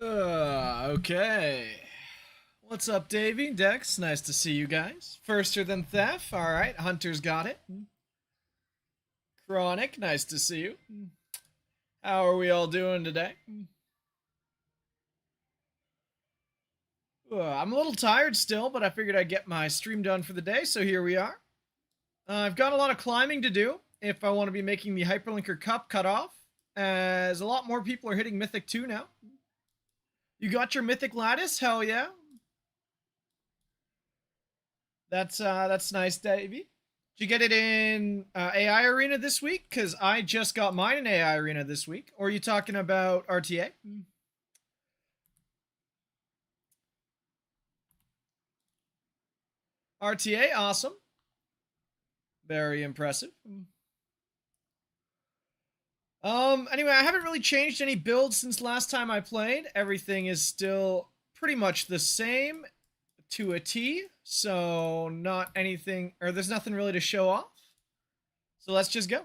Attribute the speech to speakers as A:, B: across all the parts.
A: Okay. What's up, Davey? Dex, nice to see you guys. Firster than Theft. All right, Hunter's got it. Chronic, nice to see you. How are we all doing today? I'm a little tired still, but I figured I'd get my stream done for the day, so here we are. I've got a lot of climbing to do if I want to be making the Hyperlinker Cup cutoff, as a lot more people are hitting Mythic 2 now. You got your Mythic Lattice? Hell yeah. That's nice, Davey. Did you get it in AI Arena this week? Because I just got mine in AI Arena this week. Or are you talking about RTA? RTA, awesome. Very impressive. Anyway, I haven't really changed any builds since last time I played. Everything is still pretty much the same to a T. So not anything, or there's nothing really to show off. So let's just go.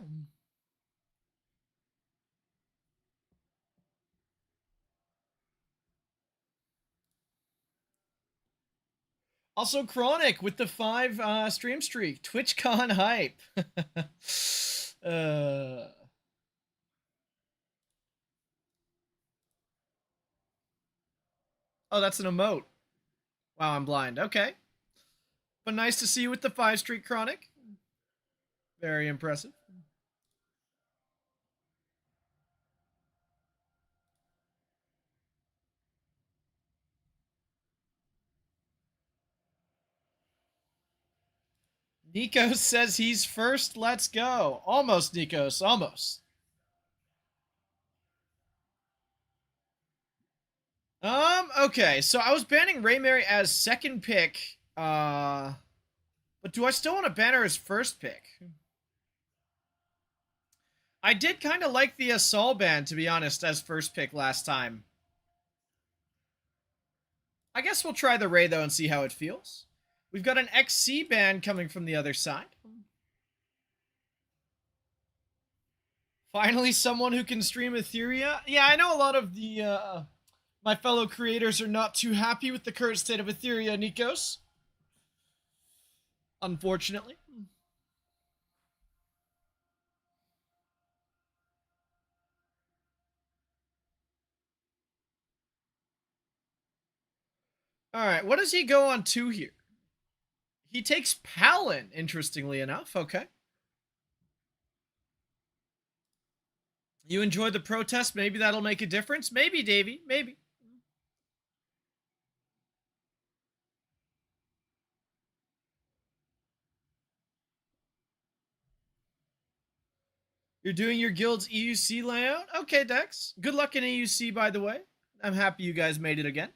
A: Also, Chronic with the 5 stream streak. TwitchCon hype. Oh, that's an emote. Wow, I'm blind. Okay. But nice to see you with the 5 streak, Chronic. Very impressive. Nikos says he's first. Let's go. Almost, Nikos. Almost. Okay. So I was banning Raymary as second pick. But do I still want to ban her as first pick? I did kind of like the Sol ban, to be honest, as first pick last time. I guess we'll try the Ray, though, and see how it feels. We've got an XC ban coming from the other side. Finally, someone who can stream Etheria. Yeah, I know a lot of the my fellow creators are not too happy with the current state of Etheria, Nikos. Unfortunately. Alright, what does he go on to here? He takes Palin, interestingly enough. Okay. You enjoy the protest? Maybe that'll make a difference? Maybe, Davey. Maybe. You're doing your guild's EUC layout? Okay, Dex. Good luck in EUC, by the way. I'm happy you guys made it again.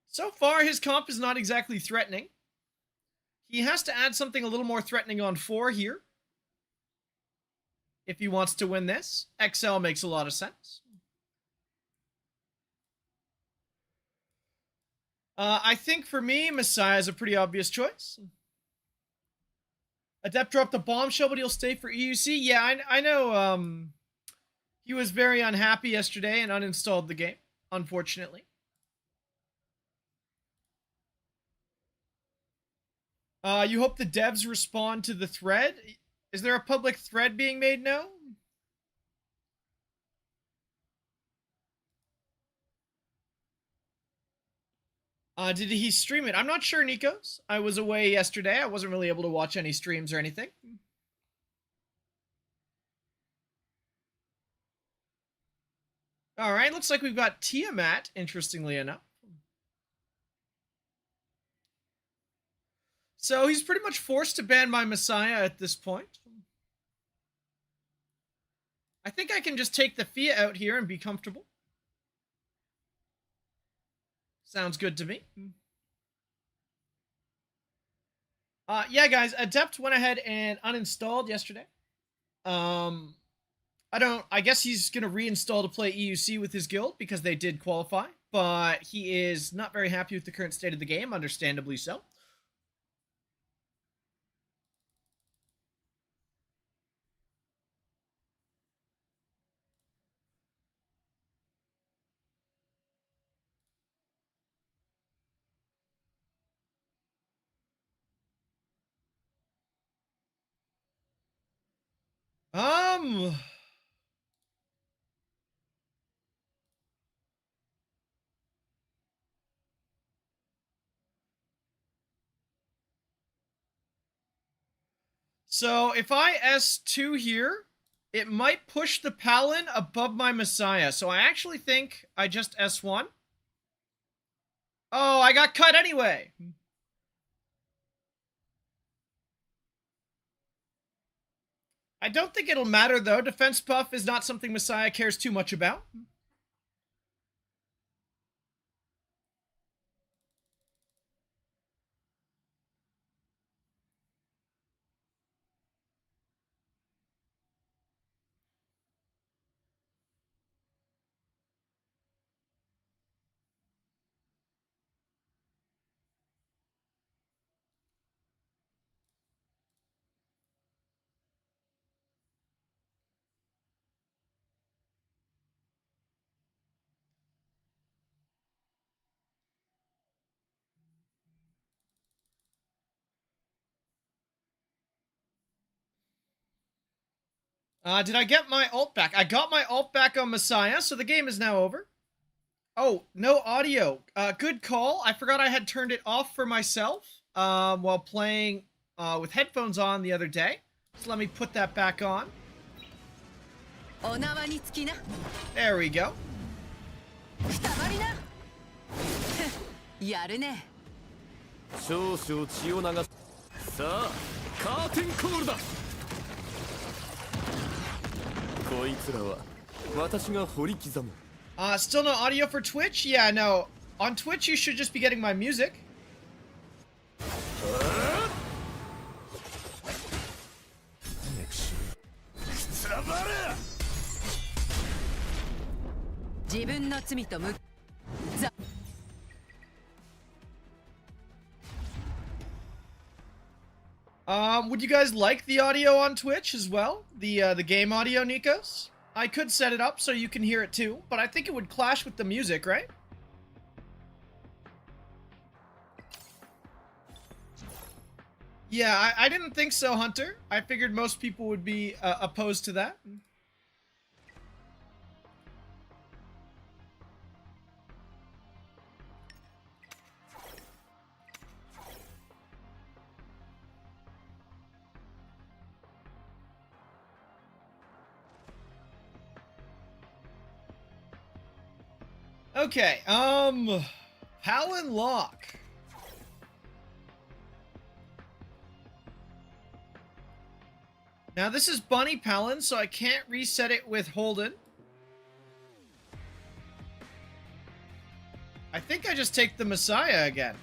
A: So far, his comp is not exactly threatening. He has to add something a little more threatening on 4 here. If he wants to win this. XL makes a lot of sense. I think for me, Messiah is a pretty obvious choice. Adept dropped the bombshell, but he'll stay for EUC. Yeah, I know. He was very unhappy yesterday and uninstalled the game, unfortunately. You hope the devs respond to the thread. Is there a public thread being made now? Did he stream it? I'm not sure, Nikos. I was away yesterday. I wasn't really able to watch any streams or anything. All right, looks like we've got Tiamat, interestingly enough. So he's pretty much forced to ban my Messiah at this point. I think I can just take the Fia out here and be comfortable. Sounds good to me. Yeah, guys, Adept went ahead and uninstalled yesterday. I guess he's going to reinstall to play EUC with his guild because they did qualify, but he is not very happy with the current state of the game, understandably so. So if I S2 here, it might push the Paladin above my Messiah. So I actually think I just S1. Oh, I got cut anyway. I don't think it'll matter, though. Defense buff is not something Messiah cares too much about. Did I get my ult back? I got my ult back on Messiah, so the game is now over. Oh, no audio. Good call. I forgot I had turned it off for myself while playing with headphones on the other day. So let me put that back on. There we go. Still no audio for Twitch? Yeah, no. On Twitch, you should just be getting my music. Would you guys like the audio on Twitch as well? The game audio, Nikos? I could set it up so you can hear it too, but I think it would clash with the music, right? Yeah, I didn't think so, Hunter. I figured most people would be opposed to that. Okay, Paladin lock. Now this is Bunny Paladin, so I can't reset it with Holden. I think I just take the Messiah again.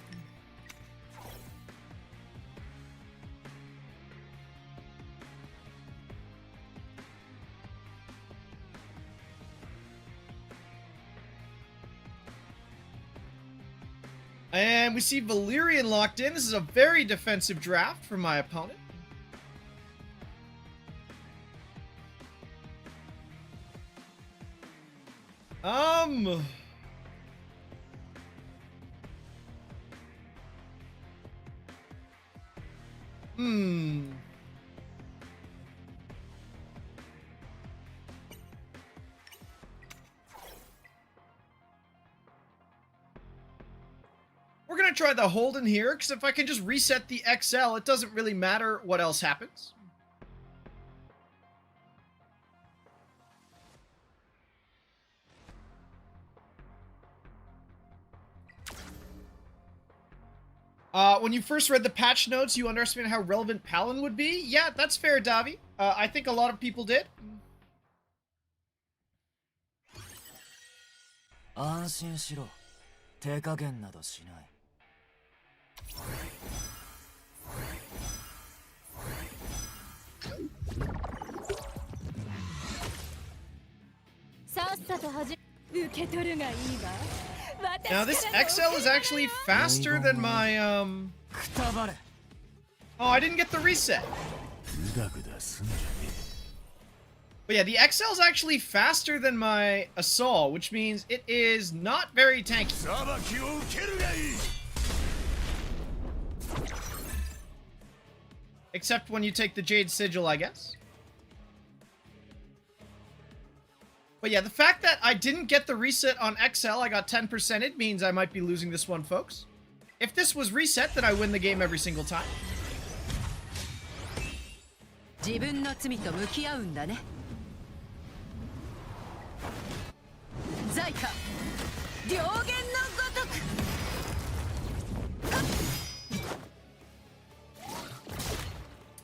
A: And we see Valyrian locked in. This is a very defensive draft for my opponent. We're gonna try the Holden here, because if I can just reset the XL, it doesn't really matter what else happens. When you first read the patch notes, you underestimated how relevant Paladin would be? Yeah, that's fair, Davi. I think a lot of people did. Now this XL is actually faster than my Oh, I didn't get the reset. But yeah, the XL is actually faster than my Assault, which means it is not very tanky. Except when you take the Jade Sigil, I guess. But yeah, the fact that I didn't get the reset on XL, I got 10%, it means I might be losing this one, folks. If this was reset, then I win the game every single time.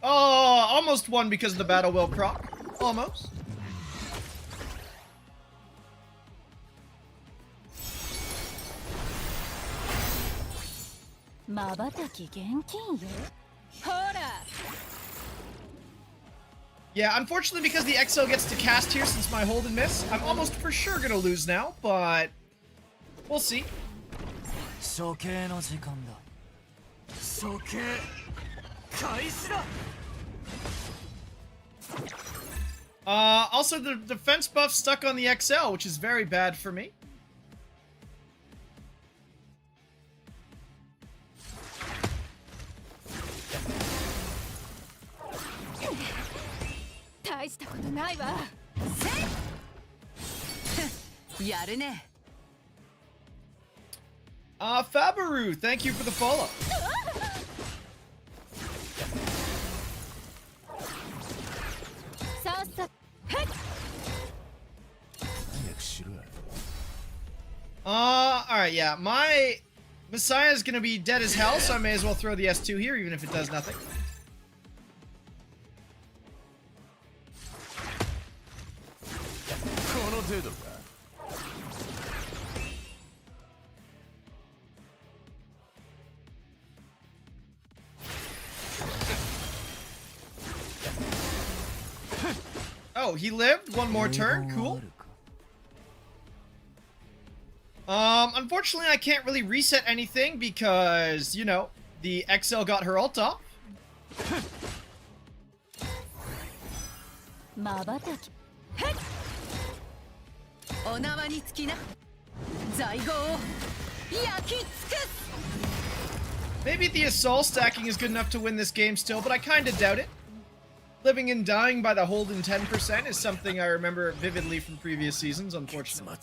A: Oh, almost won because of the battle will proc. Almost. Yeah, unfortunately, because the XL gets to cast here since my hold and miss, I'm almost for sure gonna lose now, but we'll see. Also, the defense buff stuck on the XL, which is very bad for me. Fabaru, thank you for the follow. Alright, yeah, my Messiah is gonna be dead as hell, so I may as well throw the S2 here, even if it does nothing. Oh, he lived? One more turn? Cool. Unfortunately, I can't really reset anything because, you know, the XL got her ult off. Maybe the assault stacking is good enough to win this game still, but I kinda doubt it. Living and dying by the hold in 10% is something I remember vividly from previous seasons, unfortunately.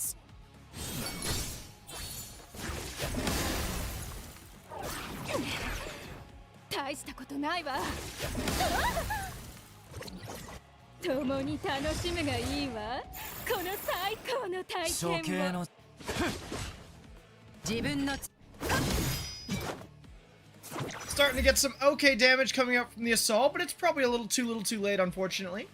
A: Starting to get some okay damage coming up from the assault, but it's probably a little too late, unfortunately.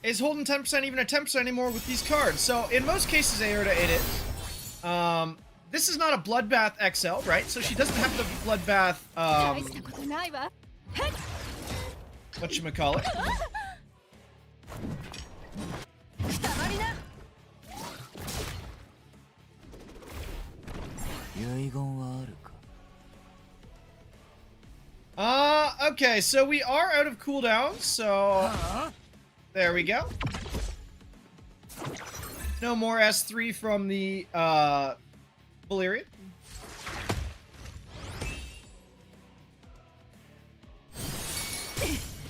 A: Is holding 10% even a 10% anymore with these cards? So in most cases, Aerta, it is. This is not a Bloodbath XL, right? So she doesn't have the Bloodbath, whatchamacallit. Okay, so we are out of cooldown, so there we go. No more S3 from the Valyrian.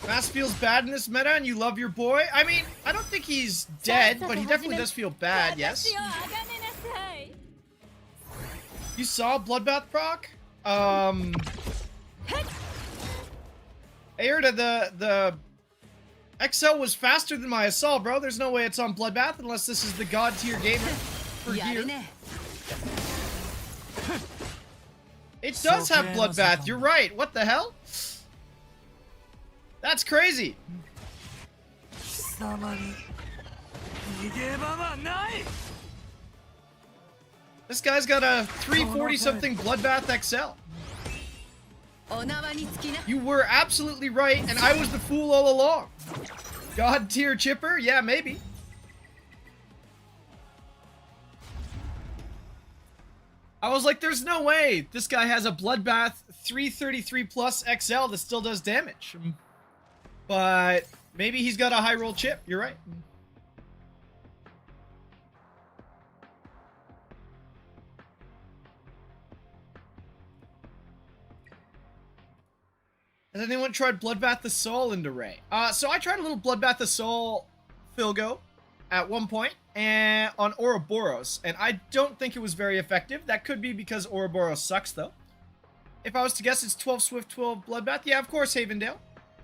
A: Mass feels bad in this meta and you love your boy? I mean, I don't think he's dead, but he definitely does feel bad, yes? You saw Bloodbath proc? Aerta, the XL was faster than my assault, bro. There's no way it's on Bloodbath unless this is the god tier gamer for gear. It does have Bloodbath, you're right. What the hell? That's crazy. This guy's got a 340 something Bloodbath XL. You were absolutely right, and I was the fool all along. God tier chipper? Yeah, maybe. I was like, there's no way this guy has a Bloodbath 333 plus XL that still does damage. But maybe he's got a high roll chip. You're right. Has anyone tried Bloodbath the Soul into Ray? So I tried a little Bloodbath the Soul Philgo at one point and on Ouroboros, and I don't think it was very effective. That could be because Ouroboros sucks, though. If I was to guess, it's 12 Swift, 12 Bloodbath. Yeah, of course, Havendale.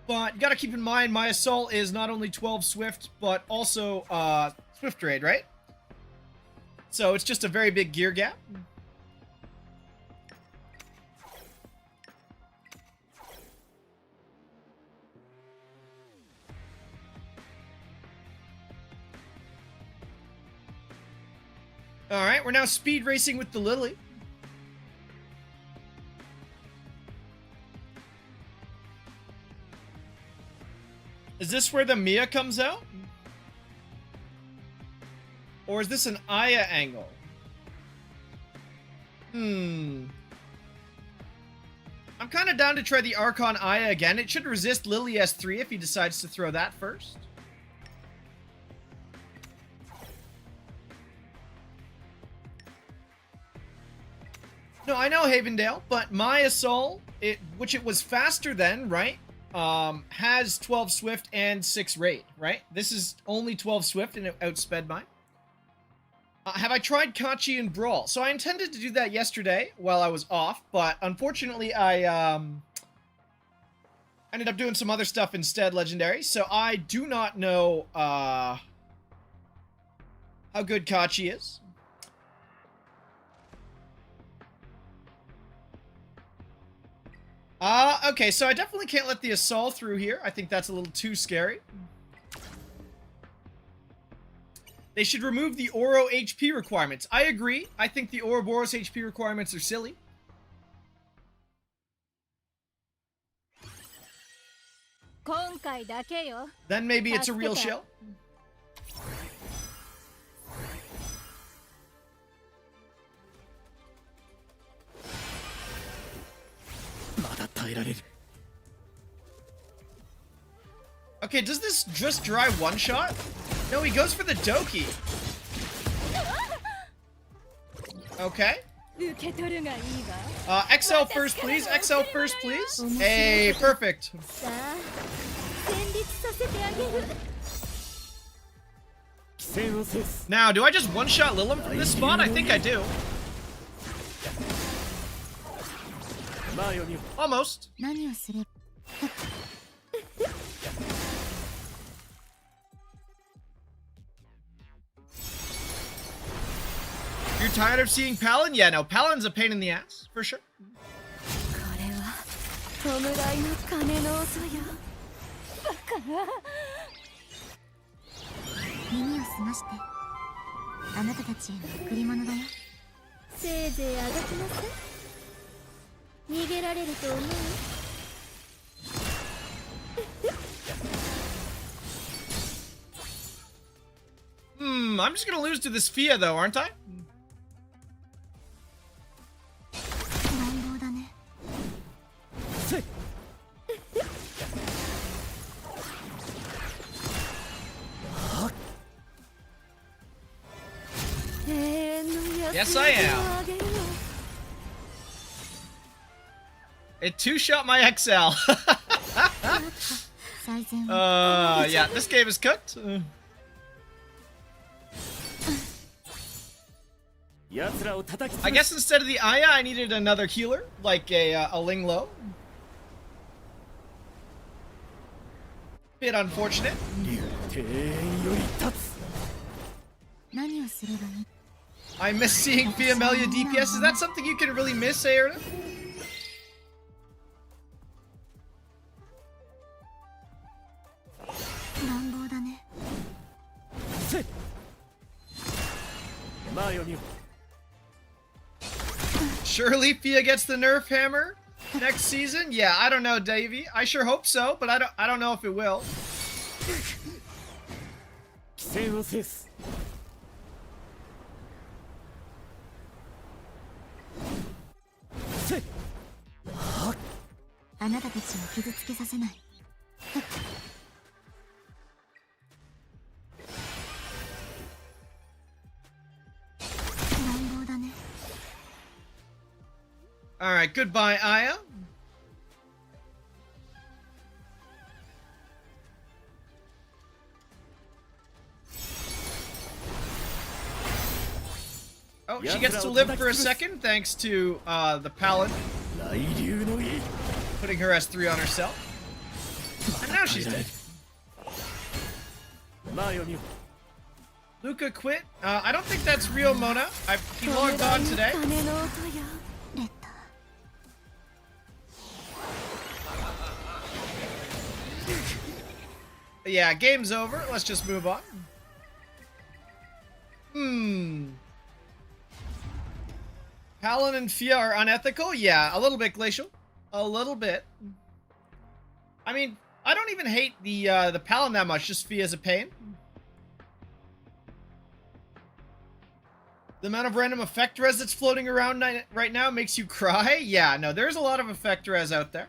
A: But you gotta keep in mind, my Assault is not only 12 Swift, but also Swift Raid, right? So it's just a very big gear gap. Alright, we're now speed racing with the Lily. Is this where the Mia comes out? Or is this an Aya angle? I'm kind of down to try the Archon Aya again. It should resist Lily S3 if he decides to throw that first. No, I know Havendale, but my Assault, which it was faster than, right? Has 12 Swift and 6 Raid, right? This is only 12 Swift and it outsped mine. Have I tried Kachi and Brawl? So I intended to do that yesterday while I was off, but unfortunately I ended up doing some other stuff instead, Legendary, so I do not know how good Kachi is. Okay, so I definitely can't let the Assault through here. I think that's a little too scary. They should remove the Oro HP requirements. I agree. I think the Ouroboros HP requirements are silly. Then maybe it's a real shell. Okay, does this just dry one shot? No, he goes for the Doki. Okay. XL first, please. XL first, please. Hey, perfect. Now, do I just one-shot Lilim from this spot? I think I do. Almost. You're tired of seeing Palin? Yeah, no, Palin's a pain in the ass, for sure. I'm just gonna lose to this Fia though, aren't I? Yes, I am. It two-shot my XL. Yeah, this game is cooked. I guess instead of the Aya, I needed another healer, like a Ling Lo. Bit unfortunate. I miss seeing Fiamelia DPS. Is that something you can really miss, Aerta? Surely Fia gets the nerf hammer next season? Yeah, I don't know, Davey. I sure hope so, but I don't know if it will. Alright, goodbye, Aya. she gets to live for a second thanks to the Paladin putting her S3 on herself. And now she's dead. Luca quit. I don't think that's real Mona. He logged on today. Yeah, game's over. Let's just move on. Paladin and Fia are unethical? Yeah, a little bit, Glacial. A little bit. I mean, I don't even hate the Paladin that much, just Fia's a pain. The amount of random effect res that's floating around right now makes you cry? Yeah, no, there's a lot of effect res out there.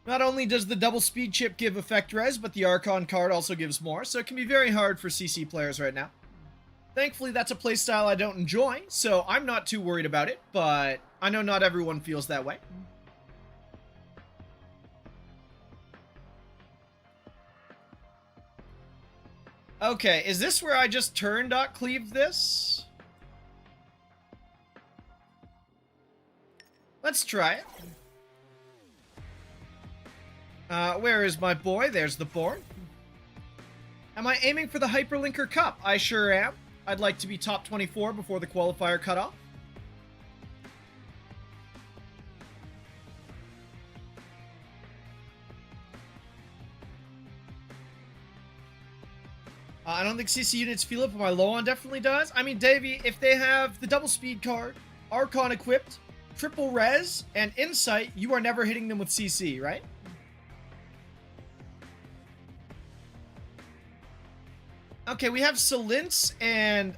A: Not only does the double speed chip give effect res, but the Archon card also gives more, so it can be very hard for CC players right now. Thankfully, that's a playstyle I don't enjoy, so I'm not too worried about it, but I know not everyone feels that way. Okay, is this where I just turn .cleave this? Let's try it. Where is my boy? There's the board. Am I aiming for the Hyperlinker Cup? I sure am. I'd like to be top 24 before the qualifier cutoff. I don't think CC units feel it, but my low on definitely does. I mean, Davey, if they have the double speed card, Archon equipped, triple res, and insight, you are never hitting them with CC, right? Okay, we have Salince and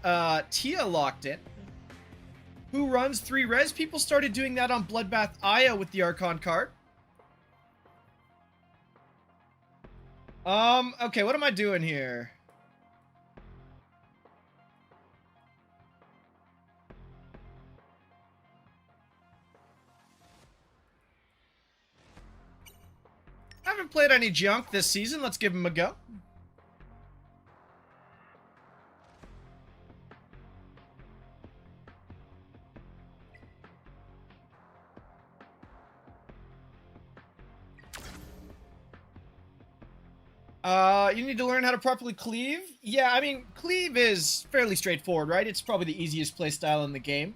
A: Tia locked in. Who runs 3 res? People started doing that on Bloodbath Aya with the Archon card. Okay, what am I doing here? I haven't played any junk this season. Let's give him a go. You need to learn how to properly cleave. Yeah, I mean, cleave is fairly straightforward, right? It's probably the easiest playstyle in the game.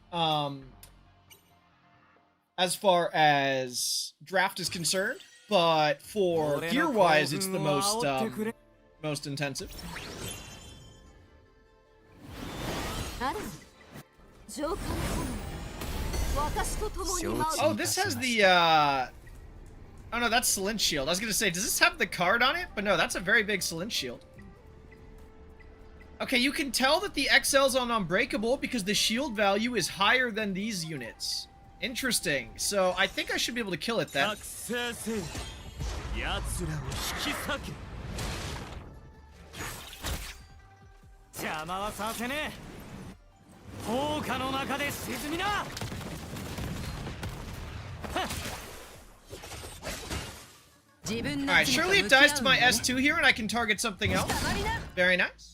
A: As far as draft is concerned, but for gear-wise, it's the most intensive. Oh, this has the, oh no, that's Salince shield. I was gonna say, does this have the card on it? But no, that's a very big Salince shield. Okay, you can tell that the XL's on Unbreakable because the shield value is higher than these units. Interesting. So I think I should be able to kill it then. Alright, surely it dies to my S2 here and I can target something else. Very nice.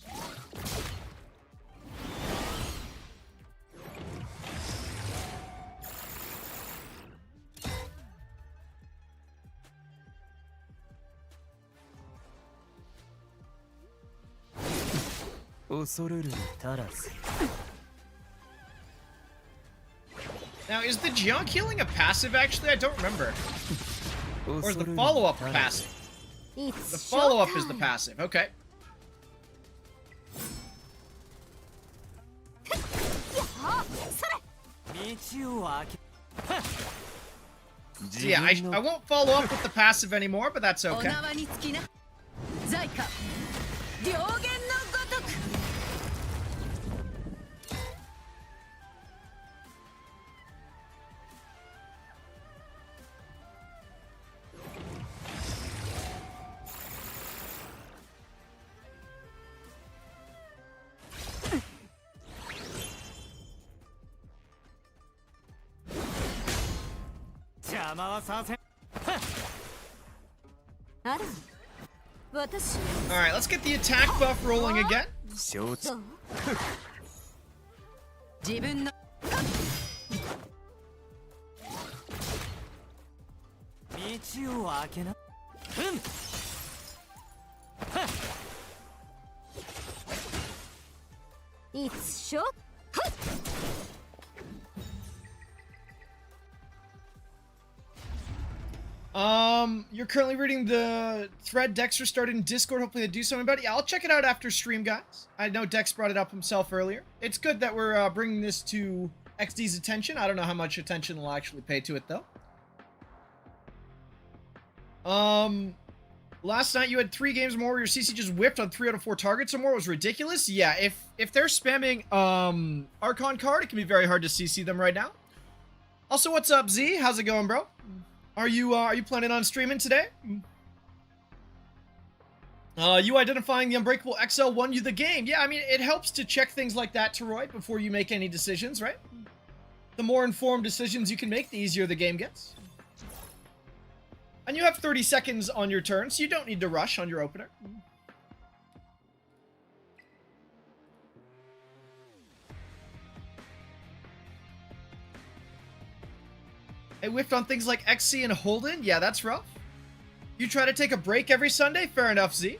A: Now, is the junk healing a passive actually? I don't remember. Or is the follow-up passive? The follow-up is the passive, okay. So yeah, I won't follow up with the passive anymore, but that's okay. Alright, let's get the attack buff rolling again. You're currently reading the thread Dexter started in Discord. Hopefully they do something about it. Yeah, I'll check it out after stream, guys. I know Dex brought it up himself earlier. It's good that we're bringing this to XD's attention. I don't know how much attention we'll actually pay to it, though. Last night you had 3 games more where your CC just whipped on 3 out of 4 targets or more. It was ridiculous. Yeah, if they're spamming Archon card, it can be very hard to CC them right now. Also, what's up, Z? How's it going, bro? Are you planning on streaming today? You identifying the Unbreakable XL won you the game. Yeah, I mean, it helps to check things like that, Teroy, before you make any decisions, right? The more informed decisions you can make, the easier the game gets. And you have 30 seconds on your turn, so you don't need to rush on your opener. Hey, whiffed on things like XC and Holden? Yeah, that's rough. You try to take a break every Sunday? Fair enough, Z.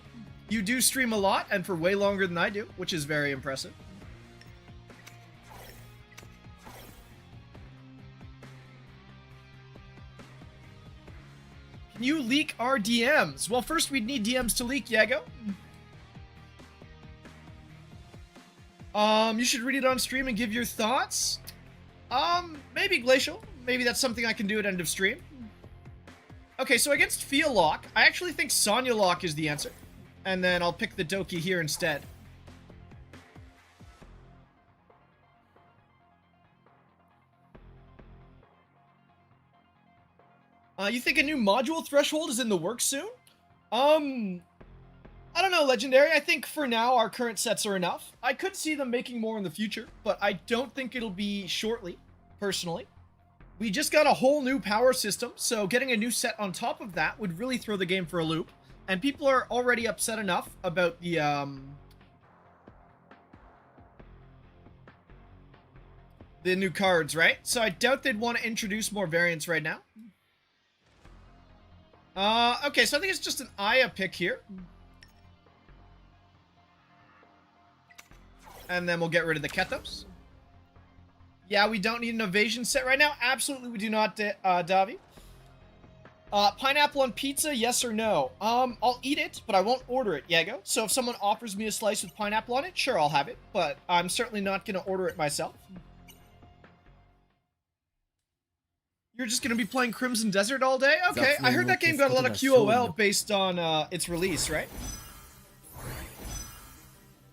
A: You do stream a lot, and for way longer than I do, which is very impressive. Can you leak our DMs? Well, first we'd need DMs to leak, Yago. You should read it on stream and give your thoughts. Maybe Glacial. Maybe that's something I can do at end of stream. Okay, so against Feel Lock, I actually think Sonya Lock is the answer. And then I'll pick the Doki here instead. You think a new module threshold is in the works soon? I don't know, Legendary. I think for now our current sets are enough. I could see them making more in the future, but I don't think it'll be shortly, personally. We just got a whole new power system, so getting a new set on top of that would really throw the game for a loop. And people are already upset enough about the new cards, right? So I doubt they'd want to introduce more variants right now. Okay, so I think it's just an Aya pick here. And then we'll get rid of the Kethos. Yeah, we don't need an evasion set right now. Absolutely, we do not, Davi. Pineapple on pizza, yes or no? I'll eat it, but I won't order it, Yago. So if someone offers me a slice with pineapple on it, sure, I'll have it. But I'm certainly not going to order it myself. You're just going to be playing Crimson Desert all day? Okay, I heard that game got a lot of QOL based on its release, right?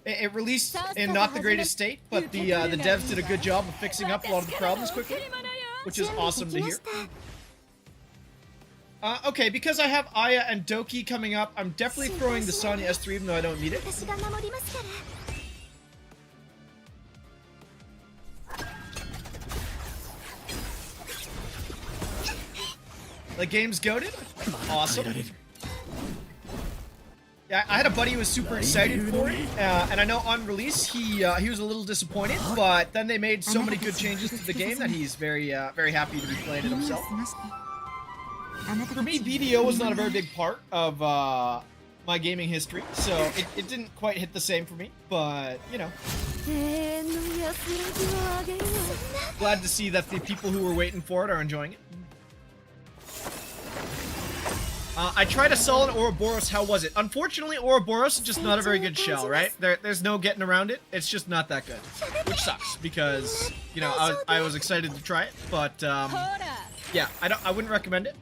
A: It released in not the greatest state, but the devs did a good job of fixing up a lot of the problems quickly, which is awesome to hear. Okay, because I have Aya and Doki coming up, I'm definitely throwing the Sonya S3 even though I don't need it. The game's goated? Awesome. Yeah, I had a buddy who was super excited for it, and I know on release he was a little disappointed, but then they made so many good changes to the game that he's very happy to be playing it himself. For me, BDO was not a very big part of my gaming history, so it didn't quite hit the same for me, but, you know. Glad to see that the people who were waiting for it are enjoying it. I tried a solid Ouroboros, how was it? Unfortunately, Ouroboros is just not a very good shell, right? There's no getting around it. It's just not that good, which sucks because, you know, I was excited to try it, but, yeah, I wouldn't recommend it.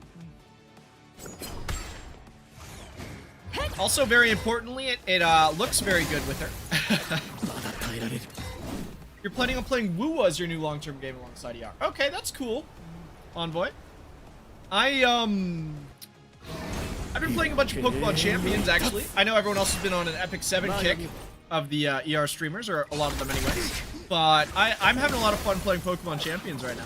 A: Also, very importantly, it looks very good with her. You're planning on playing Woo as your new long-term game alongside ER. Okay, that's cool, Envoy. I've been playing a bunch of Pokemon Champions, actually. I know everyone else has been on an Epic 7 kick of the ER streamers, or a lot of them anyways. But I'm having a lot of fun playing Pokemon Champions right now.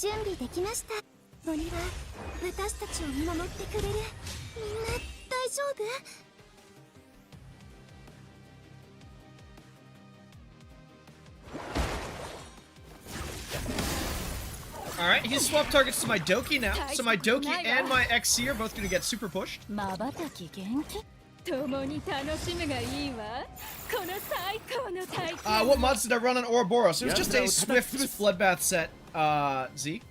B: 準備できました。鬼は私たちを見守ってくれる。みんな大丈夫？
A: Alright, he's swapped targets to my Doki now. So my Doki and my XC are both going to get super pushed. What mods did I run on Ouroboros? It was just a Swift Bloodbath set, Z.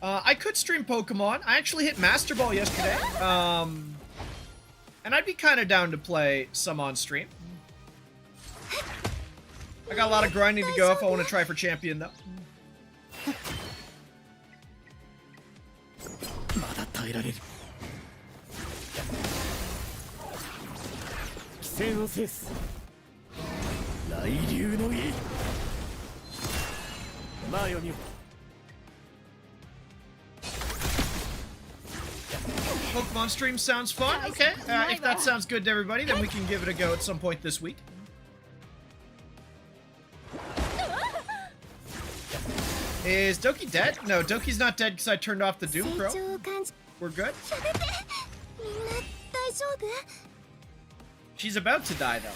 A: I could stream Pokemon. I actually hit Master Ball yesterday. And I'd be kind of down to play some on stream. I got a lot of grinding to go if I want to try for champion, though. Pokemon stream sounds fun. Okay, if that sounds good to everybody, then we can give it a go at some point this week. Is Doki dead? No, Doki's not dead because I turned off the Doom Pro. We're good. She's about to die, though.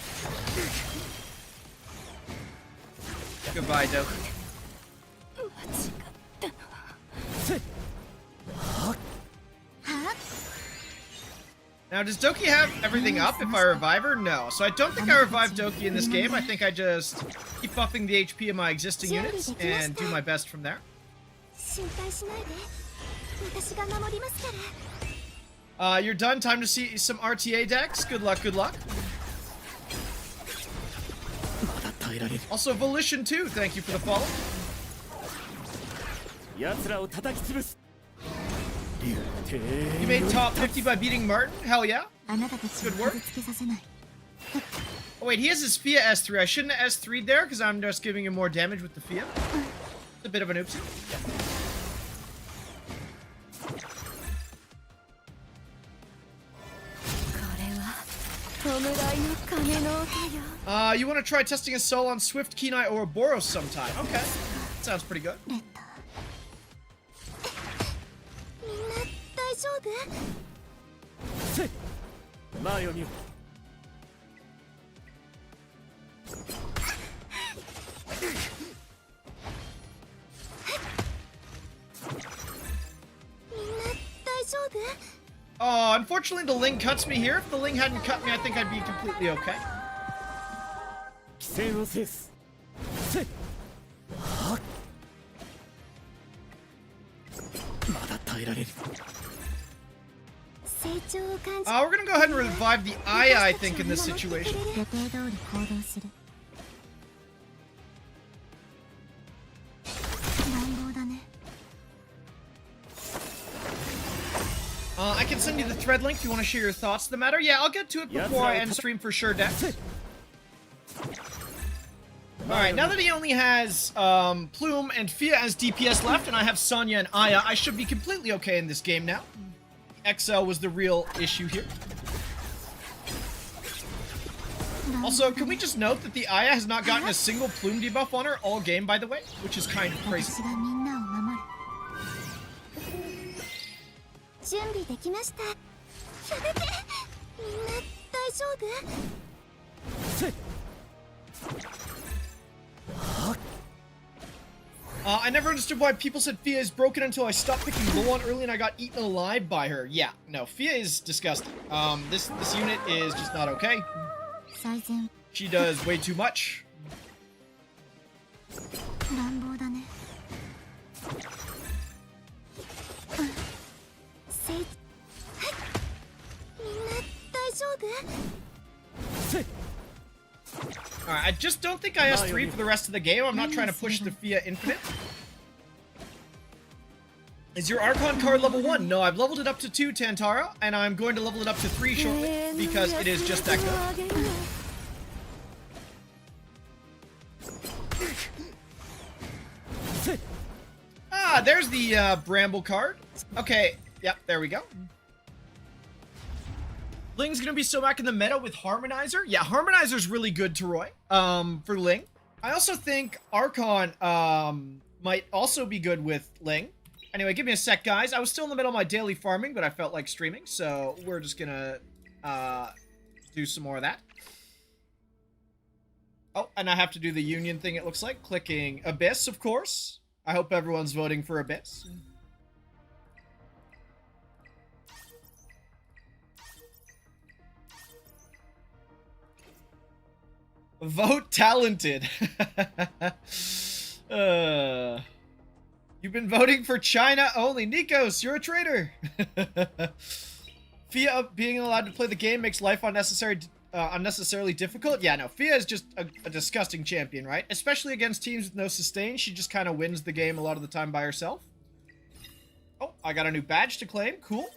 A: Goodbye, Doki. Now, does Doki have everything up if I revive her? No. So I don't think I revived Doki in this game. I think I just keep buffing the HP of my existing units and do my best from there. You're done. Time to see some RTA decks. Good luck, good luck. Also, Volition 2, thank you for the follow. You made top 50 by beating Martin? Hell yeah. Good work. Oh wait, he has his Fia S3. I shouldn't have S3'd there because I'm just giving him more damage with the Fia. It's a bit of an oopsie. You want to try testing a soul on Swift, Kenai, or Ouroboros sometime? Okay. Sounds pretty good. Oh, unfortunately the Ling cuts me here. If the Ling hadn't cut me, I think I'd be completely okay. We're gonna go ahead and revive the Aya, I think, in this situation. I can send you the thread link if you want to share your thoughts on the matter. Yeah, I'll get to it before I end stream for sure, Dex. Alright, now that he only has Plume and Fia as DPS left, and I have Sonya and Aya, I should be completely okay in this game now. XL was the real issue here. Also, can we just note that the Aya has not gotten a single Plume debuff on her all game, by the way? Which is kind of crazy. I never understood why people said Fia is broken until I stopped picking Luan early and I got eaten alive by her. Yeah, no, Fia is disgusting. This unit is just not okay. She does way too much. Alright, I just don't think I S3 for the rest of the game. I'm not trying to push the Fia Infinite. Is your Archon card level 1? No, I've leveled it up to 2, Tantara, and I'm going to level it up to 3 shortly, because it is just that good. Ah, there's the Bramble card. Okay, yep, there we go. Ling's gonna be so back in the meta with Harmonizer. Yeah, Harmonizer's really good to Roy. For Ling. I also think Archon might also be good with Ling. Anyway, give me a sec, guys. I was still in the middle of my daily farming, but I felt like streaming, so we're just gonna do some more of that. Oh, and I have to do the union thing, it looks like. Clicking Abyss, of course. I hope everyone's voting for Abyss. Vote talented. You've been voting for China only. Nikos, you're a traitor. Fia being allowed to play the game makes life unnecessarily difficult. Yeah, no, Fia is just a disgusting champion, right? Especially against teams with no sustain. She just kind of wins the game a lot of the time by herself. Oh, I got a new badge to claim. Cool.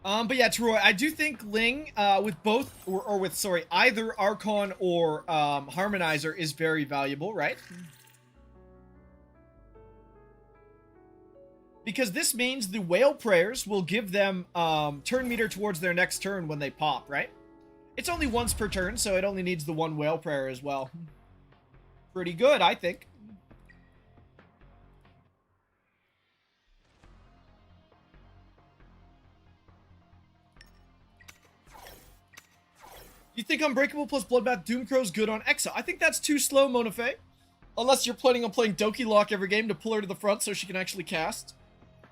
A: But yeah, Troy, I do think Ling, with both, or with, sorry, either Archon or, Harmonizer is very valuable, right? Because this means the whale prayers will give them, turn meter towards their next turn when they pop, right? It's only once per turn, so it only needs the one whale prayer as well. Pretty good, I think. You think Unbreakable plus Bloodbath Doomcrow's good on Exa? I think that's too slow, Monafe. Unless you're planning on playing Doki Lock every game to pull her to the front so she can actually cast.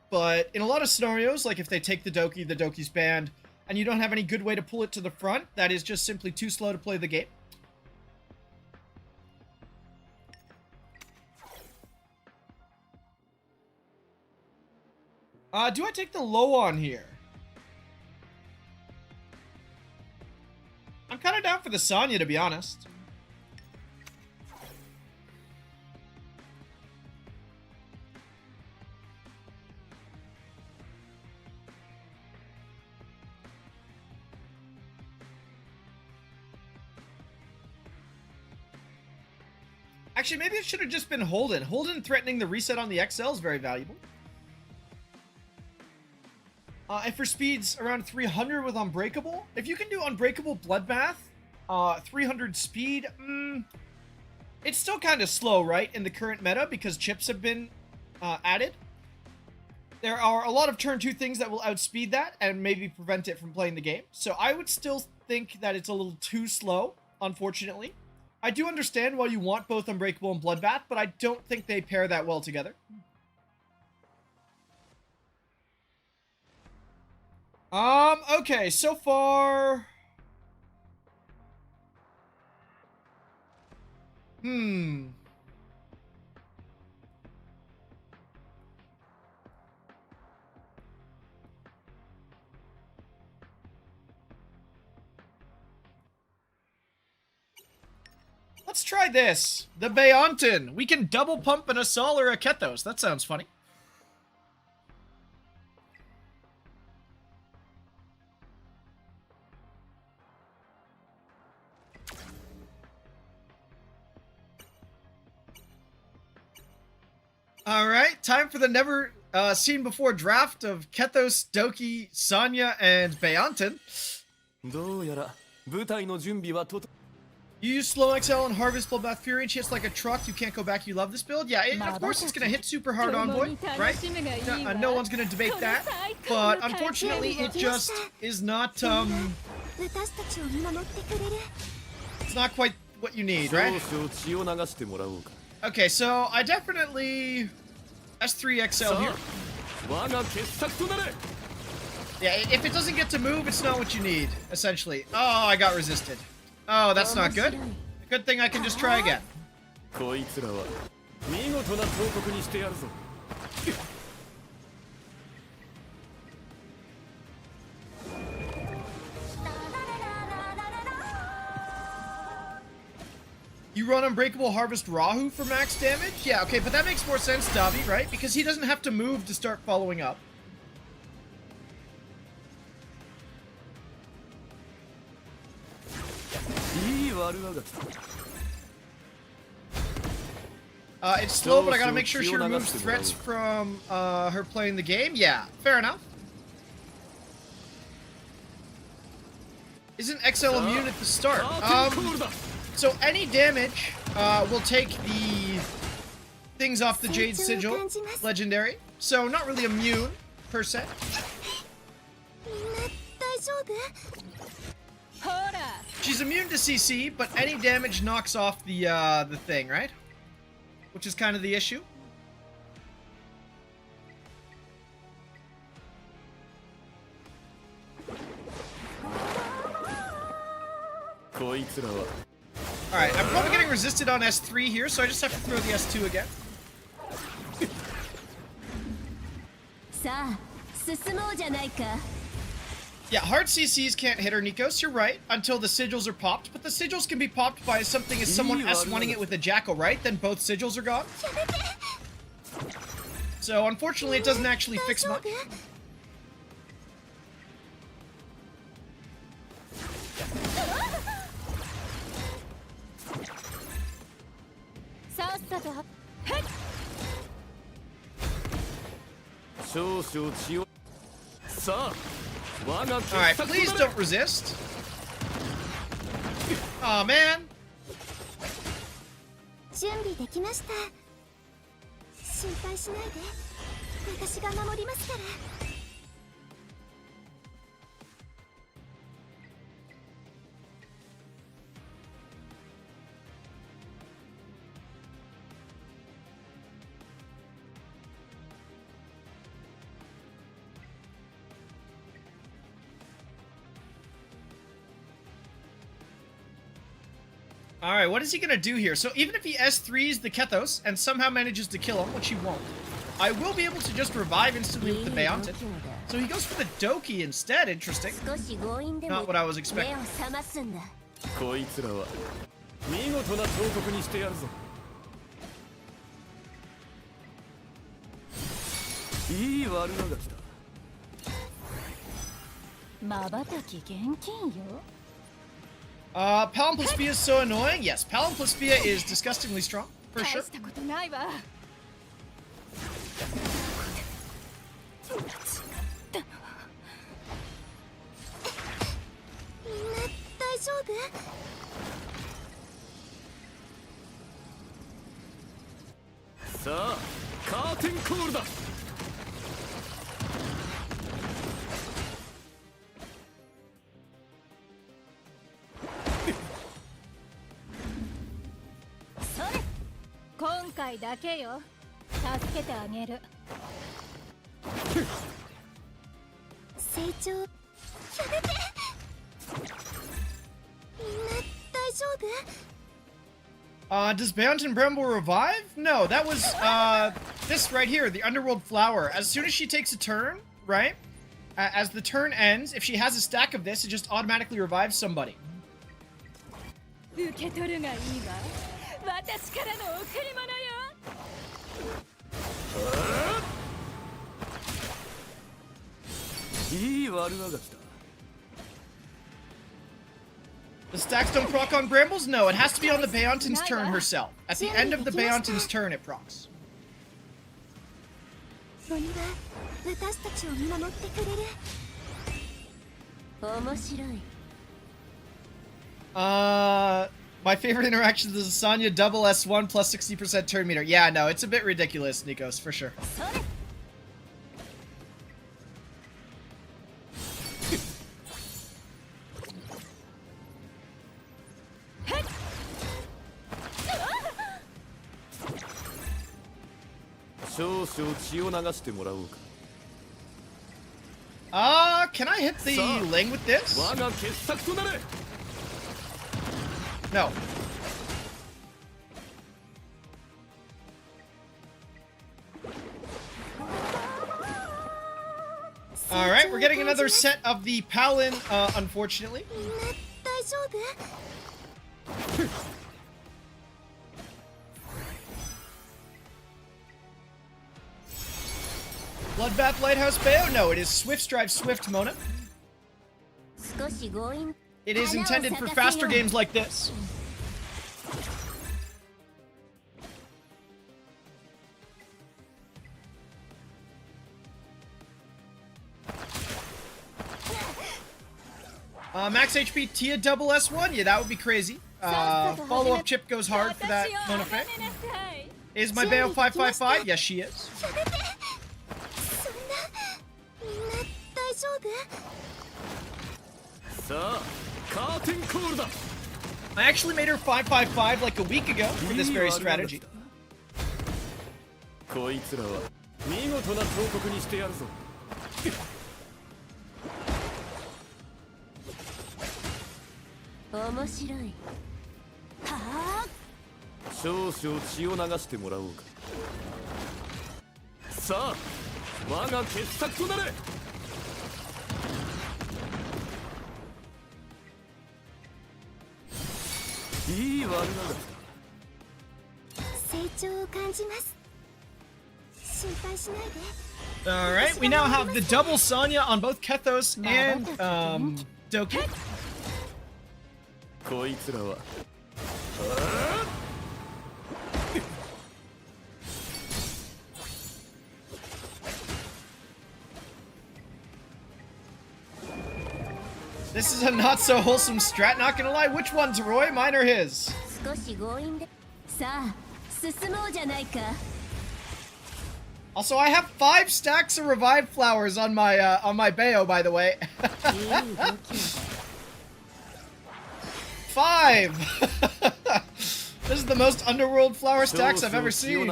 A: But in a lot of scenarios, like if they take the Doki's banned, and you don't have any good way to pull it to the front, that is just simply too slow to play the game. Do I take the low on here? I'm kind of down for the Sonya, to be honest. Actually, maybe it should have just been Holden. Holden threatening the reset on the XL is very valuable. And for speeds around 300 with Unbreakable. If you can do Unbreakable Bloodbath, 300 speed, it's still kind of slow, right, in the current meta because chips have been added. There are a lot of turn 2 things that will outspeed that and maybe prevent it from playing the game. So I would still think that it's a little too slow, unfortunately. I do understand why you want both Unbreakable and Bloodbath, but I don't think they pair that well together. Okay, so far... Let's try this. The Beonton. We can double pump an Assault or a Kethos. That sounds funny. Alright, time for the never seen before draft of Kethos, Doki, Sonya, and Beonton. You use Slow XL and Harvest Bloodbath Fury and she hits like a truck. You can't go back. You love this build? Yeah, of course it's going to hit super hard on Void, right? No one's going to debate that. But unfortunately, it just is not, it's not quite what you need, right? Okay, so I definitely... S3 XL here. Yeah, if it doesn't get to move, it's not what you need, essentially. Oh, I got resisted. Oh, that's not good. Good thing I can just try again. You run Unbreakable Harvest Rahu for max damage? Yeah, okay, but that makes more sense, Davi, right? Because he doesn't have to move to start following up. It's slow, but I gotta make sure she removes threats from her playing the game. Yeah, fair enough. Isn't XL immune at the start? So any damage will take the things off the Jade Sigil, legendary. So not really immune, per se. She's immune to CC, but any damage knocks off the thing, right? Which is kind of the issue. Alright, I'm probably getting resisted on S3 here, so I just have to throw the S2 again. Yeah, hard CCs can't hit her, Nikos, you're right, until the sigils are popped, but the sigils can be popped by something as someone S1ing it with a Jackal, right? Then both sigils are gone. So, unfortunately, it doesn't actually fix much. Alright, please don't resist. Aw, man. Alright, what is he gonna do here? So even if he S3s the Kethos and somehow manages to kill him, which he won't, I will be able to just revive instantly with the Beontin. So he goes for the Doki instead, interesting. Not what I was expecting. Palinplespia is so annoying. Yes, Palinplespia is disgustingly strong, for sure. Does Beontin Bramble revive? No, that was, this right here, the Underworld Flower. As soon as she takes a turn, right? As the turn ends, if she has a stack of this, it just automatically revives somebody. The stacks don't proc on Brambles? No, it has to be on the Beontin's turn herself. At the end of the Beontin's turn, it procs. My favorite interactions is Asanya double S1 plus 60% turn meter. Yeah, no, it's a bit ridiculous, Nikos, for sure. Can I hit the Ling with this? No. Alright, we're getting another set of the Palin, unfortunately. Bloodbath Lighthouse Bayo? No, it is Swift Strive Swift Mona. It is intended for faster games like this. Max HP Tia double S1? Yeah, that would be crazy. Follow-up chip goes hard for that Monofit. Is my Bayo 555? Yes, she is.
B: そんなみんな大丈夫？
C: さあカーテンコールだ。
A: I actually made her 555 like a week ago for this very strategy.
C: こいつらは見事な彫刻にしてやるぞ。
B: 面白い。はあ。
C: 少々血を流してもらおうか。さあ我が傑作となれ。いい悪なが
B: 成長を感じます。心配しないで。
A: Alright, we now have the double Sonya on both Kethos and Doki.
C: こいつらは
A: This is a not so wholesome strat, not gonna lie. Which one's Roy? Mine or his?
B: 少し強引で。さあ進もうじゃないか。
A: Also, I have 5 stacks of revived flowers on my Bayo, by the way. 5! This is the most underworld flower stacks I've ever seen.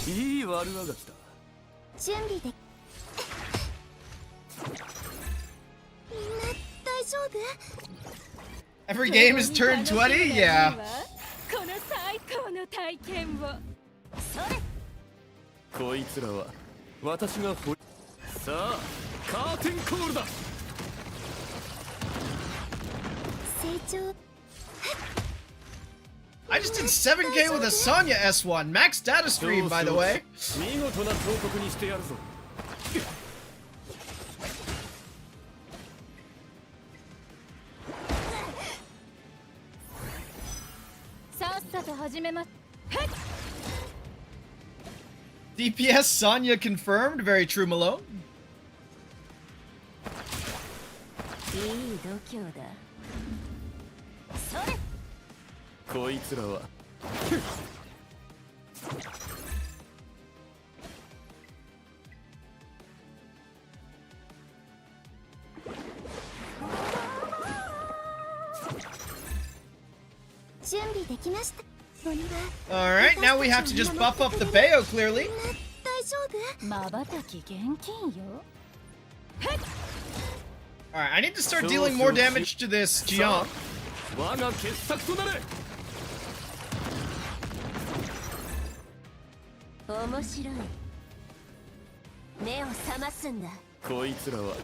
C: いい悪あがきだ。
B: 準備で。みんな大丈夫？
A: Every game is turn 20? Yeah.
B: この最高の体験を。それ。
C: こいつらは私がほさあカーテンコールだ。
B: 成長。
A: I just did 7k with a Sonya S1. Max data stream, by the way.
C: 見事な彫刻にしてやるぞ。
B: さっさと始めます。
A: DPS Sonya confirmed. Very true, Malone.
B: いい度胸だ。それ。
C: こいつらは
B: 準備できました。
A: Alright, now we have to just buff up the Bayo, clearly.
B: 大丈夫？瞬き現金よ。
A: Alright, I need to start dealing more damage to this Jiang.
C: 我が傑作となれ。
B: 面白い。目を覚ますんだ。
C: こいつらは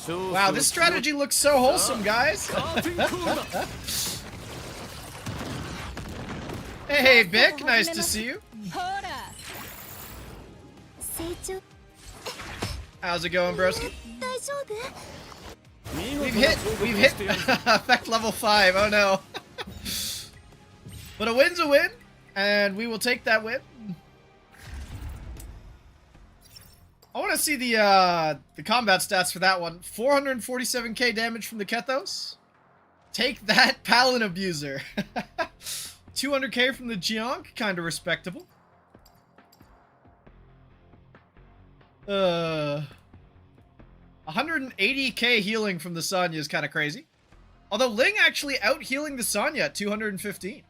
A: Wow, this strategy looks so wholesome, guys. Hey, Vic, nice to see you.
B: 成長。
A: How's it going, broski?
B: 大丈夫？
A: We've hit effect level 5. Oh no. But a win's a win, and we will take that win. I want to see the combat stats for that one. 447k damage from the Kethos. Take that, Palin Abuser. 200k from the Jiang, kind of respectable. 180k healing from the Sonya is kind of crazy. Although Ling actually out-healing the Sonya at 215.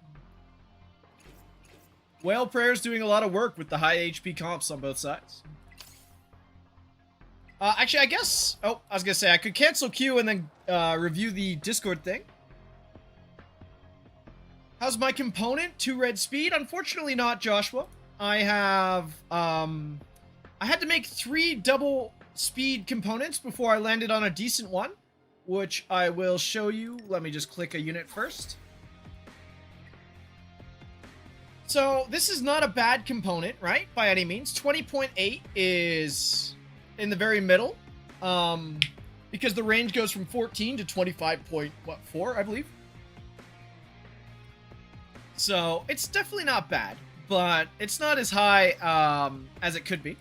A: Whale Prayer's doing a lot of work with the high HP comps on both sides. Actually, I guess... Oh, I was gonna say, I could cancel Q and then review the Discord thing. How's my component? 2 red speed? Unfortunately not, Joshua. I have... I had to make 3 double speed components before I landed on a decent one, which I will show you. Let me just click a unit first. So this is not a bad component, right? By any means. 20.8 is in the very middle, because the range goes from 14 to 25.4, I believe. So it's definitely not bad, but it's not as high as it could be.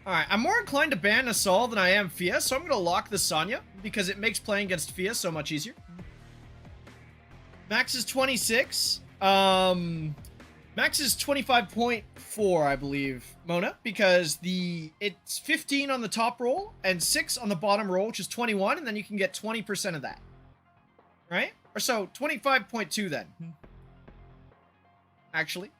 A: Alright, I'm more inclined to ban Assault than I am Fia, so I'm going to lock the Sonya, because it makes playing against Fia so much easier. Max is 26. Max is 25.4, I believe, Mona, because it's 15 on the top roll and 6 on the bottom roll, which is 21, and then you can get 20% of that. Right? Or so, 25.2 then. Actually.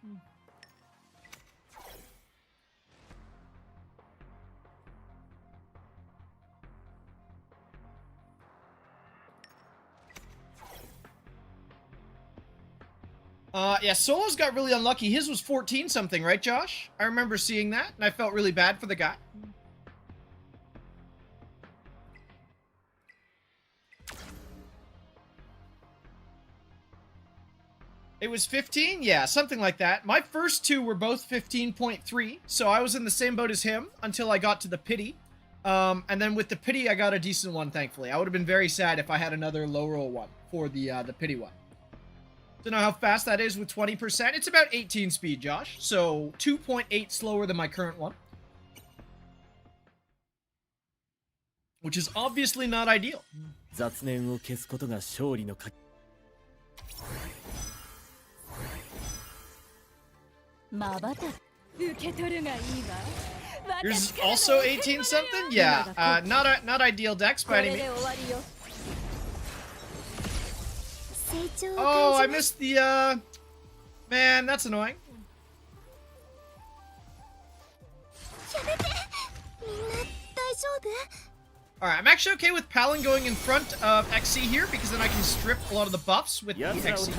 A: Yeah, Solo's got really unlucky. His was 14 something, right, Josh? I remember seeing that, and I felt really bad for the guy. It was 15? Yeah, something like that. My first two were both 15.3, so I was in the same boat as him until I got to the pity. And then with the pity, I got a decent one, thankfully. I would have been very sad if I had another low roll one for the pity one. Don't know how fast that is with 20%. It's about 18 speed, Josh. So 2.8 slower than my current one. Which is obviously not ideal.
C: 雑念を消すことが勝利の鍵。
A: Yours is also 18 something? Yeah, not ideal decks by any means. Oh, I missed the, man, that's annoying. Alright, I'm actually okay with Palin going in front of XC here, because then I can strip a lot of the buffs with the XC.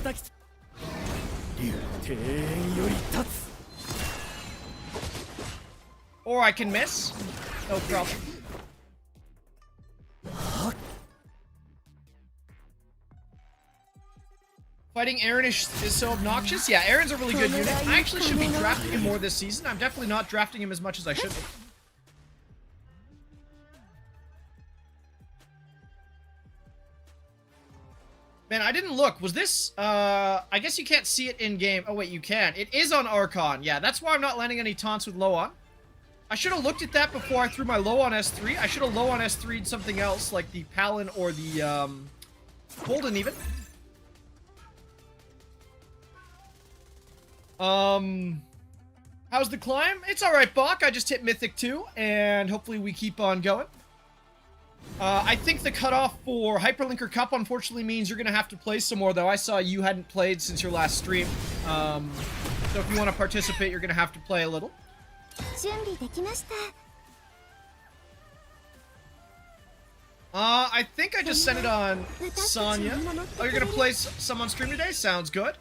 A: Or I can miss. No problem. Fighting Aaron is so obnoxious. Yeah, Aaron's a really good unit. I actually should be drafting him more this season. I'm definitely not drafting him as much as I should be. Man, I didn't look. Was this, I guess you can't see it in-game. Oh, wait, you can. It is on Archon. Yeah, that's why I'm not landing any taunts with low on. I should have looked at that before I threw my low on S3. I should have low on S3'd something else, like the Palin or the, Holden even. How's the climb? It's alright, Bach. I just hit Mythic 2, and hopefully we keep on going. I think the cutoff for Hyperlinker Cup unfortunately means you're going to have to play some more, though. I saw you hadn't played since your last stream. So if you want to participate, you're going to have to play a little. I think I just sent it on Sonya. Oh, you're going to play some on stream today? Sounds good.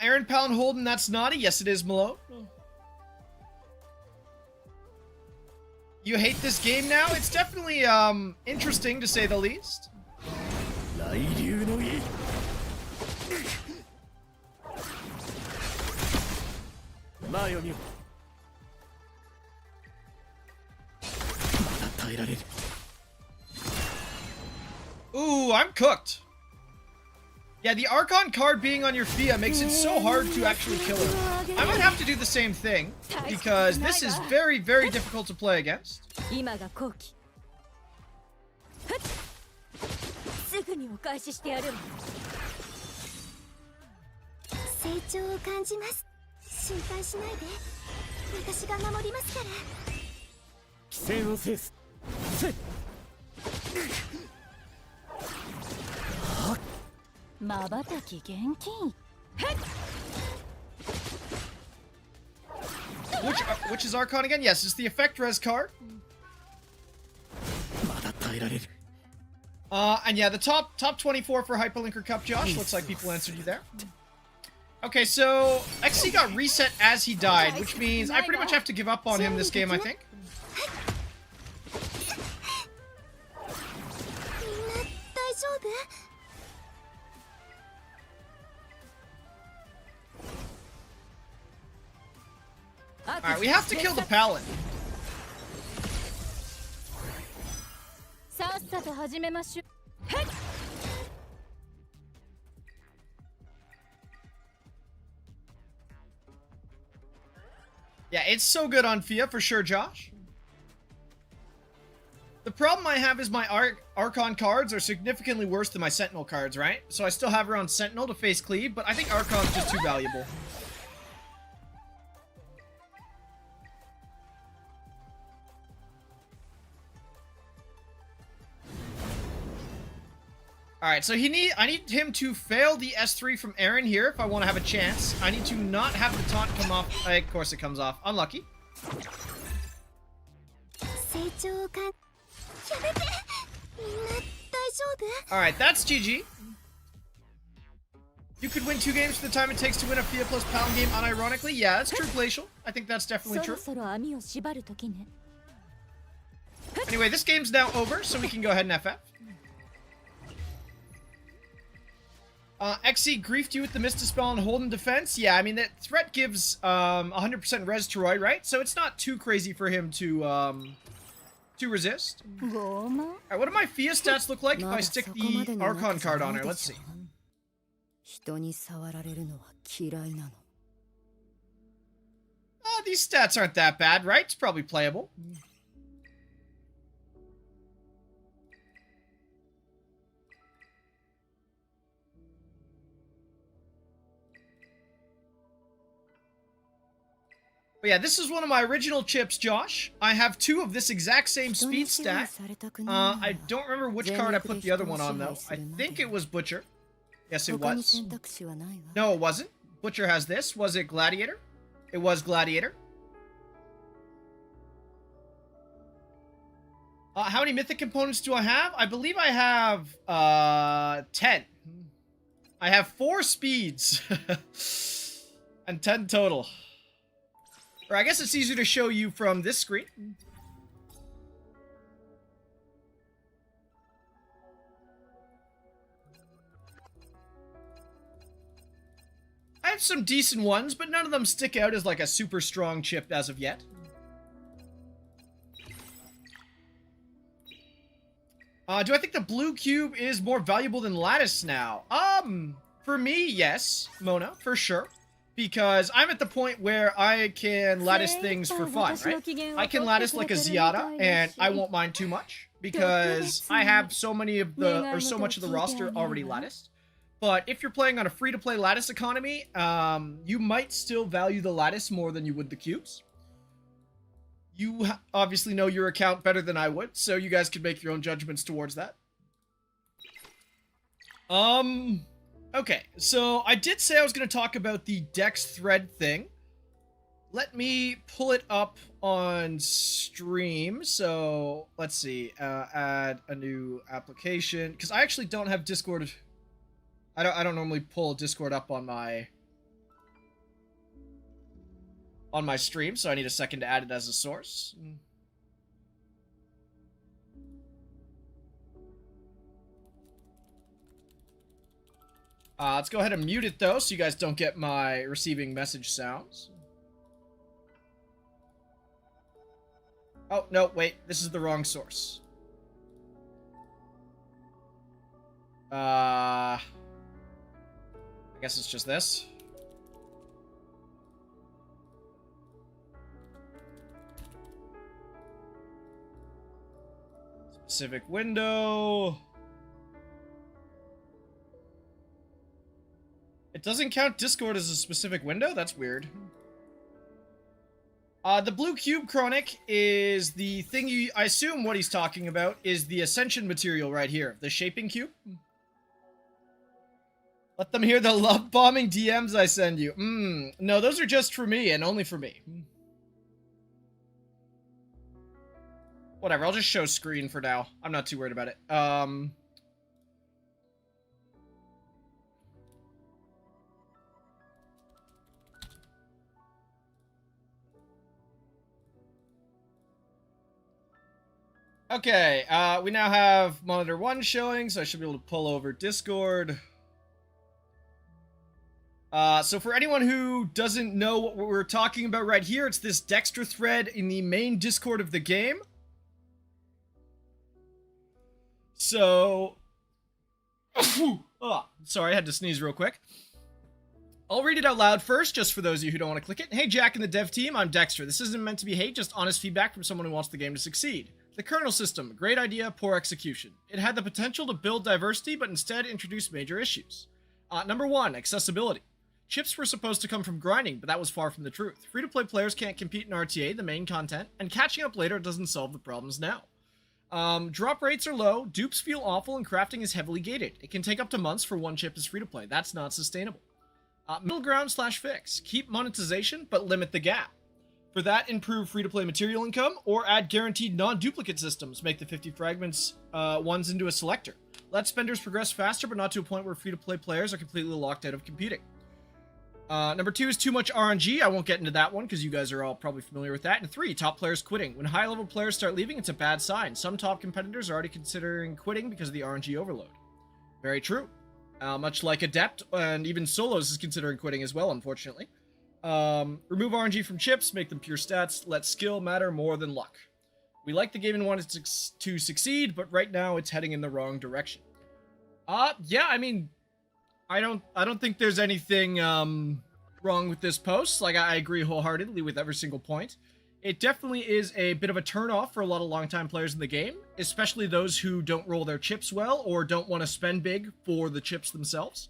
A: Aaron Palin Holden, that's naughty. Yes, it is, Malone. You hate this game now? It's definitely, interesting to say the least. Ooh, I'm cooked. Yeah, the Archon card being on your Fia makes it so hard to actually kill her. I might have to do the same thing, because this is very, very difficult to play against. Which is Archon again? Yes, it's the effect res card. And yeah, the top 24 for Hyperlinker Cup, Josh. Looks like people answered you there. Okay, so XC got reset as he died, which means I pretty much have to give up on him this game, I think.
B: 丈夫？
A: Alright, we have to kill the paladin.
B: さっさと始めましょう。
A: Yeah, it's so good on Fia for sure, Josh. The problem I have is my Archon cards are significantly worse than my Sentinel cards, right? So I still have her on Sentinel to face Cleave, but I think Archon's just too valuable. Alright, so I need him to fail the S3 from Aaron here if I want to have a chance. I need to not have the taunt come off. Of course it comes off. Unlucky. Alright, that's GG. You could win 2 games for the time it takes to win a Fia plus Paladin game unironically. Yeah, that's true, Glacial. I think that's definitely true. Anyway, this game's now over, so we can go ahead and FF. XC griefed you with the Mystispell and Hold in defense. Yeah, I mean, that threat gives 100% res to Roy, right? So it's not too crazy for him to resist. Alright, what do my Fia stats look like if I stick the Archon card on her? Let's see. These stats aren't that bad, right? It's probably playable. But yeah, this is one of my original chips, Josh. I have 2 of this exact same speed stat. I don't remember which card I put the other one on, though. I think it was Butcher. Yes, it was. No, it wasn't. Butcher has this. Was it Gladiator? It was Gladiator. How many mythic components do I have? I believe I have 10. I have 4 speeds. And 10 total. Or I guess it's easier to show you from this screen. I have some decent ones, but none of them stick out as like a super strong chip as of yet. Do I think the blue cube is more valuable than lattice now? For me, yes, Mona, for sure. Because I'm at the point where I can lattice things for fun, right? I can lattice like a Ziada, and I won't mind too much. Because I have so many of the, or so much of the roster already latticed. But if you're playing on a free-to-play lattice economy, you might still value the lattice more than you would the cubes. You obviously know your account better than I would, so you guys can make your own judgments towards that. Okay, so I did say I was going to talk about the Dex thread thing. Let me pull it up on stream. So, let's see. Add a new application. Because I actually don't have Discord. I don't normally pull Discord up on my stream, so I need a second to add it as a source. Let's go ahead and mute it, though, so you guys don't get my receiving message sounds. Oh, no, wait. This is the wrong source. I guess it's just this. Specific window. It doesn't count Discord as a specific window? That's weird. The blue cube chronic is the thing I assume what he's talking about is the ascension material right here. The shaping cube. Let them hear the love bombing DMs I send you. No, those are just for me and only for me. Whatever, I'll just show screen for now. I'm not too worried about it. Okay, we now have monitor 1 showing, so I should be able to pull over Discord. So for anyone who doesn't know what we're talking about right here, it's this Dexter thread in the main Discord of the game. So... oh, sorry, I had to sneeze real quick. I'll read it out loud first, just for those of you who don't want to click it. Hey, Jack and the dev team, I'm Dexter. This isn't meant to be hate, just honest feedback from someone who wants the game to succeed. The kernel system, great idea, poor execution. It had the potential to build diversity, but instead introduced major issues. Number 1, accessibility. Chips were supposed to come from grinding, but that was far from the truth. Free-to-play players can't compete in RTA, the main content, and catching up later doesn't solve the problems now. Drop rates are low, dupes feel awful, and crafting is heavily gated. It can take up to months for one chip as free-to-play. That's not sustainable. Middle ground / fix. Keep monetization, but limit the gap. For that, improve free-to-play material income, or add guaranteed non-duplicate systems. Make the 50 fragments ones into a selector. Let spenders progress faster, but not to a point where free-to-play players are completely locked out of competing. Number 2 is too much RNG. I won't get into that one, because you guys are all probably familiar with that. And 3, top players quitting. When high-level players start leaving, it's a bad sign. Some top competitors are already considering quitting because of the RNG overload. Very true. Much like Adept, and even Solos is considering quitting as well, unfortunately. Remove RNG from chips, make them pure stats, let skill matter more than luck. We like the game and want it to succeed, but right now it's heading in the wrong direction. Yeah, I mean, I don't think there's anything wrong with this post. Like, I agree wholeheartedly with every single point. It definitely is a bit of a turn-off for a lot of longtime players in the game, especially those who don't roll their chips well or don't want to spend big for the chips themselves.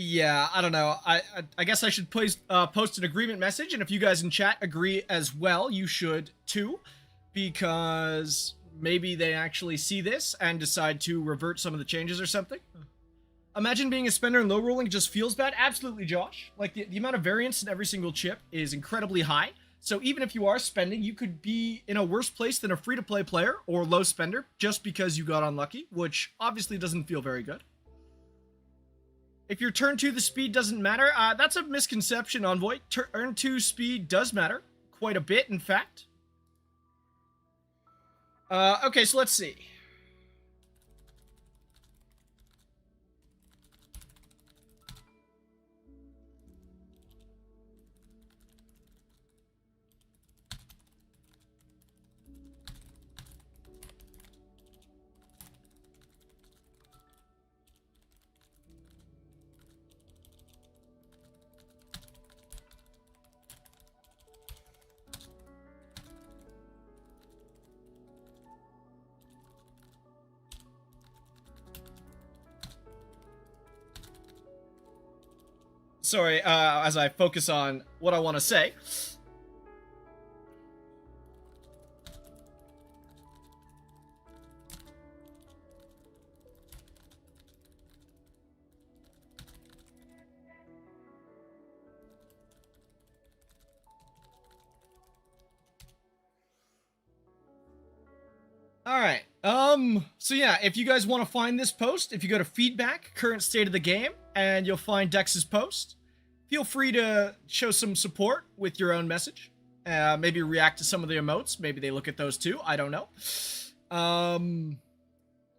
A: Yeah, I don't know. I guess I should post an agreement message, and if you guys in chat agree as well, you should too, because maybe they actually see this and decide to revert some of the changes or something. Imagine being a spender and low rolling just feels bad. Absolutely, Josh. Like, the amount of variance in every single chip is incredibly high. So even if you are spending, you could be in a worse place than a free-to-play player or low spender just because you got unlucky, which obviously doesn't feel very good. If your turn 2, the speed doesn't matter, that's a misconception, Envoy. Turn 2 speed does matter. Quite a bit, in fact. Okay, so let's see. Sorry, as I focus on what I want to say. Alright, so yeah, if you guys want to find this post, if you go to feedback, current state of the game, and you'll find Dex's post, feel free to show some support with your own message. Maybe react to some of the emotes, maybe they look at those too, I don't know.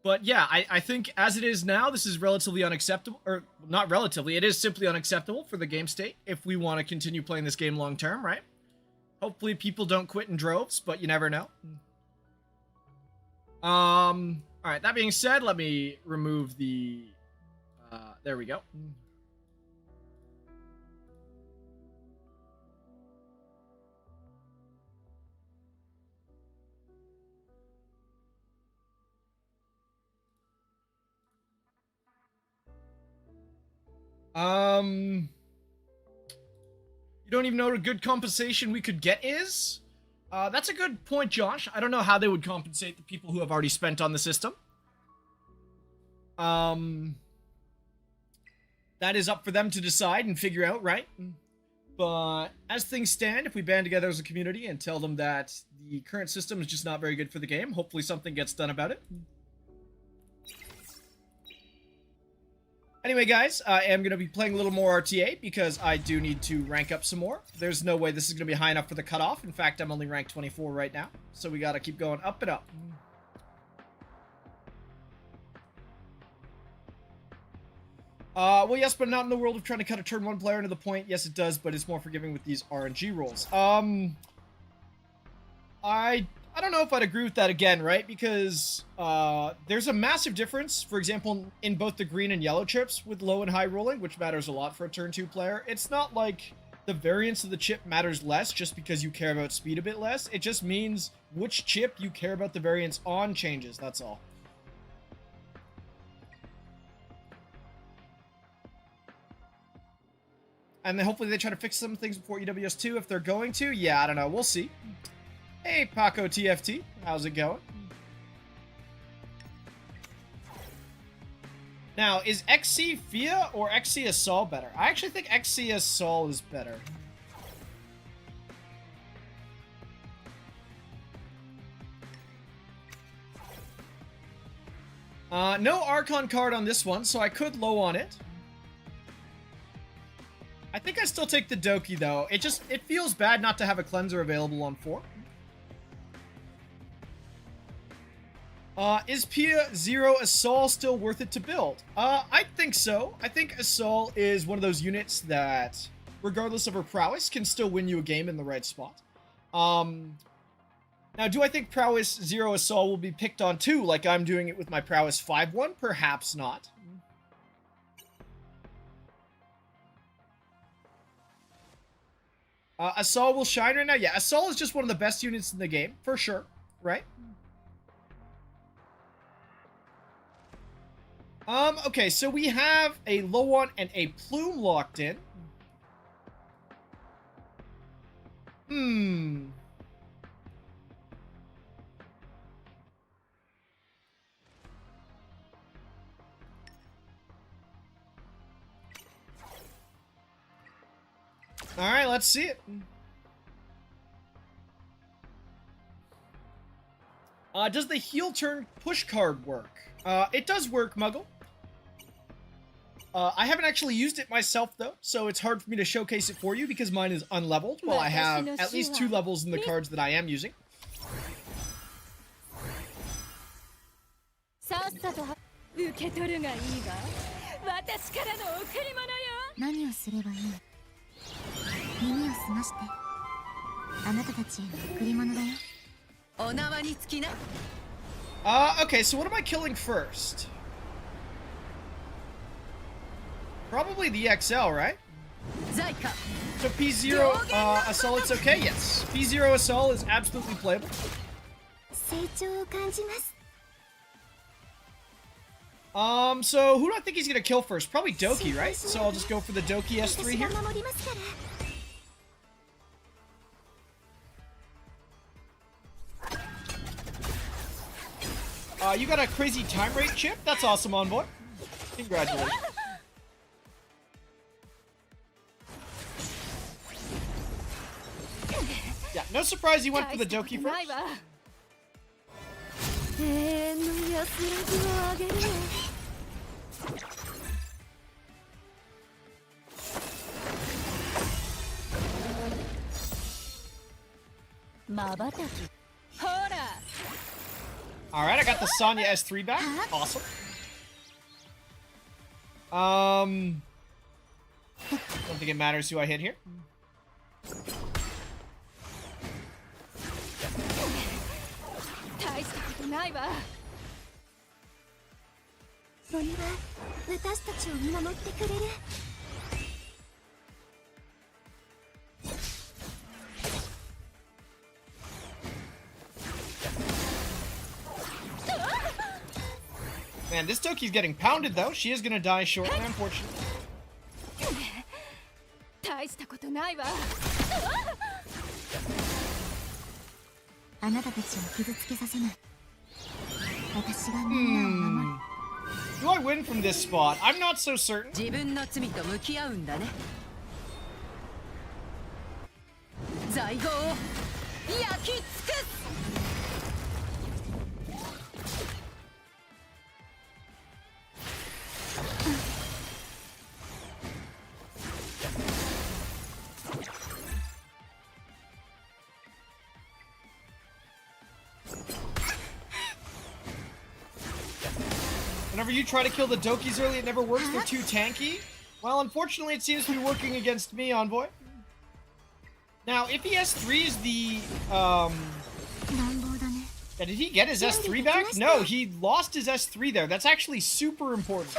A: But yeah, I think as it is now, this is relatively unacceptable, or not relatively, it is simply unacceptable for the game state if we want to continue playing this game long term, right? Hopefully people don't quit in droves, but you never know. Alright, that being said, let me remove the, there we go. You don't even know what a good compensation we could get is? That's a good point, Josh. I don't know how they would compensate the people who have already spent on the system. That is up for them to decide and figure out, right? But as things stand, if we band together as a community and tell them that the current system is just not very good for the game, hopefully something gets done about it. Anyway, guys, I am going to be playing a little more RTA because I do need to rank up some more. There's no way this is going to be high enough for the cutoff. In fact, I'm only ranked 24 right now. So we got to keep going up and up. Well, yes, but not in the world of trying to cut a turn 1 player into the point. Yes, it does, but it's more forgiving with these RNG rolls. I don't know if I'd agree with that again, right? Because there's a massive difference, for example, in both the green and yellow chips with low and high rolling, which matters a lot for a turn 2 player. It's not like the variance of the chip matters less just because you care about speed a bit less. It just means which chip you care about the variance on changes, that's all. And then hopefully they try to fix some things before EWS2 if they're going to. Yeah, I don't know. We'll see. Hey, Paco TFT. How's it going? Now, is XC Fia or XC Assault better? I actually think XC Assault is better. No Archon card on this one, so I could low on it. I think I still take the Doki, though. It feels bad not to have a cleanser available on 4. Is Pia 0 Assault still worth it to build? I think so. I think Assault is one of those units that, regardless of her prowess, can still win you a game in the right spot. Now, do I think Prowess 0 Assault will be picked on too, like I'm doing it with my Prowess 5-1? Perhaps not. Assault will shine right now? Yeah, Assault is just one of the best units in the game, for sure, right? Okay, so we have a Lowan and a Plume locked in. Alright, let's see it. Does the heel turn push card work? It does work, Muggle. I haven't actually used it myself, though, so it's hard for me to showcase it for you because mine is unleveled, while I have at least 2 levels in the cards that I am using. Okay, so what am I killing first? Probably the XL, right? So P0 Assault, it's okay? Yes. P0 Assault is absolutely playable. So who do I think he's gonna kill first? Probably Doki, right? So I'll just go for the Doki S3 here. You got a crazy time rate chip? That's awesome, Envoy. Congratulations. Yeah, no surprise he went for the Doki first. Alright, I got the Sonya S3 back. Awesome. Don't think it matters who I hit here. Man, this Doki's getting pounded, though. She is gonna die shortly, unfortunately. Do I win from this spot? I'm not so certain. whenever you try to kill the Dokis early, it never works. They're too tanky. Well, unfortunately, it seems to be working against me, Envoy. Now, if he S3s the, yeah, did he get his S3 back? No, he lost his S3 there. That's actually super important.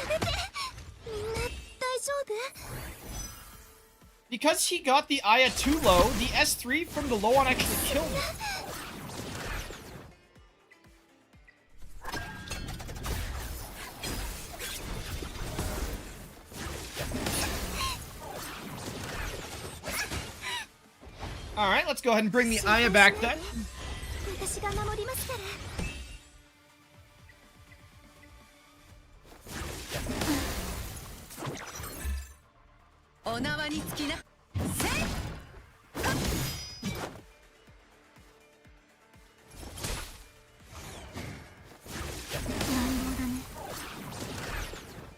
A: Because he got the Aya too low, the S3 from the low on actually killed him. Alright, let's go ahead and bring the Aya back then.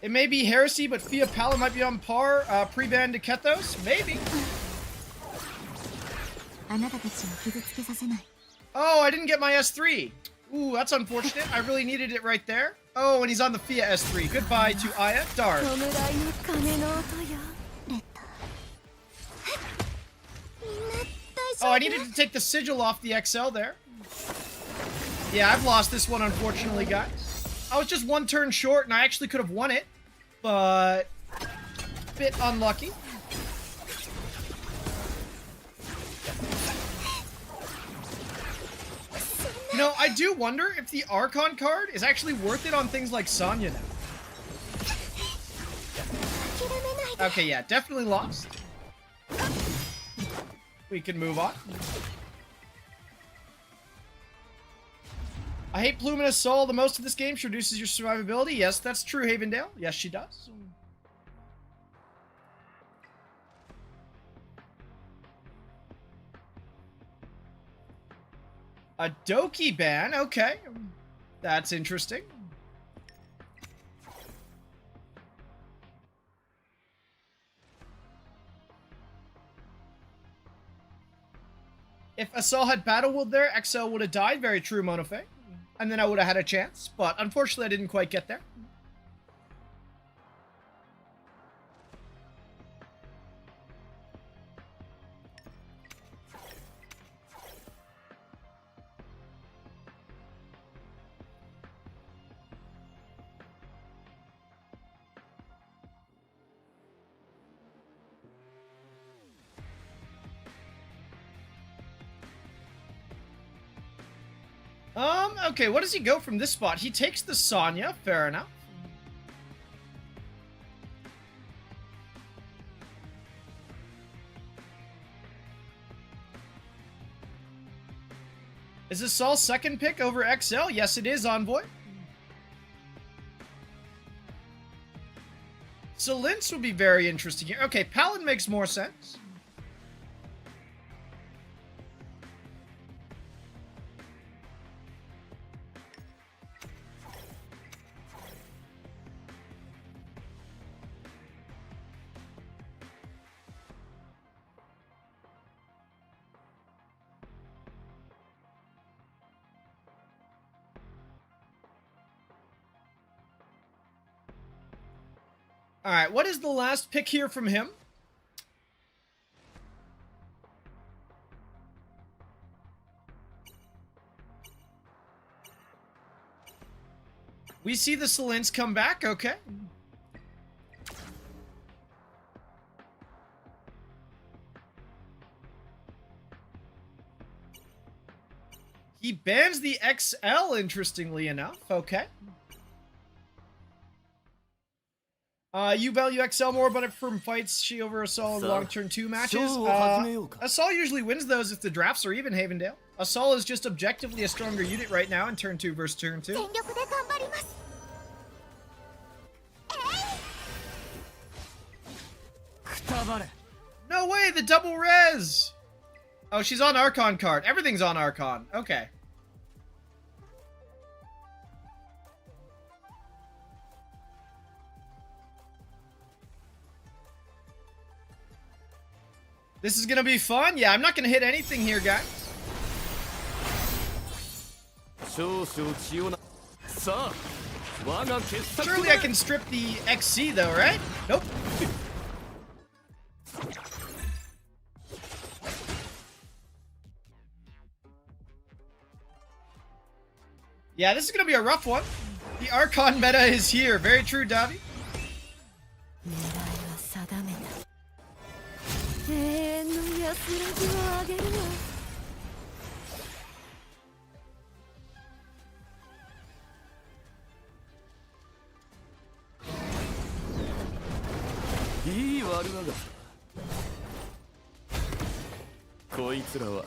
A: It may be heresy, but Fia Pala might be on par. Pre-ban to Kethos? Maybe. Oh, I didn't get my S3. Ooh, that's unfortunate. I really needed it right there. Oh, and he's on the Fia S3. Goodbye to Aya. Darn. Oh, I needed to take the sigil off the XL there. Yeah, I've lost this one, unfortunately, guys. I was just one turn short, and I actually could have won it, but a bit unlucky. You know, I do wonder if the Archon card is actually worth it on things like Sonya now. Okay, yeah, definitely lost. We can move on. I hate Pluminous Soul the most of this game. She reduces your survivability. Yes, that's true, Havendale. Yes, she does. A Doki ban? Okay. That's interesting. If Assault had Battle Willed there, XL would have died. Very true, Monofe. And then I would have had a chance. But unfortunately, I didn't quite get there. Okay, what does he go from this spot? He takes the Sonya, fair enough. Is this Saul's second pick over XL? Yes, it is, Envoy. Celince would be very interesting here. Okay, Paladin makes more sense. Alright, what is the last pick here from him? We see the Celince come back, okay. He bans the XL, interestingly enough, okay. You value XL more, but from fights she over Assault in long-term 2 matches. Assault usually wins those if the drafts are even, Havendale. Assault is just objectively a stronger unit right now in turn 2 versus turn 2. No way, the double res! Oh, she's on Archon card. Everything's on Archon. Okay. This is gonna be fun. Yeah, I'm not gonna hit anything here, guys.
C: 我が傑作
A: Surely I can strip the XC though, right? Nope. Yeah, this is gonna be a rough one. The Archon meta is here. Very true, Davi.
B: 狙いは定めた。永遠の安らぎをあげるわ。
C: いい悪あがきだ。こいつらは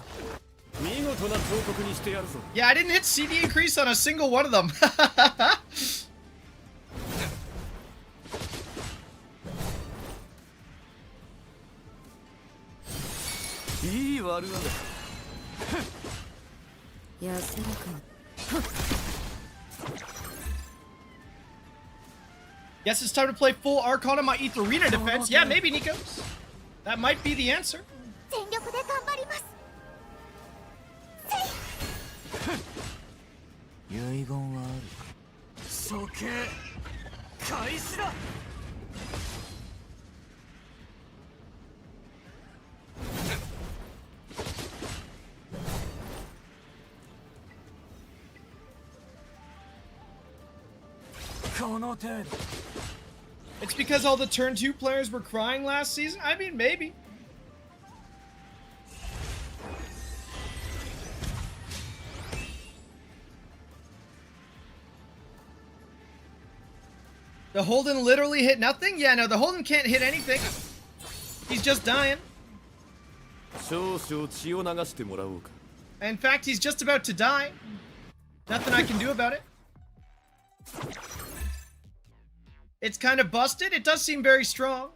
C: 見事な彫刻にしてやるぞ。
A: Yeah, I didn't hit CD increase on a single one of them.
C: いい悪あがき。
B: 安らく。
A: Guess it's time to play full Archon on my Etherina defense. Yeah, maybe, Nikos. That might be the answer.
B: 全力で頑張ります。
C: 遺言はある。処刑開始だ。この程度。
A: It's because all the turn 2 players were crying last season? I mean, maybe. The Holden literally hit nothing? Yeah, no, the Holden can't hit anything. He's just dying.
C: 少々血を流してもらおうか。
A: In fact, he's just about to die. Nothing I can do about it. It's kind of busted. It does seem very strong.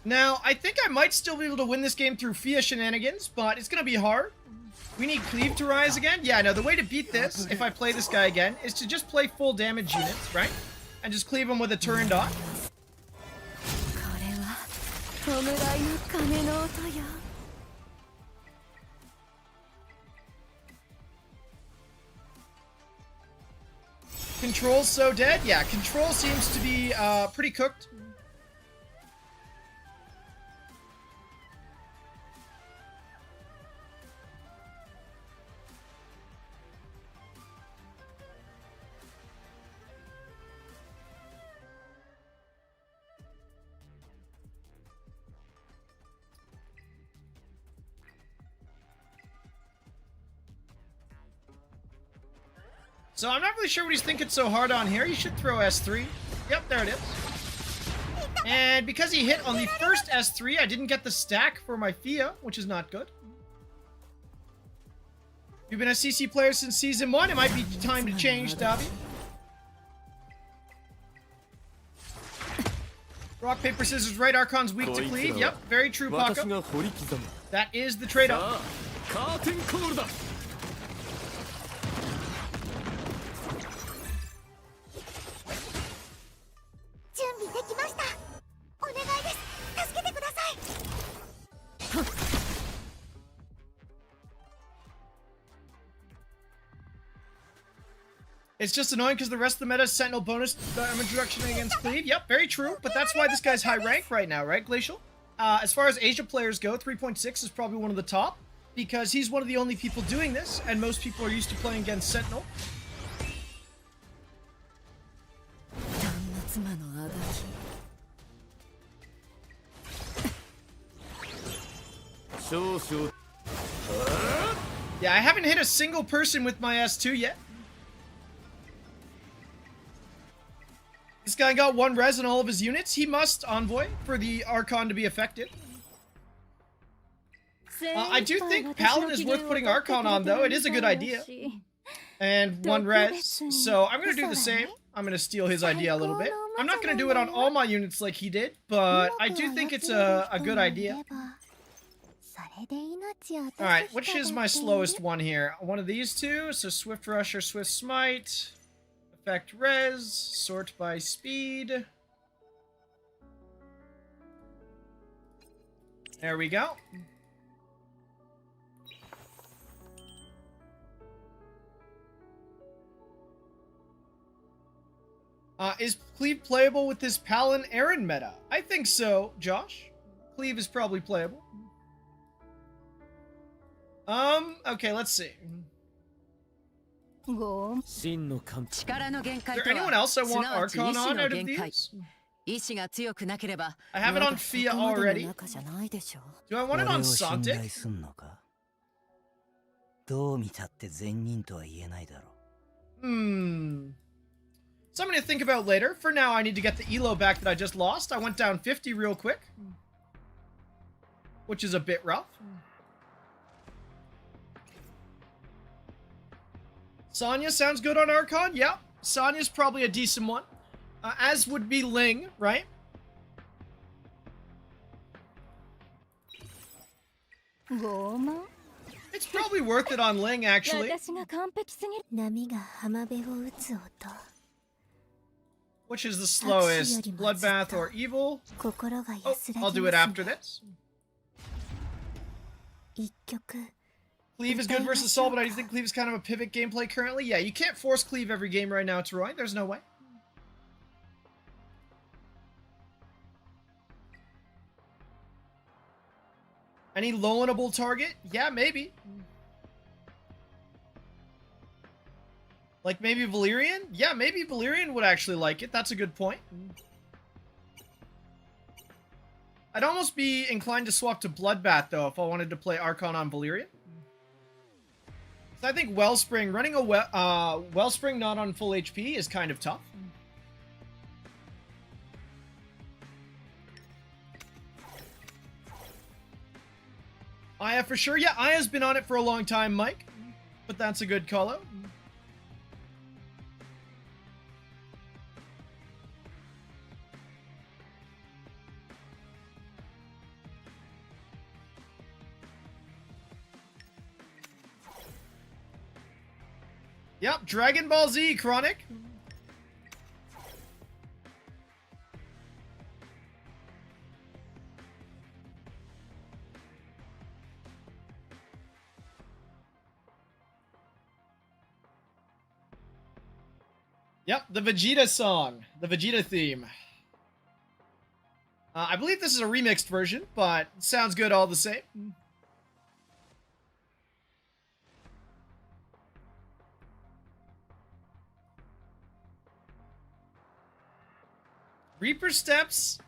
A: Now, I think I might still be able to win this game through Fia shenanigans, but it's going to be hard. We need Cleave to rise again. Yeah, no, the way to beat this, if I play this guy again, is to just play full damage units, right? And just cleave him with a turn dot.
B: これは弔いの鐘の音よ。
A: Control's so dead? Yeah, Control seems to be pretty cooked. So I'm not really sure what he's thinking so hard on here. He should throw S3. Yep, there it is. And because he hit on the first S3, I didn't get the stack for my Fia, which is not good. You've been a CC player since Season 1. It might be time to change, Davi. Rock, paper, scissors, right. Archon's weak to Cleave. Yep, very true, Paco. That is the trade-off.
B: 準備できました。お願いです。助けてください。
A: It's just annoying because the rest of the meta is Sentinel bonus introduction against Cleave. Yep, very true. But that's why this guy's high rank right now, right, Glacial? As far as Asia players go, 3.6 is probably one of the top because he's one of the only people doing this, and most people are used to playing against Sentinel.
B: 旦那妻のあがき。
A: Yeah, I haven't hit a single person with my S2 yet. This guy got 1 res in all of his units. He must Envoy for the Archon to be effective. I do think Paladin is worth putting Archon on, though. It is a good idea. And 1 res. So I'm going to do the same. I'm going to steal his idea a little bit. I'm not going to do it on all my units like he did, but I do think it's a good idea. Alright, which is my slowest one here? One of these two. So Swift Rush or Swift Smite. effect res, sort by speed. There we go. Is Cleave playable with this Palin Aaron meta? I think so, Josh. Cleave is probably playable. Okay, let's see. Is there anyone else I want Archon on out of these? I have it on Fia already. Do I want it on Santic? Something to think about later. For now, I need to get the elo back that I just lost. I went down 50 real quick, which is a bit rough. Sonya sounds good on Archon. Yeah, Sonya's probably a decent one. As would be Ling, right? It's probably worth it on Ling, actually. Which is the slowest, Bloodbath or Evil? Oh, I'll do it after this. Cleave is good versus Soul, but I do think Cleave is kind of a pivot gameplay currently. Yeah, you can't force Cleave every game right now, Troy. There's no way. Any low-winnable target? Yeah, maybe. Like maybe Valyrian? Yeah, maybe Valyrian would actually like it. That's a good point. I'd almost be inclined to swap to Bloodbath, though, if I wanted to play Archon on Valyrian. So I think Wellspring, running a Wellspring not on full HP is kind of tough. Aya for sure. Yeah, Aya's been on it for a long time, Mike. But that's a good call-out. Yep, Dragon Ball Z, Chronic. Yep, the Vegeta song. The Vegeta theme. I believe this is a remixed version, but sounds good all the same. Reaper Steps.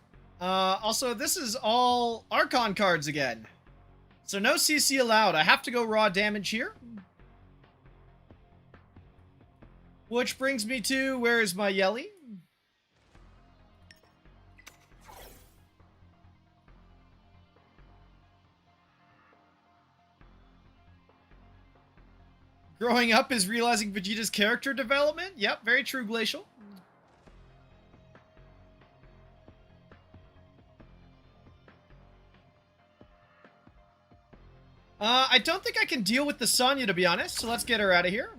A: Also, this is all Archon cards again. So no CC allowed. I have to go raw damage here. Which brings me to, where is my Yelly? Growing up is realizing Vegeta's character development. Yep, very true, Glacial. I don't think I can deal with the Sonya, to be honest, so let's get her out of here.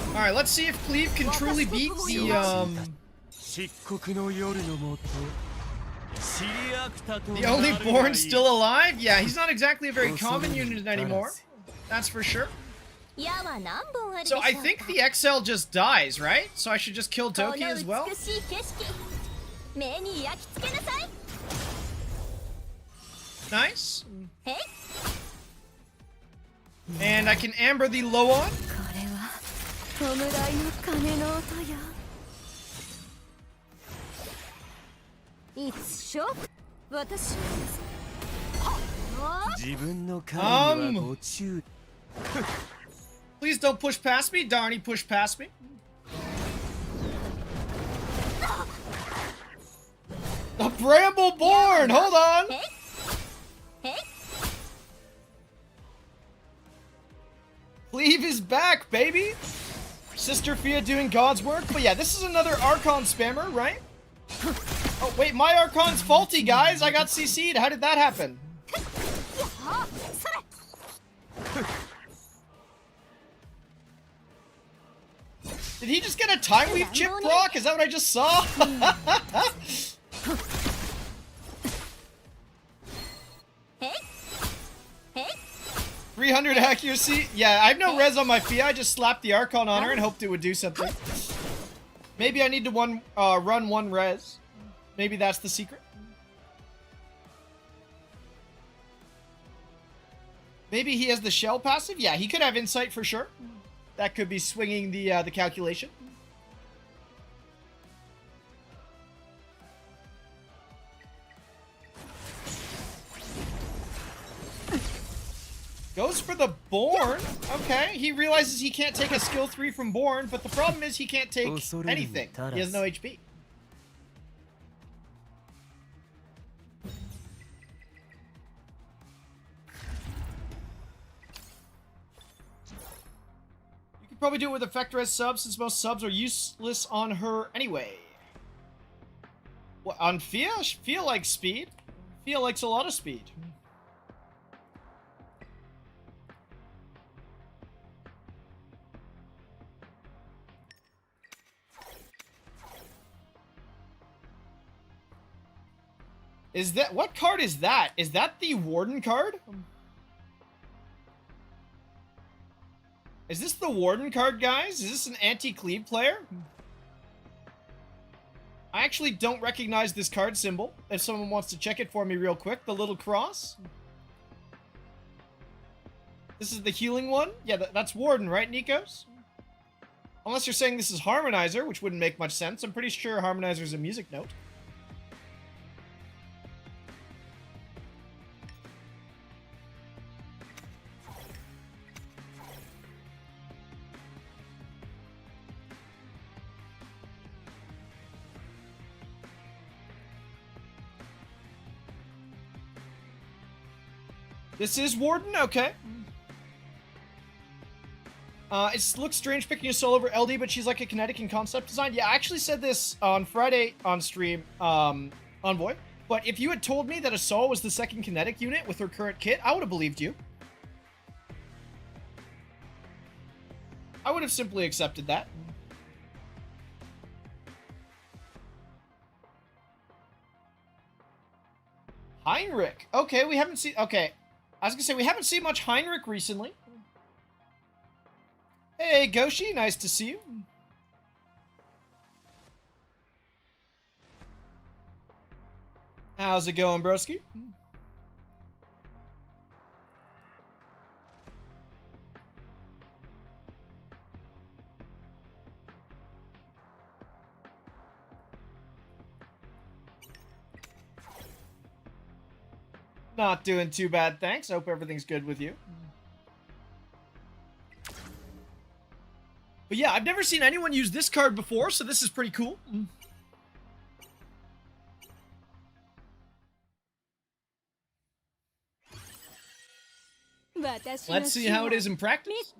A: Alright, let's see if Cleave can truly beat the only born still alive? Yeah, he's not exactly a very common unit anymore. That's for sure. So I think the XL just dies, right? So I should just kill Doki as well? Nice. And I can Amber the Loan. Please don't push past me. Darn, he pushed past me. The Bramble Born! Hold on! baby. Sister Fia doing God's work. But yeah, this is another Archon spammer, right? Oh, wait, my Archon's faulty, guys. I got CC'd. How did that happen? Did he just get a time weave chip proc? Is that what I just saw? 300 accuracy. Yeah, I have no res on my Fia. I just slapped the Archon on her and hoped it would do something. Maybe I need to run one res. Maybe that's the secret. Maybe he has the shell passive. Yeah, he could have insight for sure. That could be swinging the calculation. Goes for the Born. Okay, he realizes he can't take a skill 3 from Born, but the problem is he can't take anything. He has no HP. You could probably do it with effect res subs, since most subs are useless on her anyway. What, on Fia? Fia likes speed. Fia likes a lot of speed. Is that, what card is that? Is that the Warden card? Is this the Warden card, guys? Is this an anti-Cleave player? I actually don't recognize this card symbol. If someone wants to check it for me real quick, the little cross. This is the healing one? Yeah, that's Warden, right, Nikos? Unless you're saying this is Harmonizer, which wouldn't make much sense. I'm pretty sure Harmonizer is a music note. This is Warden? Okay. It looks strange picking a soul over LD, but she's like a kinetic in concept design. Yeah, I actually said this on Friday on stream, Envoy. But if you had told me that a soul was the second kinetic unit with her current kit, I would have believed you. I would have simply accepted that. Heinrich. Okay, we haven't seen... Okay. I was gonna say, we haven't seen much Heinrich recently. Hey, Goshi, nice to see you. How's it going, broski? Not doing too bad, thanks. I hope everything's good with you. But yeah, I've never seen anyone use this card before, so this is pretty cool. Let's see how it is in practice.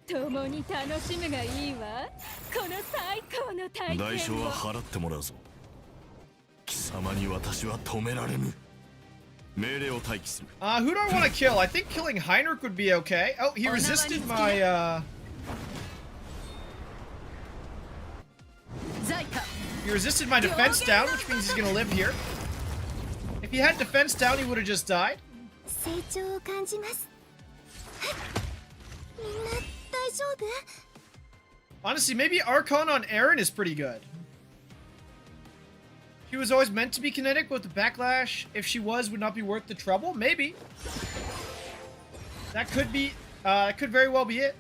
B: 共に楽しむがいいわ。この最高の体験を。代償は払ってもらうぞ。貴様に私は止められぬ。命令を待機する。
A: Who do I want to kill? I think killing Heinrich would be okay. Oh, he resisted my He resisted my defense down, which means he's gonna live here. If he had defense down, he would have just died.
B: 成長を感じます。みんな大丈夫？
A: Honestly, maybe Archon on Aaron is pretty good. She was always meant to be kinetic, but the backlash, if she was, would not be worth the trouble. Maybe. That could be, could very well be it.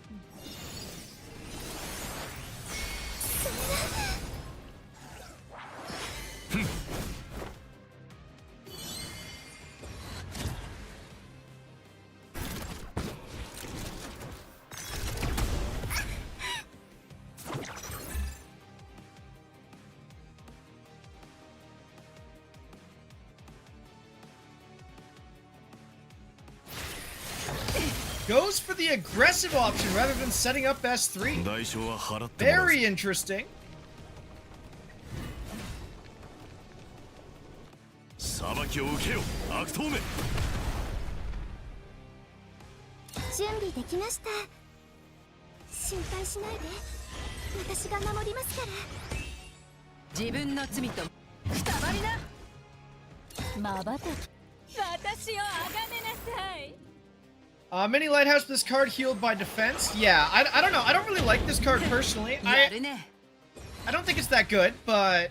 A: goes for the aggressive option rather than setting up S3. Very interesting. Mini Lighthouse, this card healed by defense. Yeah, I don't know. I don't really like this card personally. I don't think it's that good, but...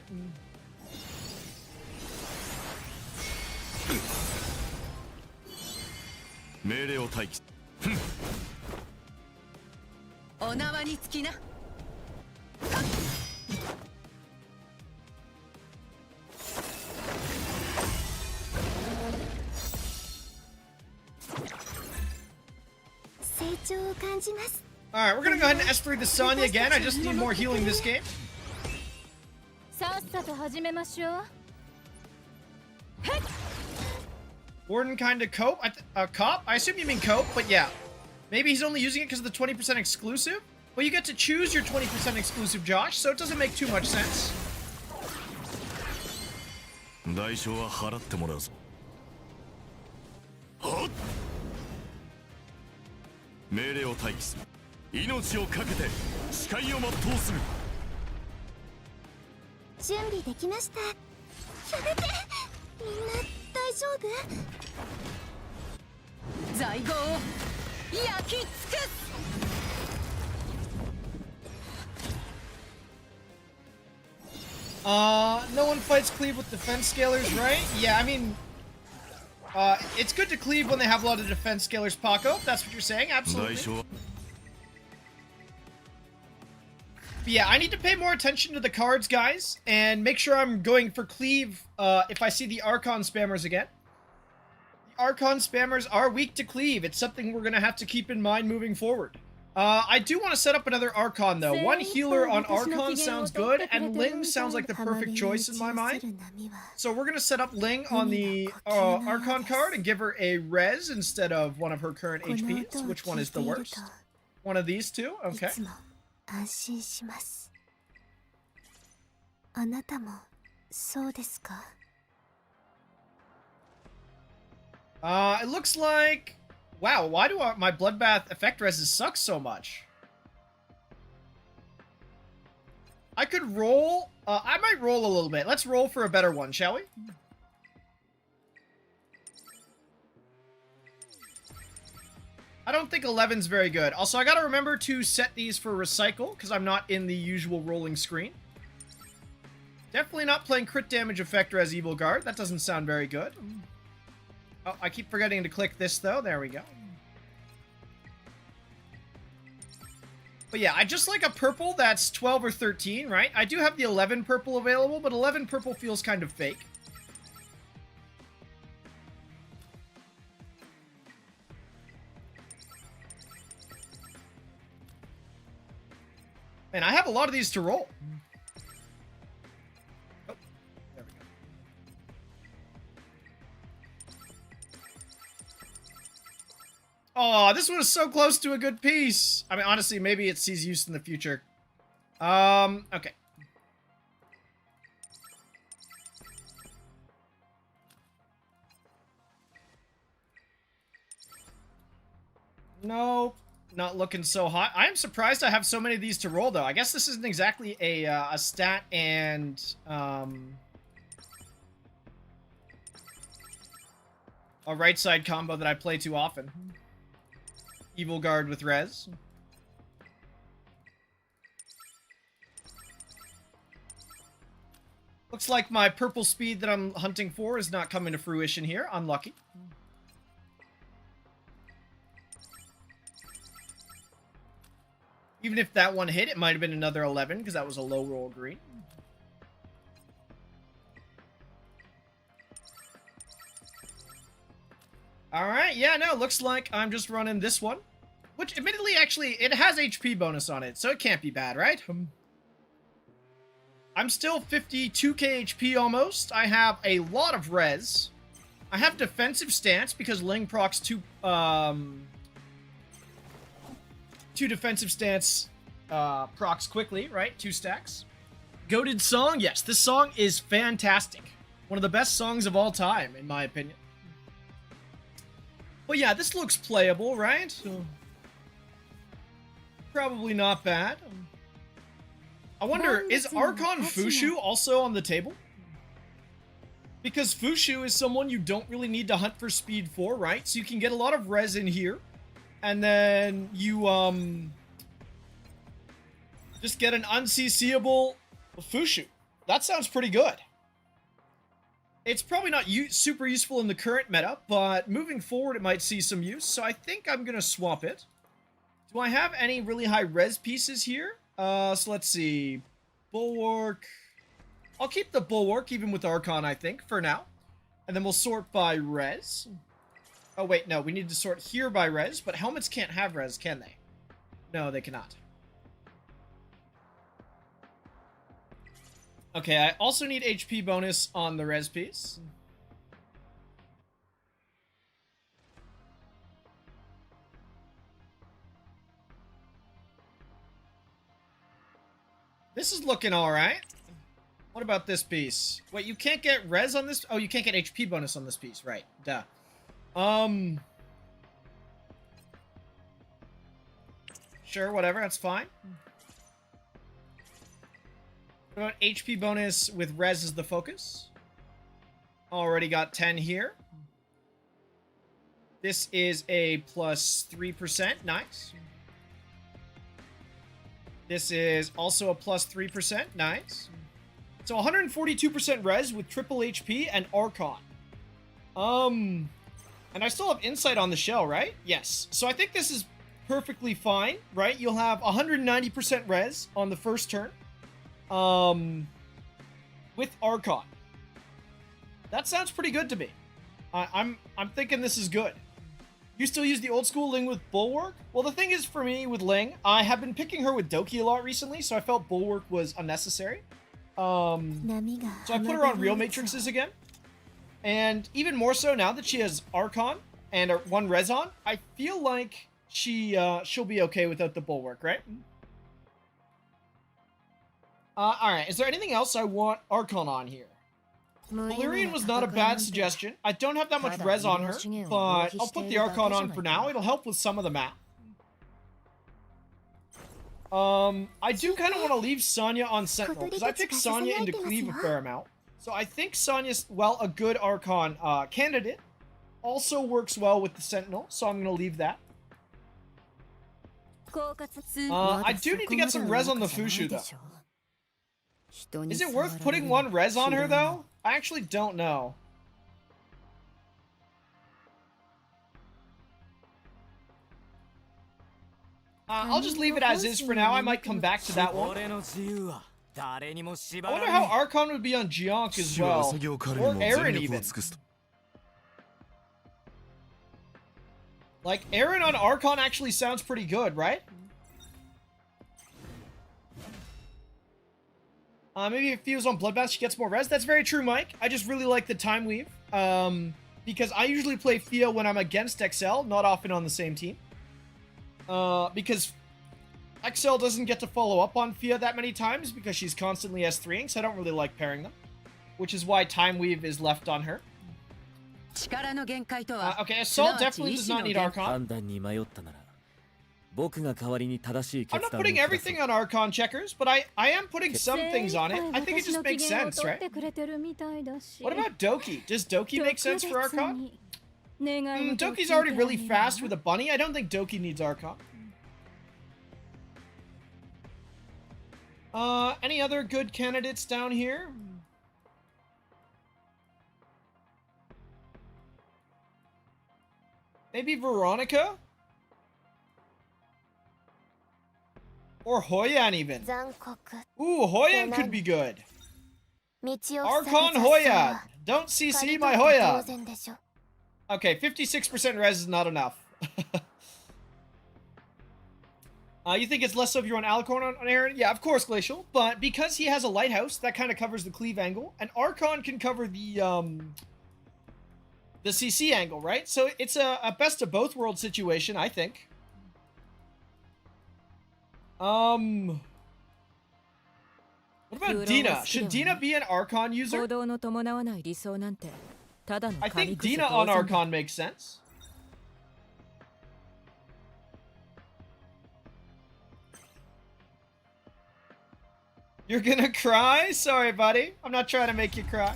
A: Alright, we're gonna go ahead and S3 the Sonya again. I just need more healing this game. Warden kinda cope? Cop? I assume you mean cope, but yeah. Maybe he's only using it because of the 20% exclusive? Well, you get to choose your 20% exclusive, Josh, so it doesn't make too much sense. No one fights Cleave with defense scalers, right? Yeah, I mean... it's good to Cleave when they have a lot of defense scalers, Paco. If that's what you're saying, absolutely. But yeah, I need to pay more attention to the cards, guys, and make sure I'm going for Cleave if I see the Archon spammers again. The Archon spammers are weak to Cleave. It's something we're going to have to keep in mind moving forward. I do want to set up another Archon, though. One healer on Archon sounds good, and Ling sounds like the perfect choice in my mind. So we're going to set up Ling on the Archon card and give her a res instead of one of her current HPs. Which one is the worst? One of these two? Okay. It looks like... Wow, why do my Bloodbath effect reses suck so much? I could roll... I might roll a little bit. Let's roll for a better one, shall we? I don't think 11's very good. Also, I gotta remember to set these for recycle, because I'm not in the usual rolling screen. Definitely not playing crit damage effect res Evil Guard. That doesn't sound very good. Oh, I keep forgetting to click this, though. There we go. But yeah, I just like a purple that's 12 or 13, right? I do have the 11 purple available, but 11 purple feels kind of fake. Man, I have a lot of these to roll. Oh, there we go. Oh, this was so close to a good piece. I mean, honestly, maybe it sees use in the future. Okay. Nope. Not looking so hot. I am surprised I have so many of these to roll, though. I guess this isn't exactly a stat and, a right side combo that I play too often. Evil Guard with res. Looks like my purple speed that I'm hunting for is not coming to fruition here. Unlucky. Even if that one hit, it might have been another 11, because that was a low roll green. Alright, yeah, no, looks like I'm just running this one. Which, admittedly, actually, it has HP bonus on it, so it can't be bad, right? I'm still 52k HP almost. I have a lot of res. I have defensive stance, because Ling procs 2 defensive stance procs quickly, right? 2 stacks. Goated song, yes, this song is fantastic. One of the best songs of all time, in my opinion. But yeah, this looks playable, right? So, probably not bad. I wonder, is Archon Fushu also on the table? Because Fushu is someone you don't really need to hunt for speed for, right? So you can get a lot of res in here. And then you, just get an unCCable Fushu. That sounds pretty good. It's probably not super useful in the current meta, but moving forward it might see some use, so I think I'm going to swap it. Do I have any really high res pieces here? So let's see. Bulwark. I'll keep the Bulwark even with Archon, I think, for now. And then we'll sort by res. Oh wait, no, we need to sort here by res, but helmets can't have res, can they? No, they cannot. Okay, I also need HP bonus on the res piece. This is looking alright. What about this piece? Wait, you can't get res on this? Oh, you can't get HP bonus on this piece, right. Duh. Sure, whatever, that's fine. What about HP bonus with res as the focus? Already got 10 here. This is a plus 3%. Nice. This is also a plus 3%. Nice. So 142% res with triple HP and Archon. And I still have insight on the shell, right? Yes. So I think this is perfectly fine, right? You'll have 190% res on the first turn. With Archon. That sounds pretty good to me. I'm thinking this is good. You still use the old school Ling with Bulwark? Well, the thing is for me with Ling, I have been picking her with Doki a lot recently, so I felt Bulwark was unnecessary. So I put her on real matrices again. And even more so now that she has Archon and 1 res on, I feel like she'll be okay without the Bulwark, right? Alright, is there anything else I want Archon on here? Valyrian was not a bad suggestion. I don't have that much res on her, but I'll put the Archon on for now. It'll help with some of the map. I do kind of want to leave Sonya on Sentinel, because I picked Sonya into Cleave a fair amount. So I think Sonya's, well, a good Archon candidate. Also works well with the Sentinel, so I'm going to leave that. I do need to get some res on the Fushu, though. Is it worth putting 1 res on her, though? I actually don't know. I'll just leave it as is for now. I might come back to that one. I wonder how Archon would be on Jiank as well. Or Aaron, even. Like, Aaron on Archon actually sounds pretty good, right? Maybe if he was on Bloodbath, she gets more res. That's very true, Mike. I just really like the Time Weave. Because I usually play Fia when I'm against XL, not often on the same team. Because XL doesn't get to follow up on Fia that many times because she's constantly S3ing, so I don't really like pairing them. Which is why Time Weave is left on her. Okay, Assault definitely does not need Archon. I'm not putting everything on Archon checkers, but I am putting some things on it. I think it just makes sense, right? What about Doki? Does Doki make sense for Archon? Doki's already really fast with a bunny. I don't think Doki needs Archon. Any other good candidates down here? Maybe Veronica? Or Hoyan even. Ooh, Hoyan could be good. Archon Hoyan. Don't CC my Hoyan. Okay, 56% res is not enough. You think it's less so if you're on Alicorn on Aaron? Yeah, of course, Glacial. But because he has a lighthouse, that kind of covers the Cleave angle. And Archon can cover the CC angle, right? So it's a best of both worlds situation, I think. What about Dina? Should Dina be an Archon user?
B: 行動の伴わない理想なんてただの
A: I
B: 紙
A: think
B: くず
A: Dina
B: 同
A: on
B: 然だ
A: Archon makes sense. You're gonna cry? Sorry, buddy. I'm not trying to make you cry.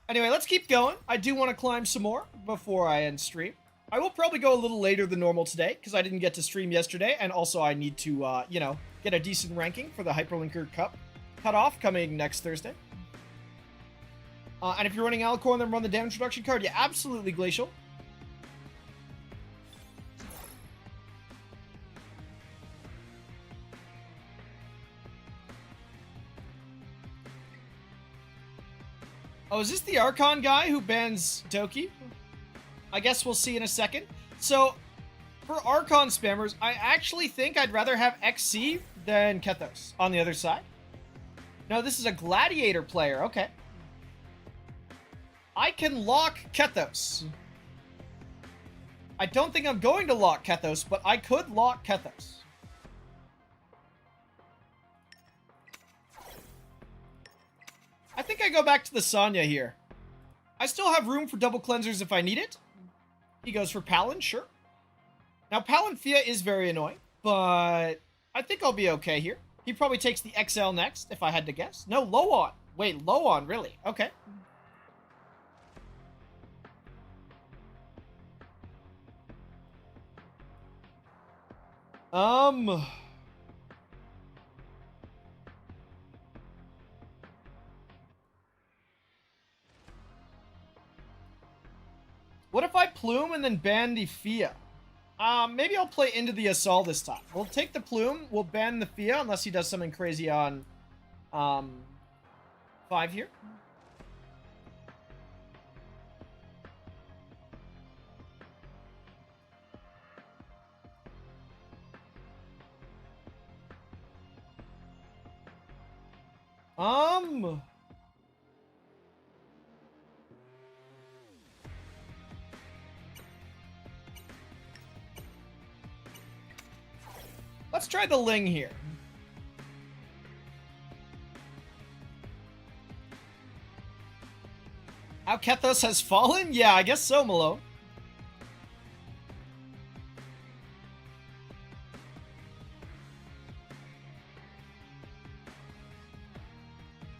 A: Anyway, let's keep going. I do want to climb some more before I end stream. I will probably go a little later than normal today because I didn't get to stream yesterday, and also I need to, you know, get a decent ranking for the Hyperlinker Cup cutoff coming next Thursday. And if you're running Alicorn, then run the damage reduction card. Yeah, absolutely, Glacial. Oh, is this the Archon guy who bans Doki? I guess we'll see in a second. So, for Archon spammers, I actually think I'd rather have XC than Kethos on the other side. No, this is a Gladiator player. Okay. I can lock Kethos. I don't think I'm going to lock Kethos, but I could lock Kethos. I think I go back to the Sonya here. I still have room for double cleansers if I need it. He goes for Palin, sure. Now, Palin Fia is very annoying, but I think I'll be okay here. He probably takes the XL next, if I had to guess. No, low on. Wait, low on, really? Okay. What if I plume and then ban the Fia? Maybe I'll play into the Assault this time. We'll take the plume, we'll ban the Fia unless he does something crazy on 5 here. Let's try the Ling here. How Kethos has fallen? Yeah, I guess so, Malone.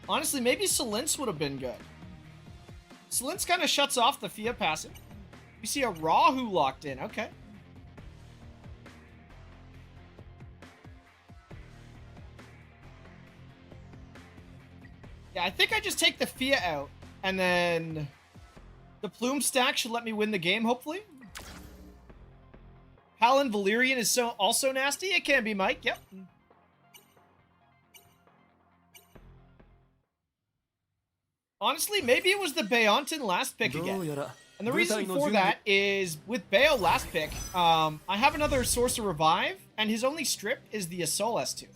A: Honestly, maybe Silence would have been good. Silence kind of shuts off the Fia passive. We see a Rahu locked in. Okay. Yeah, I think I just take the Fia out, and then the Plume stack should let me win the game, hopefully. Palin Valyrian is also nasty. It can be, Mike. Yep. Honestly, maybe it was the Baonton last pick again. And the reason for that is, with Bayo last pick, I have another Source of Revive, and his only strip is the Assault S2.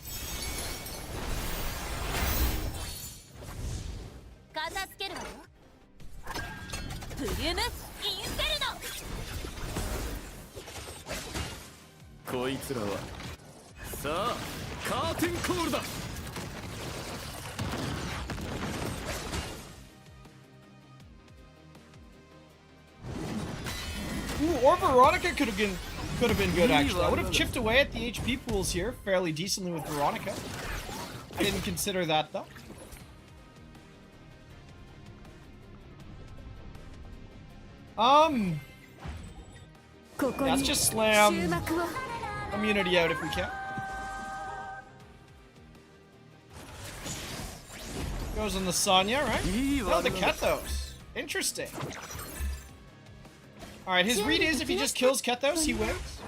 A: Ooh, or Veronica could have been good, actually. I would have chipped away at the HP pools here fairly decently with Veronica. I didn't consider that, though. Let's just slam immunity out if we can. Goes on the Sonya, right? No, the Kethos. Interesting. Alright, his read is if he just kills Kethos, he wins.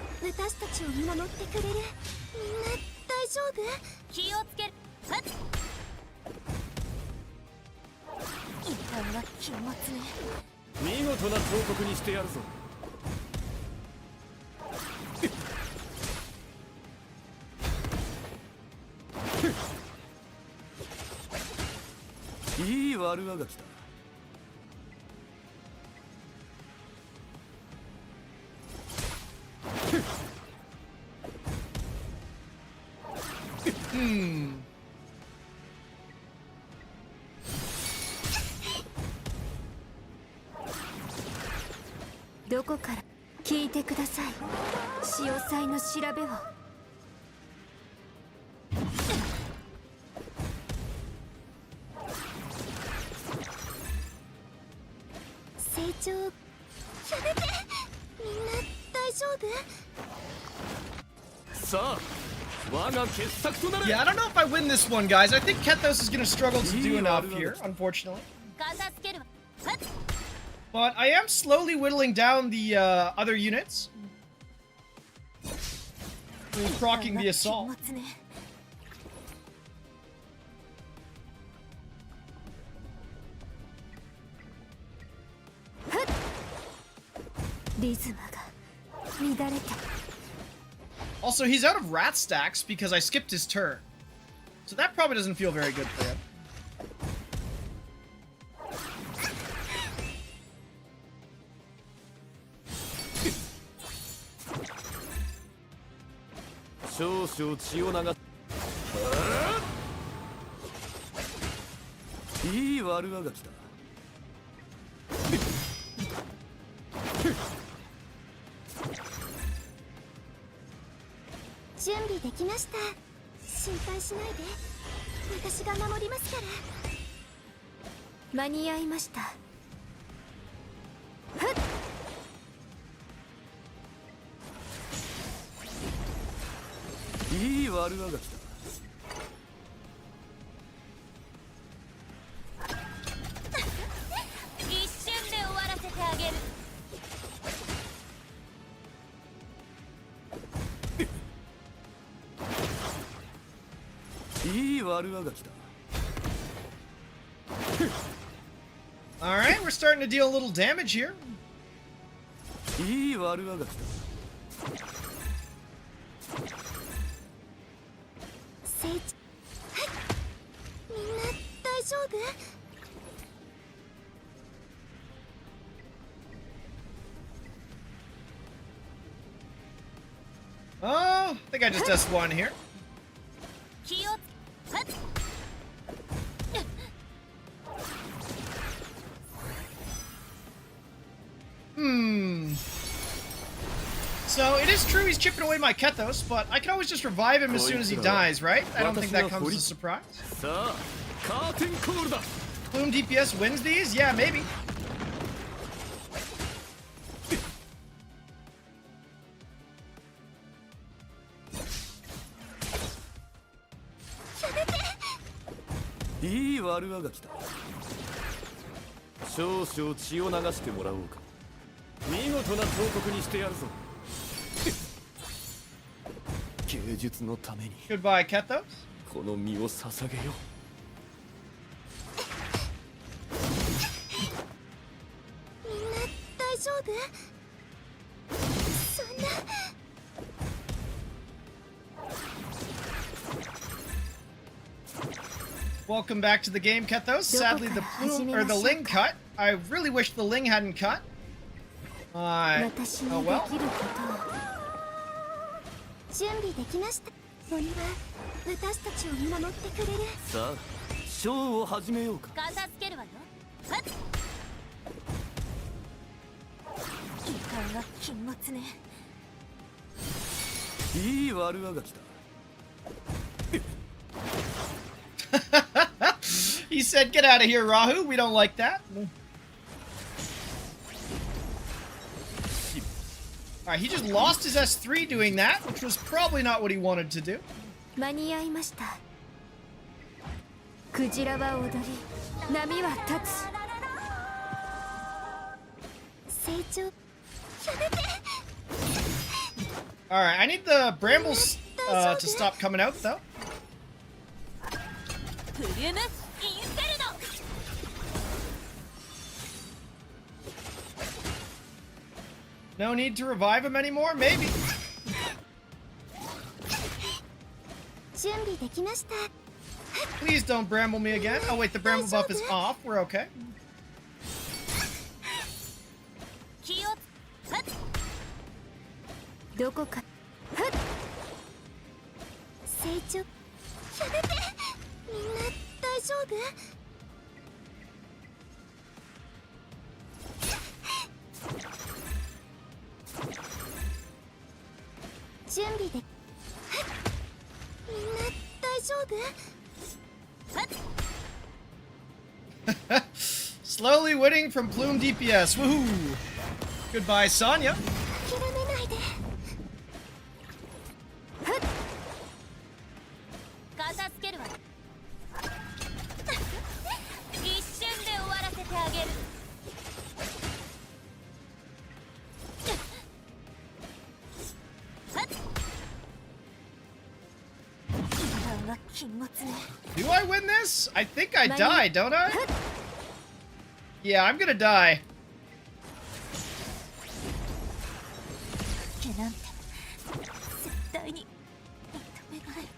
D: どこから聞いてください。潮騒の調べを。成長やめて。みんな大丈夫？
C: さあ我が傑作となれ。
A: Yeah, I don't know if I win this one, guys. I think Kethos is going to struggle to do enough here, unfortunately.
D: 片付けるわ。はっ。
A: But I am slowly whittling down the other units. Proccing the assault.
D: リズムが乱れて。
A: Also, he's out of rat stacks because I skipped his turn. So that probably doesn't feel very good for him.
C: 少々血を流す。いい悪あがきだ。
D: 準備できました。心配しないで。私が守りますから。間に合いました。ふっ。
C: いい悪あがきだ。
D: 一瞬で終わらせてあげる。
C: いい悪あがきだ。
A: Alright, we're starting to deal a little damage here.
C: いい悪あがきだ。
D: 成長。はい。みんな大丈夫
A: Oh, I think I just S1 here.
D: 気をつはっ。
A: So it is true he's chipping away my Kethos, but I can always just revive him as soon as he dies, right? I don't think that comes as a surprise.
C: さあカーテンコールだ。
A: Plume DPS wins these? Yeah, maybe.
C: "いい悪あがきだ。少々血を流してもらおうか。見事な彫刻にしてやるぞ。芸術のために
A: Goodbye, Kethos.
C: この身を捧げよう。
D: みんな大丈夫そんな。
A: Welcome back to the game, Kethos. Sadly, the plume or the ling cut. I really wish the ling hadn't cut. Oh
D: 私に
A: well.
D: できることを。準備できました。鬼は私たちを見守ってくれる。
C: さあショーを始めようか。
D: 片付けるわよ。はっ。遺憾が禁物ね。
C: いい悪あがきだ。
A: He said, "Get out of here, Rahu. We don't like that." Alright, he just lost his S3 doing that, which was probably not what he wanted to do.
D: 間に合いました。クジラは踊り、波は立つ。成長。やめて。
A: Alright, I need the brambles to stop coming out, though.
D: プリュームインフェルノ。
A: No need to revive him anymore? Maybe.
D: 準備できました。
A: Please don't bramble me again. Oh, wait, the bramble buff is off. We're okay.
D: 気をつはっ。どこかはっ。成長。やめて。みんな大丈夫準備でみんな大丈夫？
A: Slowly winning from Plume DPS. Woohoo! Goodbye, Sonya.
D: 諦めないで。片付けるわ。一瞬で終わらせてあげる。今は禁物ね。
A: Do I win this? I think I die, don't I? Yeah, I'm gonna die.
D: けなんて絶対に認めない。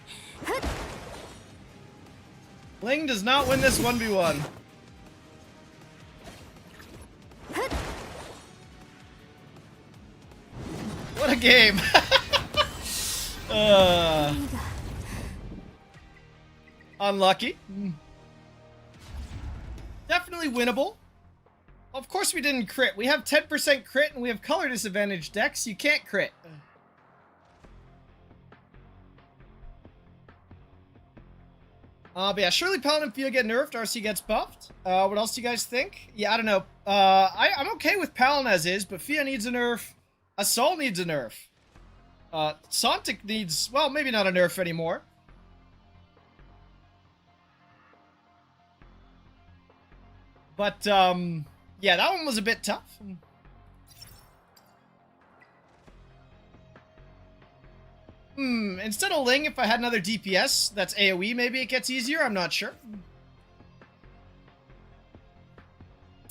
A: Ling does not win this 1v1. What a game. Unlucky. Definitely winnable. Of course we didn't crit. We have 10% crit and we have color disadvantage decks. You can't crit. But yeah, surely Paladin and Fia get nerfed, RC gets buffed. What else do you guys think? Yeah, I don't know. I'm okay with Paladin as is, but Fia needs a nerf. Assault needs a nerf. Sontic needs, well, maybe not a nerf anymore. But, yeah, that one was a bit tough. Instead of Ling, if I had another DPS that's AoE, maybe it gets easier. I'm not sure.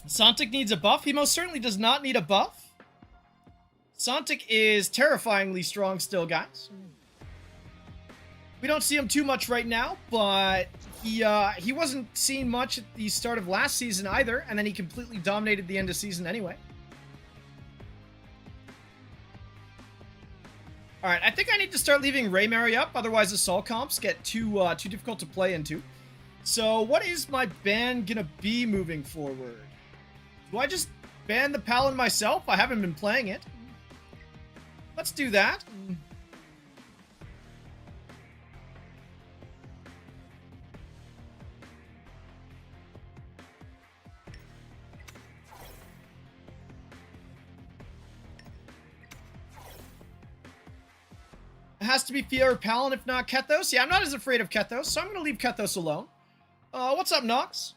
A: Sontic needs a buff. He most certainly does not need a buff. Sontic is terrifyingly strong still, guys. We don't see him too much right now, but he wasn't seen much at the start of last season either, and then he completely dominated the end of season anyway. Alright, I think I need to start leaving Raymary up, otherwise the Sol comps get too difficult to play into. So, what is my ban gonna be moving forward? Do I just ban the Paladin myself? I haven't been playing it. Let's do that. It has to be Fia or Paladin, if not Kethos. Yeah, I'm not as afraid of Kethos, so I'm going to leave Kethos alone. What's up, Nox?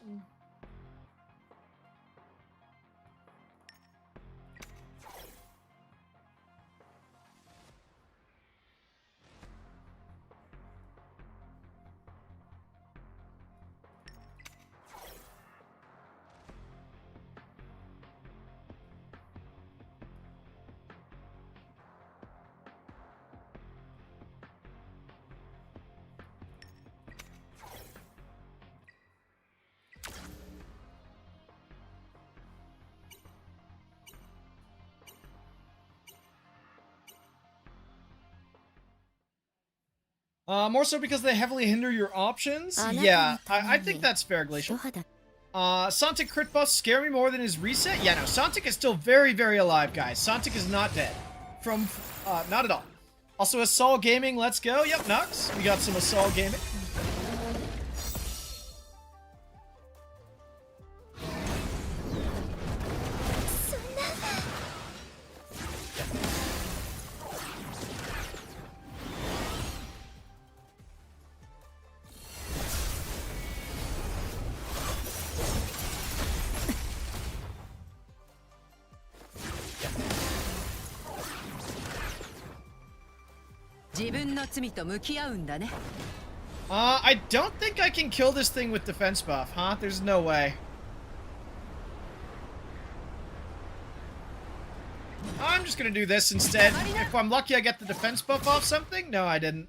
A: More so because they heavily hinder your options? Yeah, I think that's fair, Glacial. Sontic crit buffs scare me more than his reset? Yeah, no, Sontic is still very, very alive, guys. Sontic is not dead. Not at all. Also, Assault Gaming, let's go. Yep, Nux. We got some Assault Gaming. I don't think I can kill this thing with defense buff, huh? There's no way. I'm just gonna do this instead. If I'm lucky I get the defense buff off something. No, I didn't.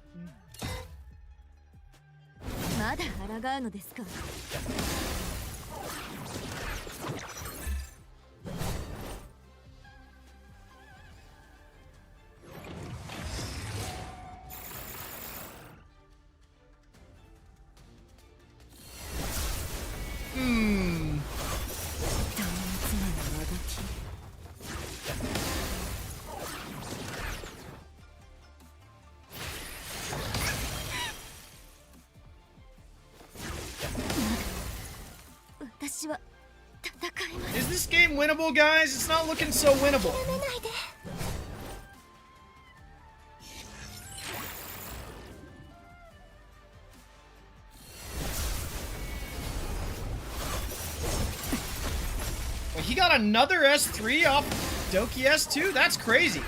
D: 私は戦います。
A: Is this game winnable, guys? It's not looking so winnable.
D: やめないで。
A: Well, he got another S3 off Doki S2? That's crazy.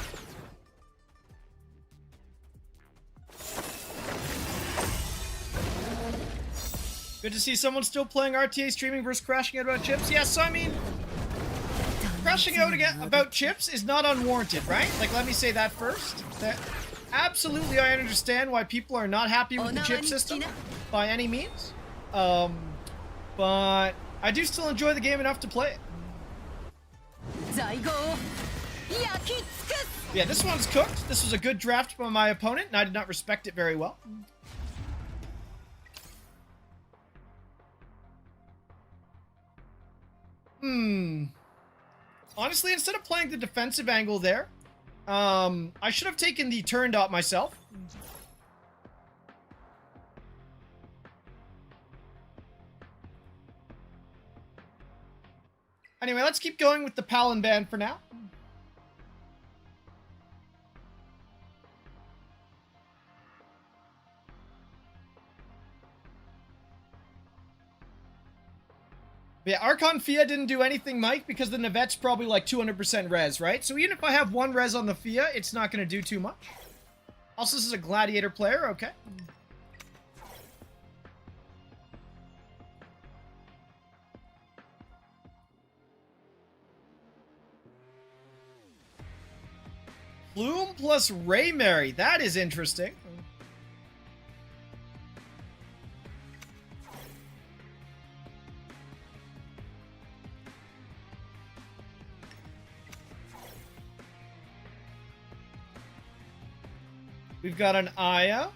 A: Good to see someone still playing RTA streaming versus crashing out about chips. Yes, so I mean, crashing out again about chips is not unwarranted, right? Like, let me say that first. That absolutely, I understand why people are not happy with the chip system by any means. But I do still enjoy the game enough to play it. Yeah, this one's cooked. This was a good draft by my opponent, and I did not respect it very well. Honestly, instead of playing the defensive angle there, I should have taken the turn dot myself. Anyway, let's keep going with the Palin band for now. But yeah, Archon Fia didn't do anything, Mike, because the Navet's probably like 200% res, right? So even if I have one res on the Fia, it's not going to do too much. Also, this is a Gladiator player, okay. Plume plus Ray Mary, that is interesting. We've got an Aya.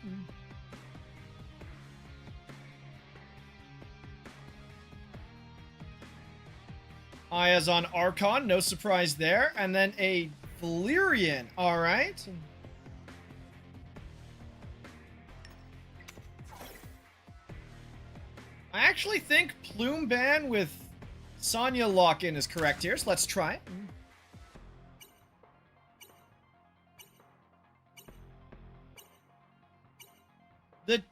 A: Aya's on Archon, no surprise there. And then a Valyrian, alright. I actually think Plume ban with Sonya lock-in is correct here, so let's try it.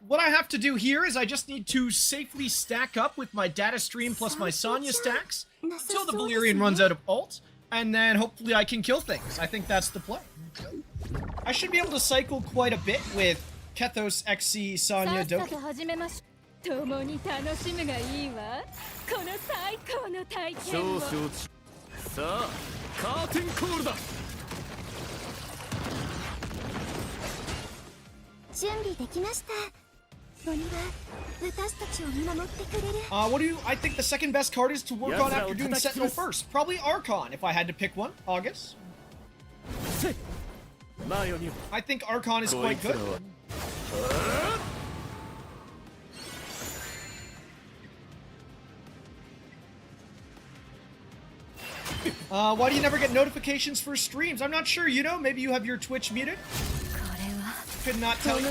A: What I have to do here is I just need to safely stack up with my data stream plus my Sonya stacks until the Valyrian runs out of ult, and then hopefully I can kill things. I think that's the play. I should be able to cycle quite a bit with Kethos, XC, Sonya, Doki.
B: 共に楽しむがいいわ。この最高の体験を。
C: 少々さあカーテンコールだ。
D: 準備できました。鬼は私たちを見守ってくれる。
A: What do you? I think the second best card is to work on after doing Sentinel first. Probably Archon if I had to pick one. August. I think Archon is quite good. Why do you never get notifications for streams? I'm not sure, you know? Maybe you have your Twitch muted? Could not tell you.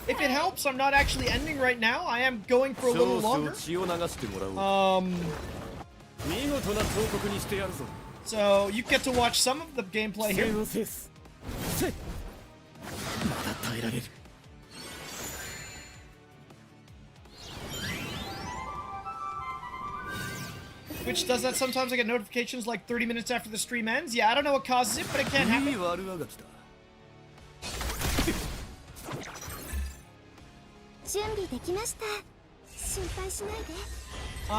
A: If it helps, I'm not actually ending right now. I am going for a little longer. So you get to watch some of the gameplay here. Which does that sometimes. I get notifications like 30 minutes after the stream ends. Yeah, I don't know what causes it, but it can't happen.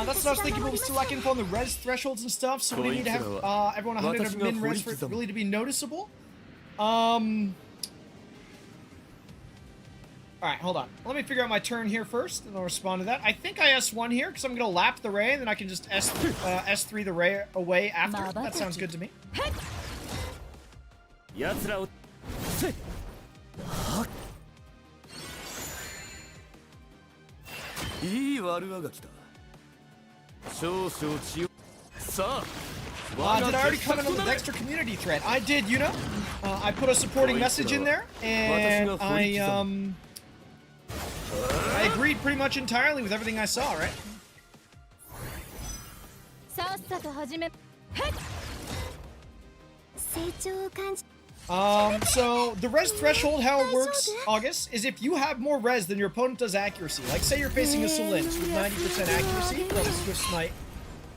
A: That's what I was thinking, but we still lack info on the res thresholds and stuff, so we need to have everyone 100 of min res for it really to be noticeable. Alright, hold on. Let me figure out my turn here first, and I'll respond to that. I think I S1 here, because I'm going to lap the Ray, and then I can just S3 the Ray away after. That sounds good to me.
C: いい悪あがきだ。少々血を。さあ。
A: Did I already comment on the Dexter community thread? I did, you know. I put a supporting message in there, and I agreed pretty much entirely with everything I saw, right?
D: さっさと始め。成長を感じ。
A: So the res threshold, how it works, August, is if you have more res than your opponent does accuracy. Like, say you're facing a Solint with 90% accuracy, you have a Swift Smite,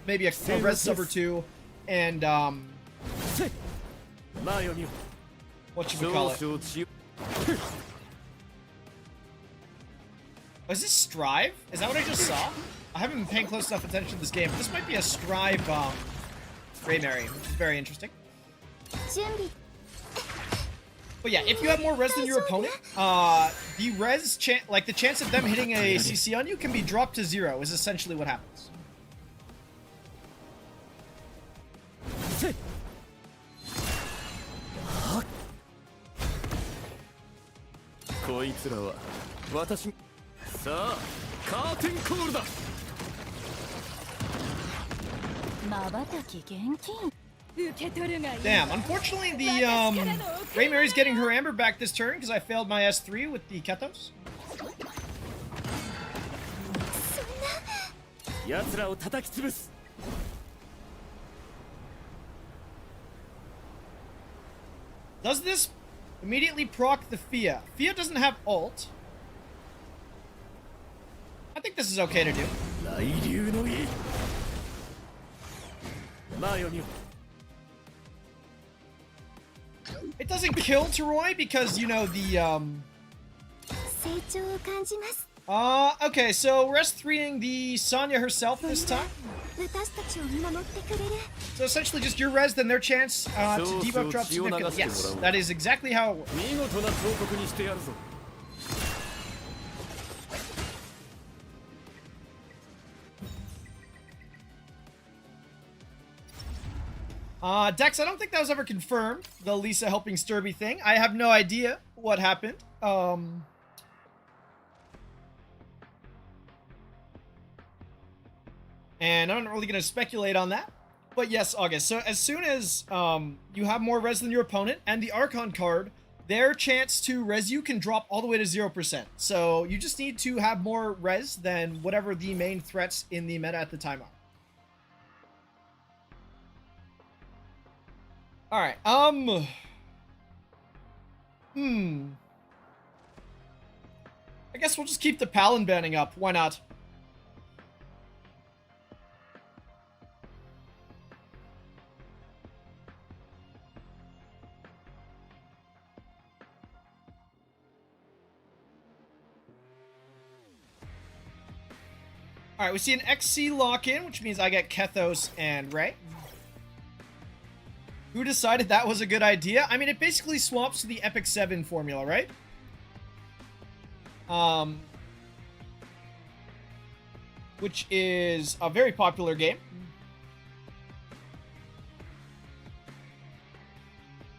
A: maybe a res sub or two, and what should we call it? Is this Strive? Is that what I just saw? I haven't been paying close enough attention to this game, but this might be a Strive Raymary, which is very interesting. But yeah, if you have more res than your opponent, the res like the chance of them hitting a CC on you can be dropped to 0 is essentially what happens. Damn, unfortunately the Raymary's getting her Amber back this turn because I failed my S3 with the Kethos. Does this immediately proc the Fia? Fia doesn't have ult. I think this is okay to do. It doesn't kill Teroy because, you know, the, okay, so res 3ing the Sonya herself this time. So essentially just your res, then their chance to debuff drop significantly. Yes, that is exactly how it works. Dex, I don't think that was ever confirmed, the Lisa helping Sturby thing. I have no idea what happened. And I'm not really going to speculate on that. But yes, August. So as soon as you have more res than your opponent and the Archon card, their chance to res you can drop all the way to 0%. So you just need to have more res than whatever the main threats in the meta at the time are. Alright, I guess we'll just keep the Palin banning up. Why not? Alright, we see an XC lock-in, which means I get Kethos and Ray. Who decided that was a good idea? I mean, it basically swaps to the Epic 7 formula, right? Which is a very popular game.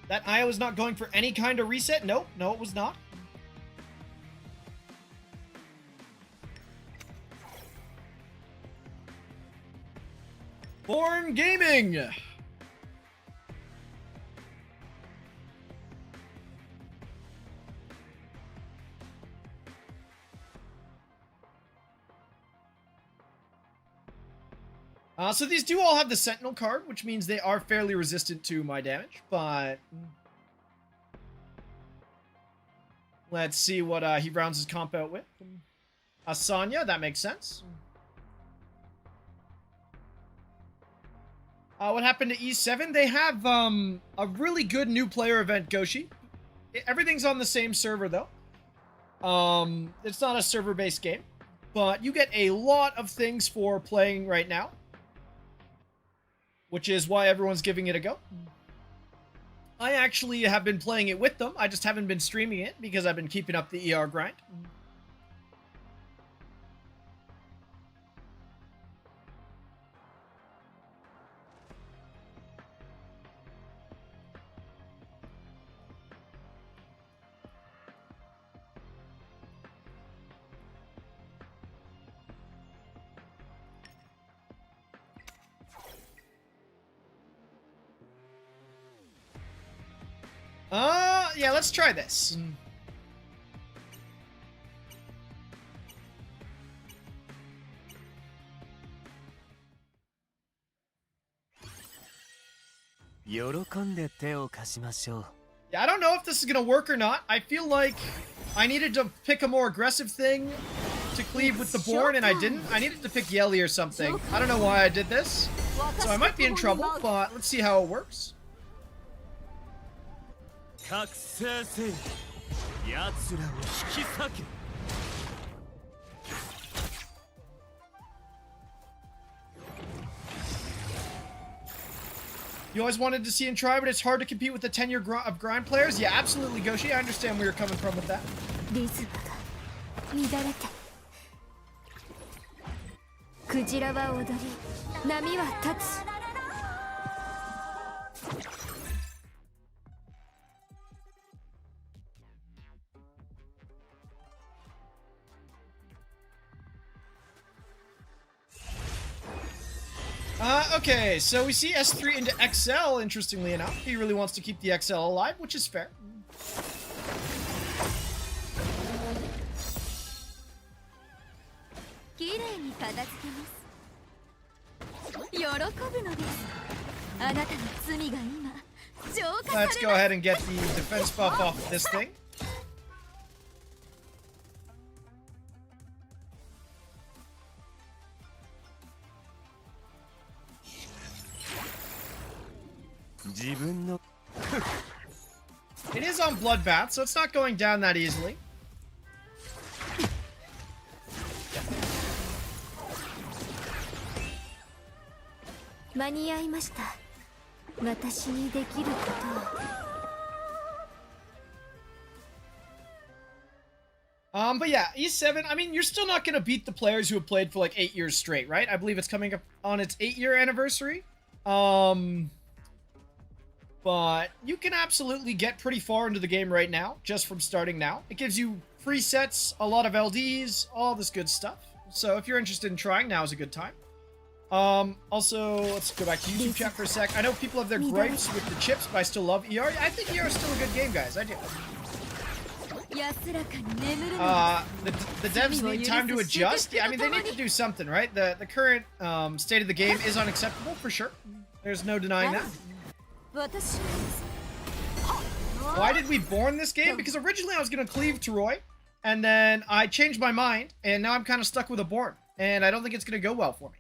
A: That Aya was not going for any kind of reset? Nope, no, it was not. Born Gaming! So these do all have the Sentinel card, which means they are fairly resistant to my damage, but let's see what he rounds his comp out with. Asanya, that makes sense. What happened to E7? They have a really good new player event, Goshi. Everything's on the same server, though. It's not a server-based game, but you get a lot of things for playing right now, which is why everyone's giving it a go. I actually have been playing it with them. I just haven't been streaming it because I've been keeping up the ER grind. yeah, let's try this. Yeah, I don't know if this is gonna work or not. I feel like I needed to pick a more aggressive thing to cleave with the Born, and I didn't. I needed to pick Yelly or something. I don't know why I did this. So I might be in trouble, but let's see how it works. You always wanted to see and try, but it's hard to compete with the tenure of grind players? Yeah, absolutely, Goshi. I understand where you're coming from with that. Okay, so we see S3 into XL, interestingly enough. He really wants to keep the XL alive, which is fair. Let's go ahead and get the defense buff off of this thing. It is on Bloodbath, so it's not going down that easily. But yeah, E7, I mean, you're still not going to beat the players who have played for like 8 years straight, right? I believe it's coming up on its 8-year anniversary. But you can absolutely get pretty far into the game right now, just from starting now. It gives you free sets, a lot of LDs, all this good stuff. So if you're interested in trying, now is a good time. Also, let's go back to YouTube chat for a sec. I know people have their gripes with the chips, but I still love ER. I think ER is still a good game, guys. I do. The devs need time to adjust. Yeah, I mean, they need to do something, right? The current state of the game is unacceptable, for sure. There's no denying that. Why did we Born this game? Because originally I was going to Cleave to Roy, and then I changed my mind, and now I'm kind of stuck with a Born, and I don't think it's going to go well for me.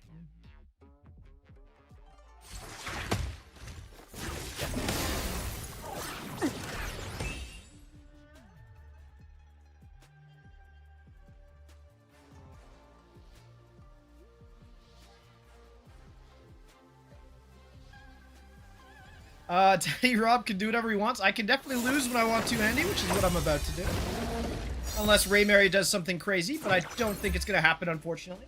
A: Daddy Rob can do whatever he wants. I can definitely lose when I want to, Andy, which is what I'm about to do. Unless Ray Mary does something crazy, but I don't think it's going to happen, unfortunately.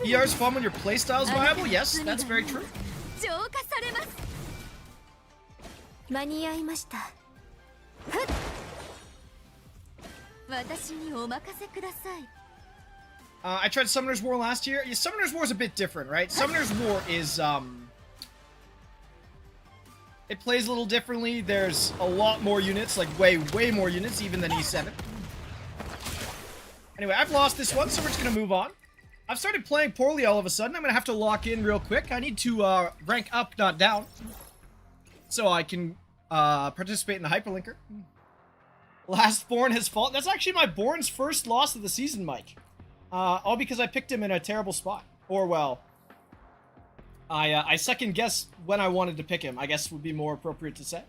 A: ER's fun when your playstyle's viable? Yes, that's very true. I tried Summoner's War last year. Yeah, Summoner's War is a bit different, right? Summoner's War is, it plays a little differently. There's a lot more units, like way more units, even than E7. Anyway, I've lost this one, so we're just gonna move on. I've started playing poorly all of a sudden. I'm gonna have to lock in real quick. I need to, rank up, not down. So I can, participate in the hyperlinker. Last Born has fallen. That's actually my Born's first loss of the season, Mike. All because I picked him in a terrible spot. Or, well, I second guessed when I wanted to pick him, I guess would be more appropriate to say.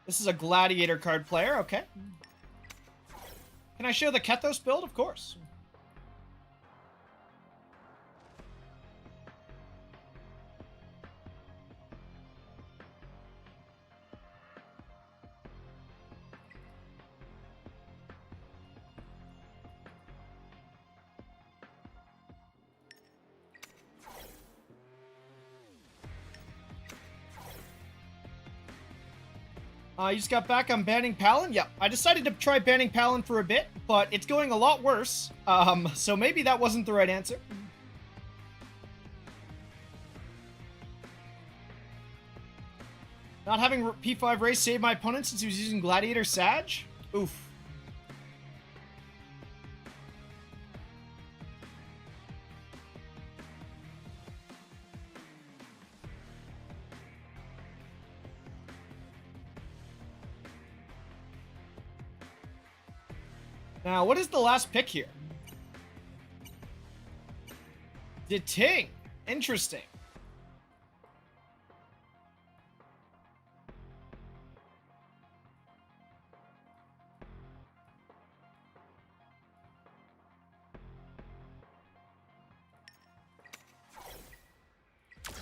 A: This is a Gladiator card player, okay. Can I show the Kethos build? Of course. You just got back on banning Palin? Yep. I decided to try banning Palin for a bit, but it's going a lot worse. So maybe that wasn't the right answer. Not having P5 race save my opponent since he was using Gladiator Sag? Oof. Now, what is the last pick here? Deting. Interesting.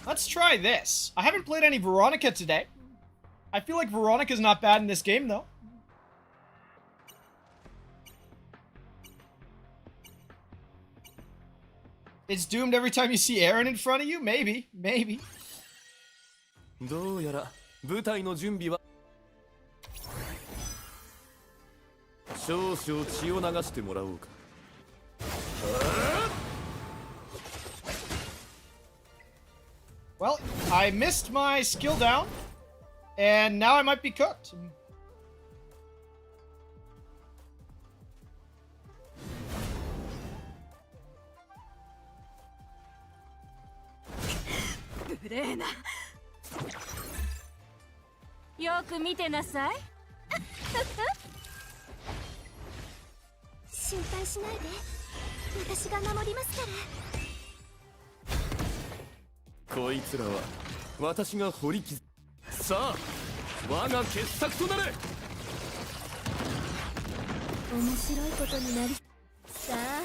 A: Let's try this. I haven't played any Veronica today. I feel like Veronica's not bad in this game, though. It's doomed every time you see Aaron in front of you? Maybe. Maybe.
C: どうやら舞台の準備は少々血を流してもらおうか。
A: Well, I missed my skill down, and now I might be cooked.
B: Brena. よく見てなさい。
D: 心配しないで。私が守りますから。
C: こいつらは私が掘り傷。さあ、我が傑作となれ。
D: 面白いことになり。さあ、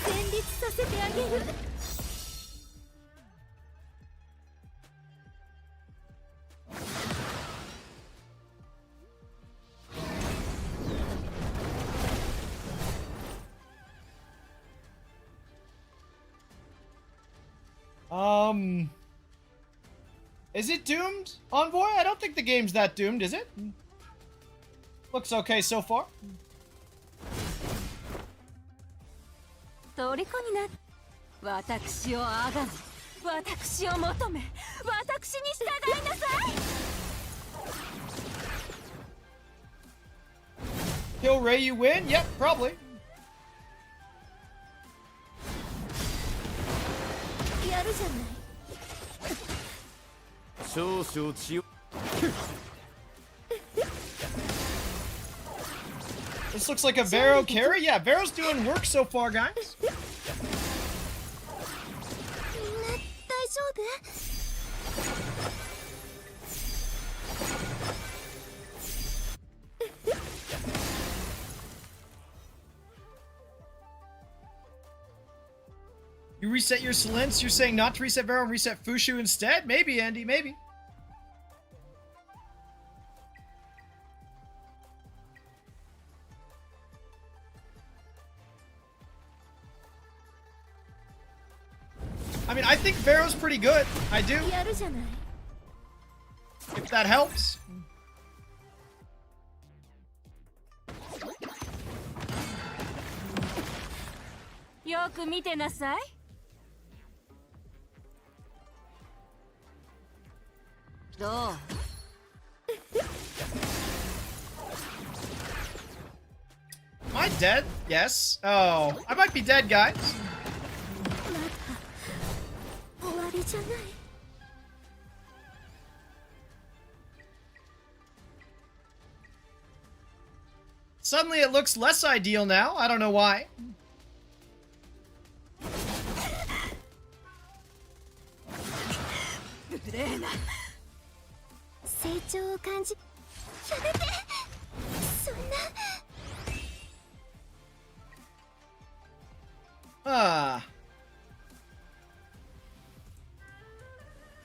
D: 戦慄させてあげる。
A: Is it doomed, Envoy? I don't think the game's that doomed, is it? Looks okay so far.
B: 虜になっ私をあがめ私を求め私に従いなさい
A: Kill Ray, you win? Yep, probably.
D: やるじゃない。
C: 少々血を。
A: This looks like a Vero carry. Yeah, Vero's doing work so far, guys.
D: みんな大丈夫？
A: You reset your Silence? You're saying not to reset Vero and reset Fushu instead? Maybe, Andy, maybe. I mean, I think Vero's pretty good. I do.
D: やるじゃない。
A: If that helps.
B: よく見てなさい どう
A: Am I dead? Yes. Oh, I might be dead, guys.
D: 終わりじゃない。
A: Suddenly it looks less ideal now. I don't know why.
B: ブレーナ
D: 成長を感じ。やめて。そんな。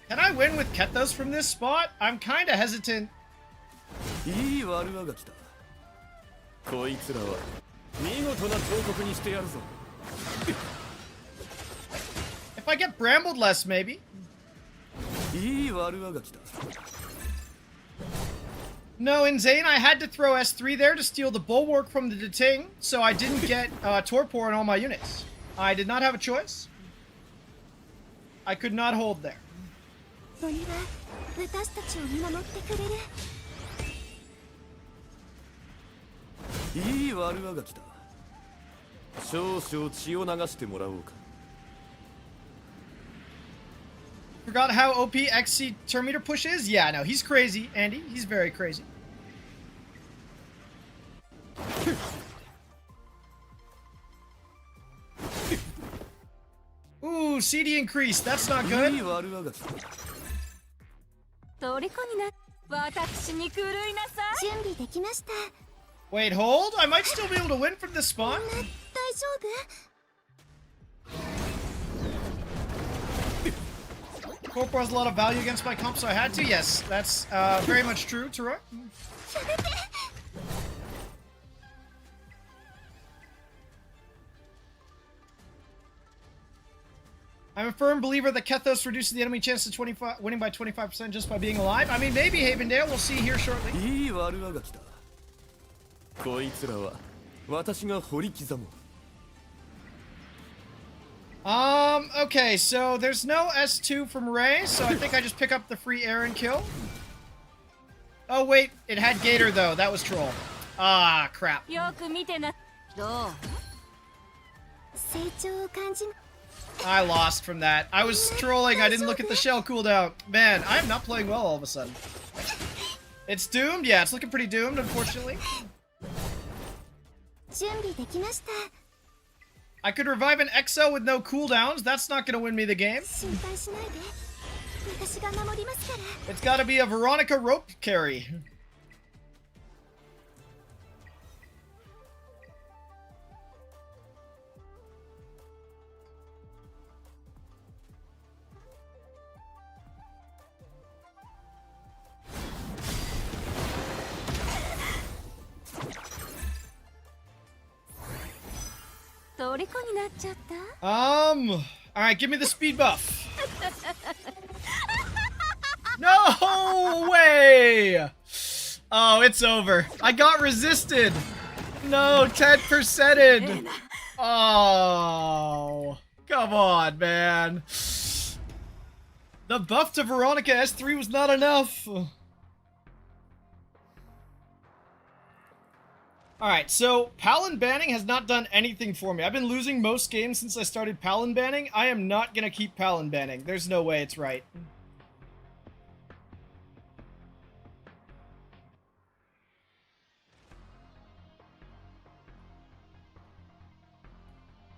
A: Can I win with Kethos from this spot? I'm kinda hesitant.
C: いい悪魔が来た。こいつらは見事な彫刻にしてやるぞ。
A: If I get brambled less, maybe.
C: いい悪魔が来た。
A: No, in Zane, I had to throw S3 there to steal the Bulwark from the Deting, so I didn't get Torpor in all my units. I did not have a choice. I could not hold there.
D: 鬼は私たちを見守ってくれる。
C: いい悪あがきだ。少々血を流してもらおうか。
A: Forgot how OP XC turn meter push is? Yeah, no, he's crazy, Andy. He's very crazy. Ooh, CD increase. That's not
C: いい
A: good.
C: 悪あがきだ。
D: 虜にな。私に狂いなさい。準備できました。
A: Wait, hold? I might still be able to win from this spawn.
D: 大丈夫？
A: Torpor has a lot of value against my comp, so I had to. Yes, that's very much true, Turo. I'm a firm believer that Kethos reduces the enemy chance to winning by 25% just by being alive. I mean, maybe Havendale. We'll see here shortly.
C: いい悪あがきだ。こいつらは私が掘り刻む。
A: Okay, so there's no S2 from Ray, so I think I just pick up the free Aaron kill. Oh, wait, it had Gator, though. That was troll. Ah, crap.
D: よく見てな。どう？成長を感じ。
A: I lost from that. I was trolling. I didn't look at the shell cooldown. Man, I'm not playing well all of a sudden. It's doomed? Yeah, it's looking pretty doomed, unfortunately.
D: 準備できました。
A: I could revive an XO with no cooldowns. That's not going to win me the game.
D: 心配しないで。私が守りますから。
A: It's got to be a Veronica rope carry. Alright, give me the speed buff. No way! Oh, it's over. I got resisted. No, 10%ed. Oh, come on, man. The buff to Veronica S3 was not enough. Alright, so Palin banning has not done anything for me. I've been losing most games since I started Palin banning. I am not gonna keep Palin banning. There's no way it's right.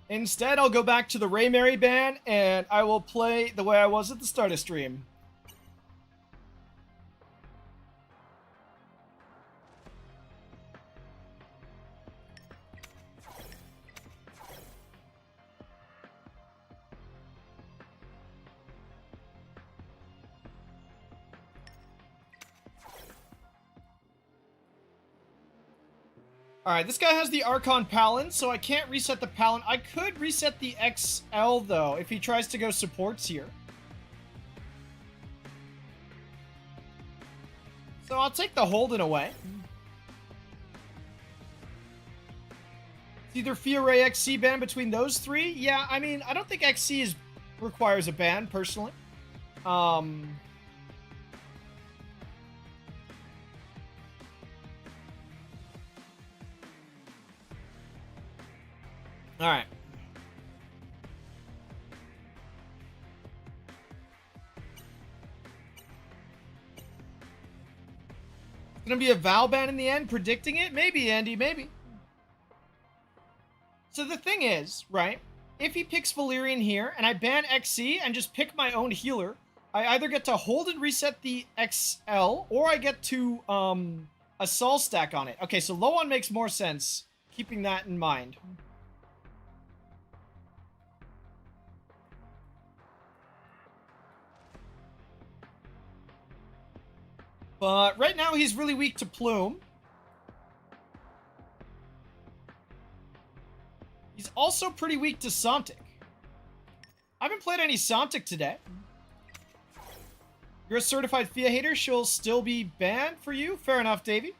A: Instead, I'll go back to the Ray Mary ban, and I will play the way I was at the start of stream. Alright, this guy has the Archon Palin, so I can't reset the Palin. I could reset the XL, though, if he tries to go supports here. So I'll take the Holden away. It's either Fiore XC ban between those three. Yeah, I mean, I don't think XC requires a ban, personally. Alright. It's gonna be a Val ban in the end, predicting it? Maybe, Andy, maybe. So the thing is, right, if he picks Valyrian here, and I ban XC and just pick my own healer, I either get to hold and reset the XL, or I get to, a Sol stack on it. Okay, so low on makes more sense, keeping that in mind. But right now, he's really weak to Plume. He's also pretty weak to Sontic. I haven't played any Sontic today. You're a certified Fia hater. She'll still be banned for you. Fair enough, Davey.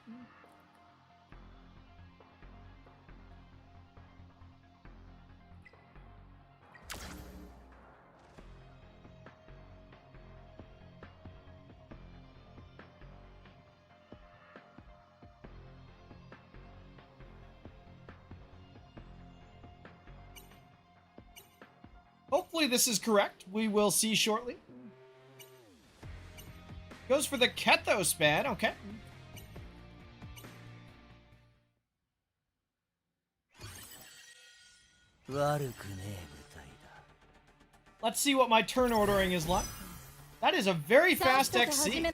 A: Hopefully this is correct. We will see shortly. Goes for the Kethos ban. Okay. Let's see what my turn ordering is like. That is a very fast XC.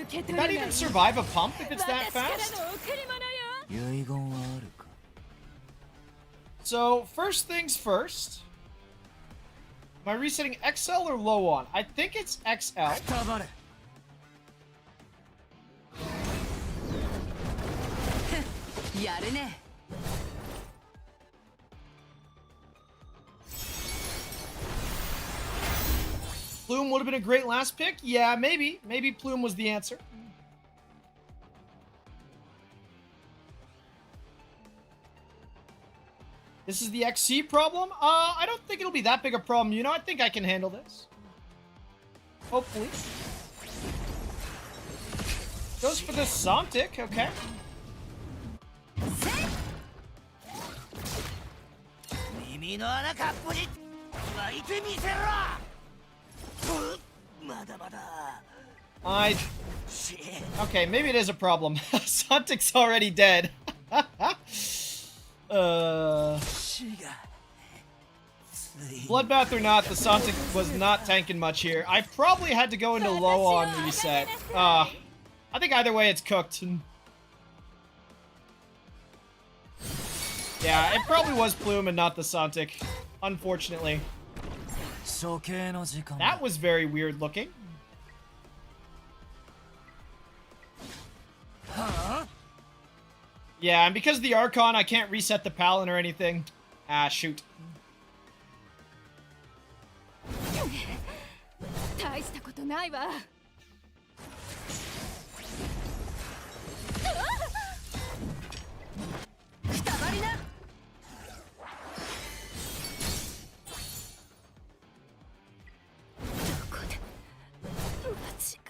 A: Can that even survive a pump if it's that fast? So, first things first. Am I resetting XL or low on? I think it's XL. Plume would have been a great last pick. Yeah, maybe. Maybe Plume was the answer. This is the XC problem? I don't think it'll be that big a problem. You know, I think I can handle this. Hopefully. Goes for the Sontic, okay. Okay, maybe it is a problem. Sontic's already dead. Bloodbath or not, the Sontic was not tanking much here. I probably had to go into low on reset. I think either way it's cooked. Yeah, it probably was Plume and not the Sontic, unfortunately. That was very weird looking. Yeah, and because of the Archon, I can't reset the Palin or anything. Ah, shoot.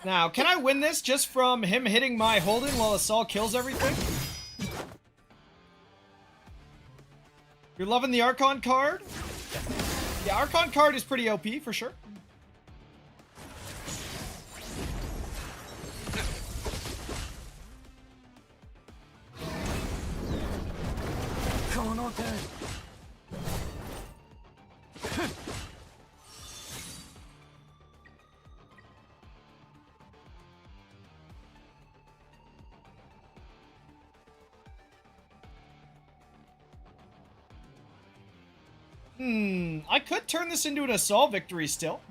A: Now, can I win this just from him hitting my Holden while Assault kills everything? You're loving the Archon card? Yeah, Archon card is pretty OP for sure. I could turn this into an assault victory still.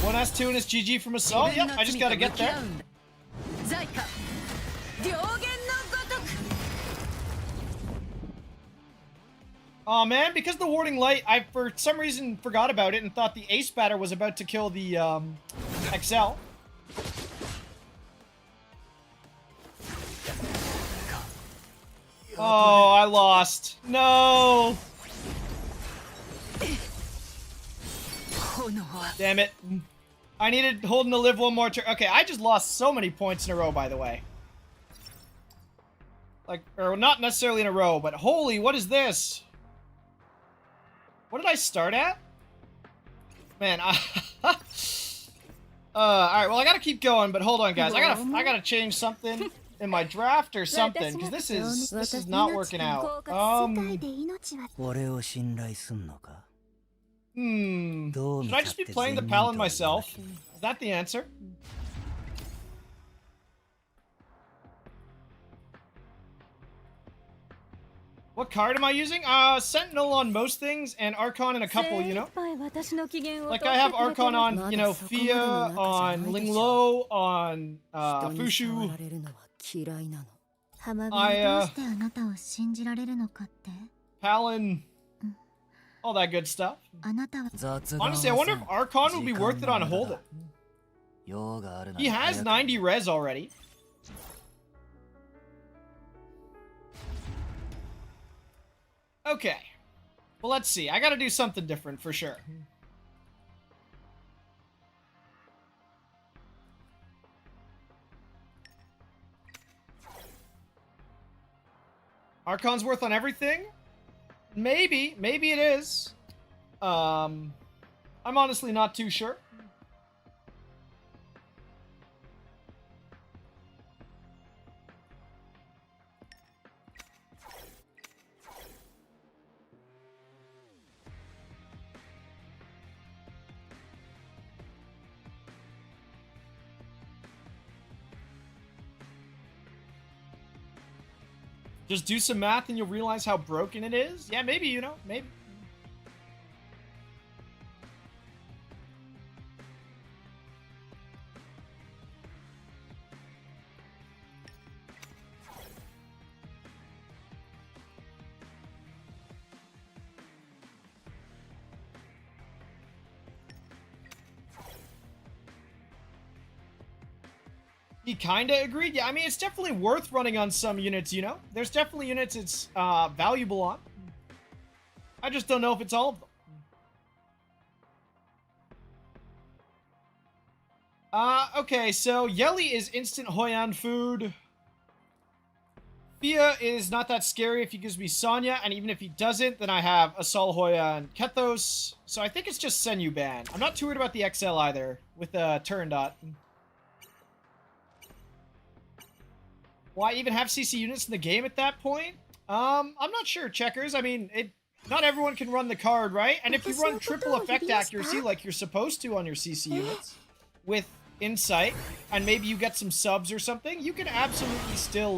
A: One S2 and it's GG from assault. Yep, I just gotta get there. Oh man, because the warding light, I for some reason forgot about it and thought the ace batter was about to kill the XL. Oh, I lost. No. Damn it. I needed Holden to live one more turn. Okay, I just lost so many points in a row, by the way. Like, or not necessarily in a row, but holy, what is this? What did I start at? Man, alright, well, I gotta keep going, but hold on, guys. I gotta change something in my draft or something, because this is not working out. Should I just be playing the Palin myself? Is that the answer? What card am I using? Sentinel on most things, and Archon in a couple, you know? Like, I have Archon on, you know, Fia, on Linglo, on, Fushu.
D: 浜辺はどうしてあなたを信じられるのかって
A: Palin, all that good stuff.
D: あなたは
A: Honestly, I wonder if Archon would be worth it on Hold It. He has 90 res already. Okay. Well, let's see. I gotta do something different for sure. Archon's worth on everything? Maybe. Maybe it is. I'm honestly not too sure. Just do some math and you'll realize how broken it is? Yeah, maybe, you know, maybe. He kinda agreed. Yeah, I mean, it's definitely worth running on some units, you know? There's definitely units it's valuable on. I just don't know if it's all of them. Okay, so Yeli is instant Hoyan food. Fia is not that scary if he gives me Sonya, and even if he doesn't, then I have Asal Hoya and Kethos. So I think it's just Senyu ban. I'm not too worried about the XL either, with Turandot. Why even have CC units in the game at that point? I'm not sure, Checkers. I mean, not everyone can run the card, right? And if you run triple effect accuracy like you're supposed to on your CC units, with Insight, and maybe you get some subs or something, you can absolutely still,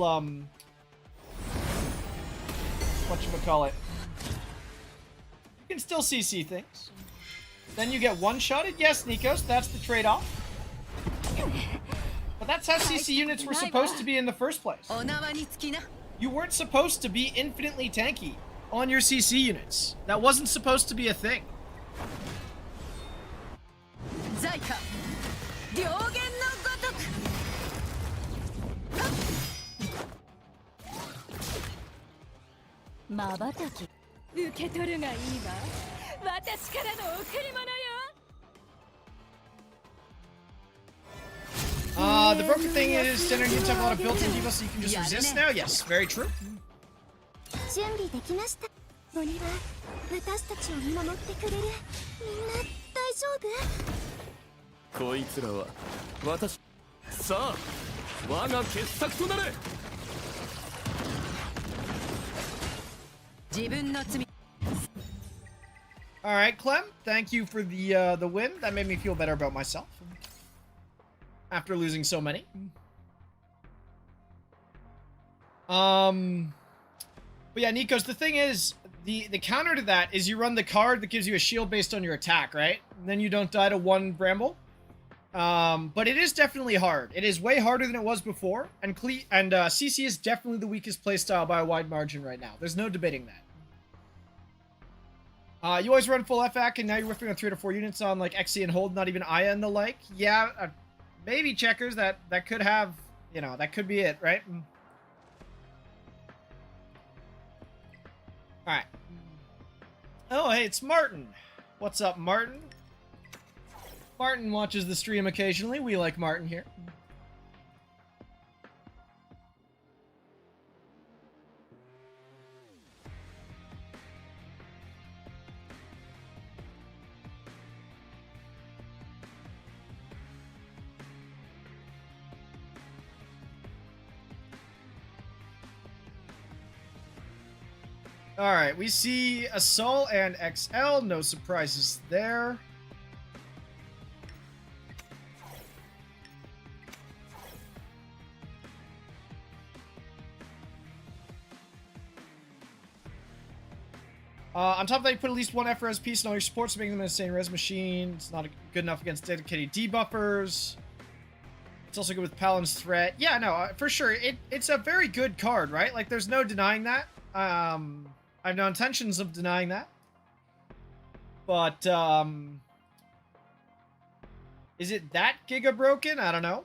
A: whatchamacallit. You can still CC things. Then you get one-shotted. Yes, Nikos, that's the trade-off. But that's how CC units were supposed to be in the first place. You weren't supposed to be infinitely tanky on your CC units. That wasn't supposed to be a thing. The broken thing is, standard units have a lot of built-in debuffs, so you can just resist now? Yes, very true.
D: 準備できました鬼は私たちを見守ってくれるみんな大丈夫
C: こいつらは私さあ我が傑作となれ自分の罪
A: Alright, Clem, thank you for the win. That made me feel better about myself. After losing so many. But yeah, Nikos, the thing is, the counter to that is you run the card that gives you a shield based on your attack, right? And then you don't die to one Bramble. But it is definitely hard. It is way harder than it was before, and CC is definitely the weakest playstyle by a wide margin right now. There's no debating that. You always run full FAC, and now you're whiffing on 3 to 4 units on like XE and Hold, not even Aya and the like. Yeah, maybe Checkers, that could have, you know, that could be it, right? Alright. Oh, hey, it's Martin. What's up, Martin? Martin watches the stream occasionally. We like Martin here. Alright, we see Assault and XL. No surprises there. On top of that, you put at least one F res piece in all your supports to make them an insane res machine. It's not good enough against dedicated debuffers. It's also good with Paladin's Threat. Yeah, no, for sure. It's a very good card, right? Like, there's no denying that. I have no intentions of denying that. But, is it that giga broken? I don't know.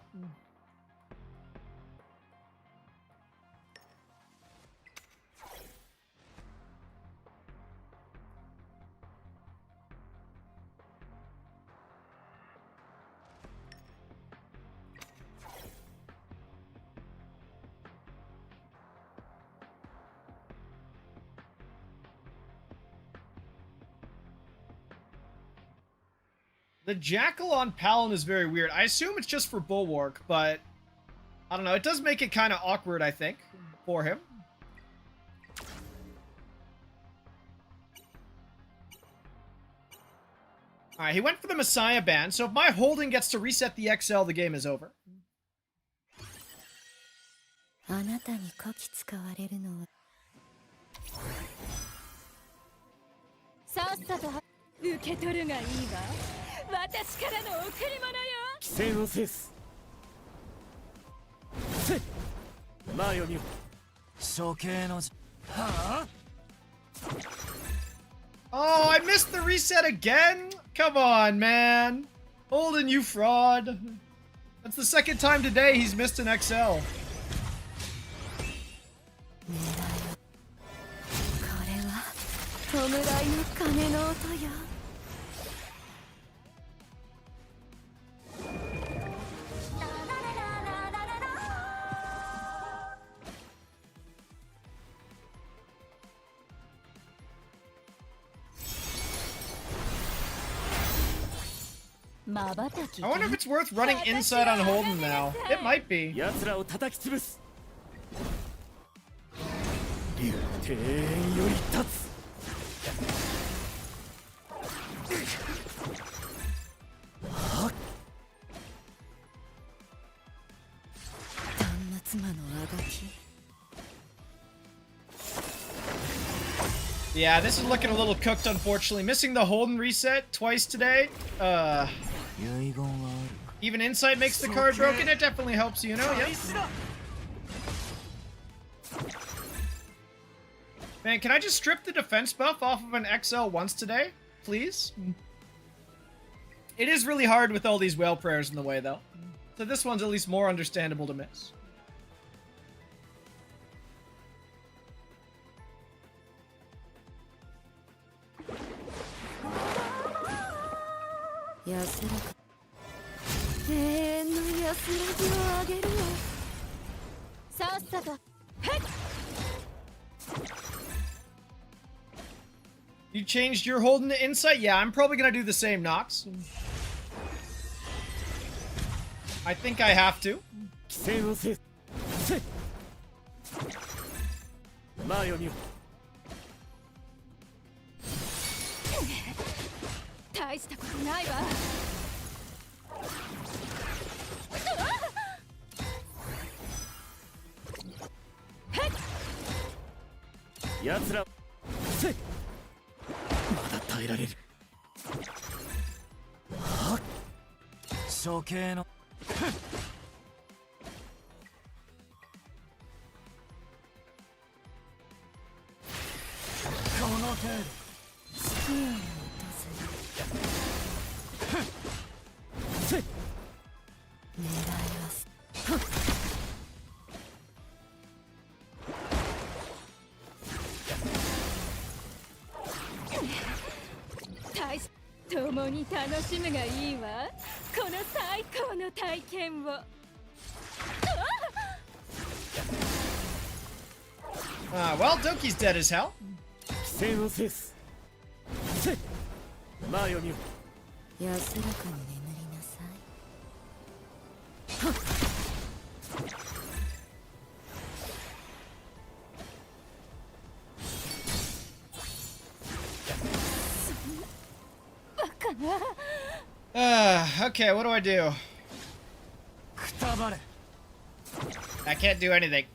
A: The Jackal on Paladin is very weird. I assume it's just for Bulwark, but I don't know. It does make it kind of awkward, I think, for him. Alright, he went for the Messiah ban, so if my holding gets to reset the XL, the game is over.
D: あなたにこき使われるのはさっさと受け取るがいいわ。私からの贈り物よ。
C: 規制を制す。せい。前を見ろ。処刑の。はあ。
A: Oh, I missed the reset again? Come on, man. Holden, you fraud. That's the second time today he's missed an XL.
D: これは弔いの鐘の音よ。
A: I wonder if it's worth running inside on Holden now. It might be.
C: 奴らを叩き潰す。竜庭園より立つ。
D: 断末魔のあがき。
A: Yeah, this is looking a little cooked, unfortunately. Missing the Holden reset twice today. Even Insight makes the card broken. It definitely helps, you know? Yep. Man, can I just strip the defense buff off of an XL once today? Please? It is really hard with all these whale prayers in the way, though. So this one's at least more understandable to miss. You changed your Holden to Insight? Yeah, I'm probably gonna do the same, Nox. I think I have to. Well, Doki's dead as hell. Okay, what do I do? I can't do anything.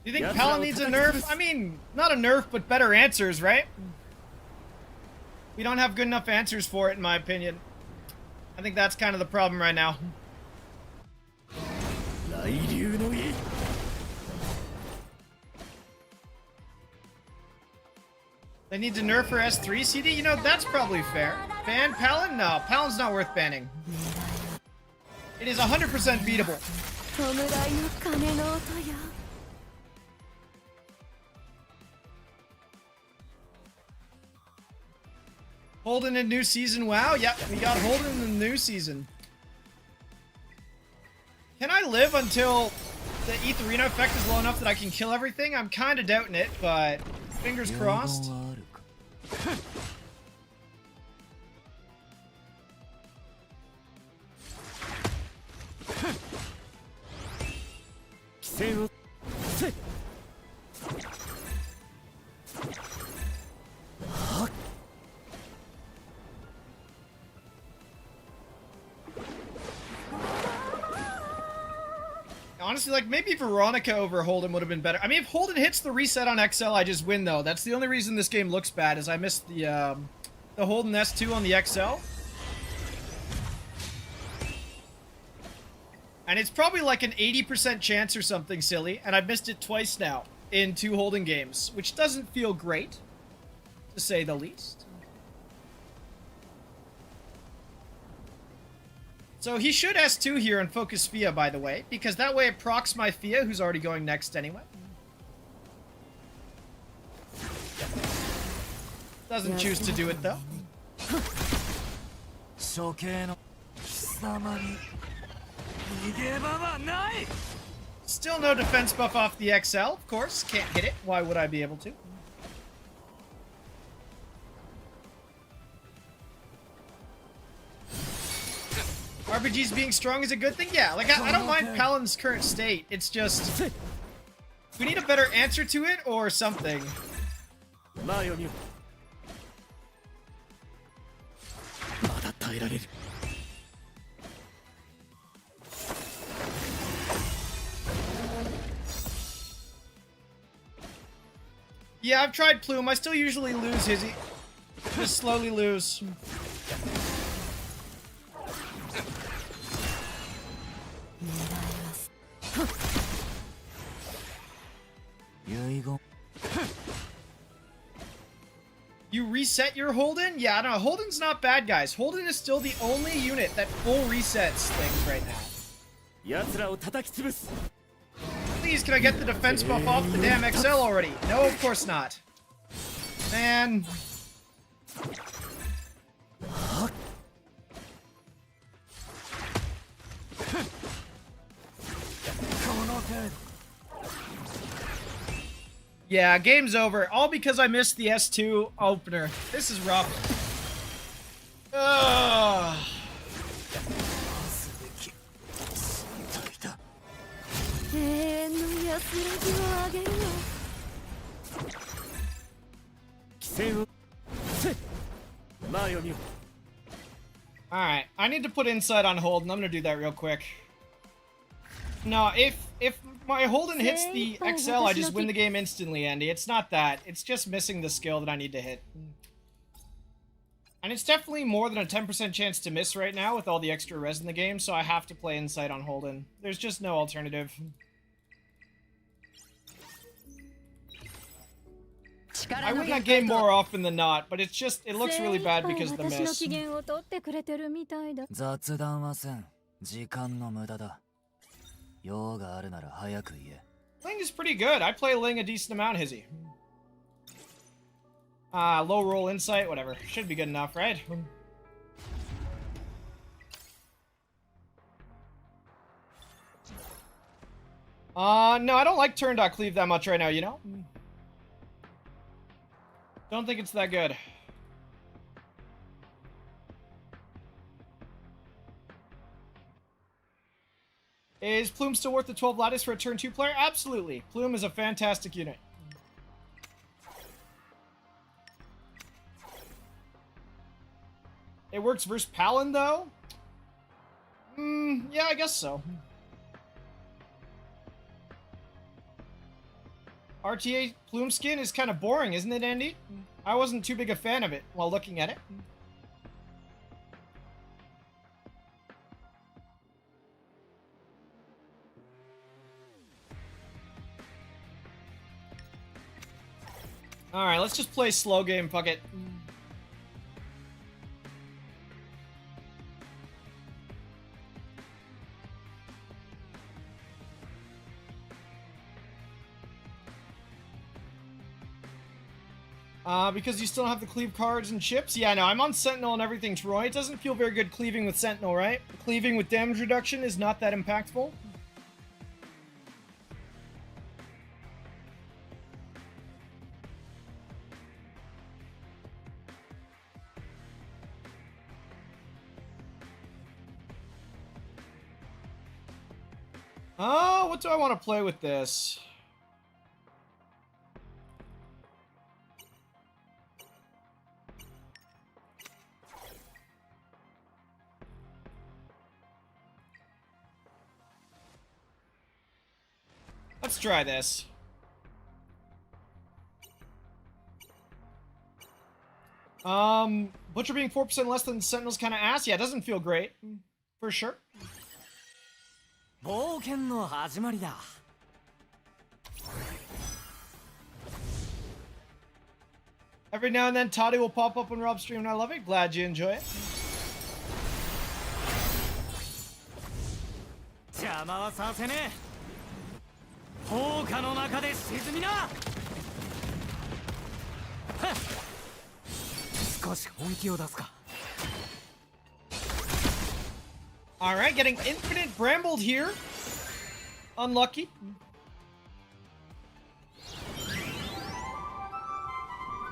A: you think Palin needs a nerf? I mean, not a nerf, but better answers, right? We don't have good enough answers for it, in my opinion. I think that's kind of the problem right now. They need to nerf her S3 CD? You know, that's probably fair. Ban Palin? No, Palin's not worth banning. It is 100% beatable. Holden in new season, wow. Yep, we got Holden in the new season. Can I live until the Etherina effect is low enough that I can kill everything? I'm kind of doubting it, but fingers crossed. Honestly, like, maybe Veronica over Holden would have been better. I mean, if Holden hits the reset on XL, I just win, though. That's the only reason this game looks bad, is I missed the Holden S2 on the XL. And it's probably like an 80% chance or something silly, and I've missed it twice now in 2 Holden games, which doesn't feel great, to say the least. So he should S2 here and focus Fia, by the way, because that way it procs my Fia, who's already going next anyway. Doesn't choose to do it, though. Still no defense buff off the XL, of course. Can't hit it. Why would I be able to? RPGs being strong is a good thing? Yeah, like, I don't mind Palin's current state. It's just... we need a better answer to it, or something. Yeah, I've tried Plume. I still usually lose Hizzy. Just slowly lose. You reset your Holden? Yeah, I don't know. Holden's not bad, guys. Holden is still the only unit that full resets things right now. Please, can I get the defense buff off the damn XL already? No, of course not. Man. Yeah, game's over. All because I missed the S2 opener. This is rough. Ugh. Alright, I need to put insight on Holden. I'm gonna do that real quick. No, if my Holden hits the XL, I just win the game instantly, Andy. It's not that. It's just missing the skill that I need to hit. And it's definitely more than a 10% chance to miss right now with all the extra res in the game, so I have to play Insight on Holden. There's just no alternative. I win that game more often than not, but it's just, it looks really bad because of the miss. Ling is pretty good. I play Ling a decent amount, Hizzy. Low roll insight, whatever. Should be good enough, right? No, I don't like turn.cleave that much right now, you know? Don't think it's that good. Is Plume still worth the 12 lattice for a turn 2 player? Absolutely. Plume is a fantastic unit. It works versus Palin, though? Yeah, I guess so. RTA plume skin is kind of boring, isn't it, Andy? I wasn't too big a fan of it while looking at it. Alright, let's just play slow game, fuck it. Because you still have the cleave cards and chips? Yeah, no, I'm on Sentinel and everything, Troy. It doesn't feel very good cleaving with Sentinel, right? Cleaving with damage reduction is not that impactful. Oh, what do I want to play with this? Let's try this. Butcher being 4% less than Sentinel's kind of ass. Yeah, it doesn't feel great. For sure.
C: 冒険の始まりだ。
A: Every now and then, Toddy will pop up on Rob's stream, and I love it. Glad you enjoy it.
C: 邪魔はさせねえ。放火の中で沈みな。はっ。少し本気を出すか。
A: Alright, getting infinite brambled here. Unlucky.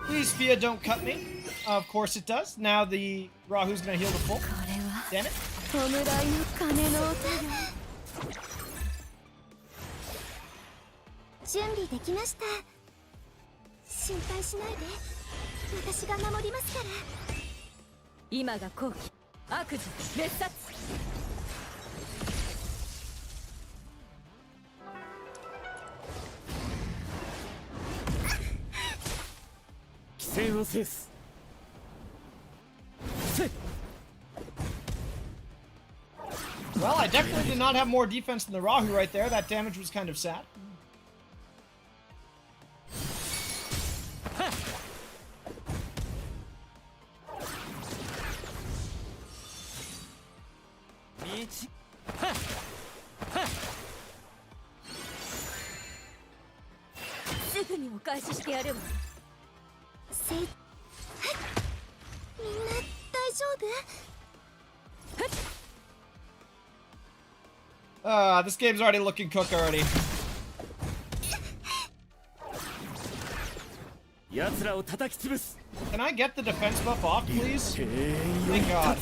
A: Please, Fia, don't cut me. Of course it does. Now the Rahu's gonna heal the full. Damn it.
D: 準備できました。心配しないで。私が守りますから。
B: 今が好機。悪事滅殺。
C: 規制を制す。
A: Well, I definitely did not have more defense than the Rahu right there. That damage was kind of sad. This game's already looking cooked already. Can I get the defense buff off, please? Thank God.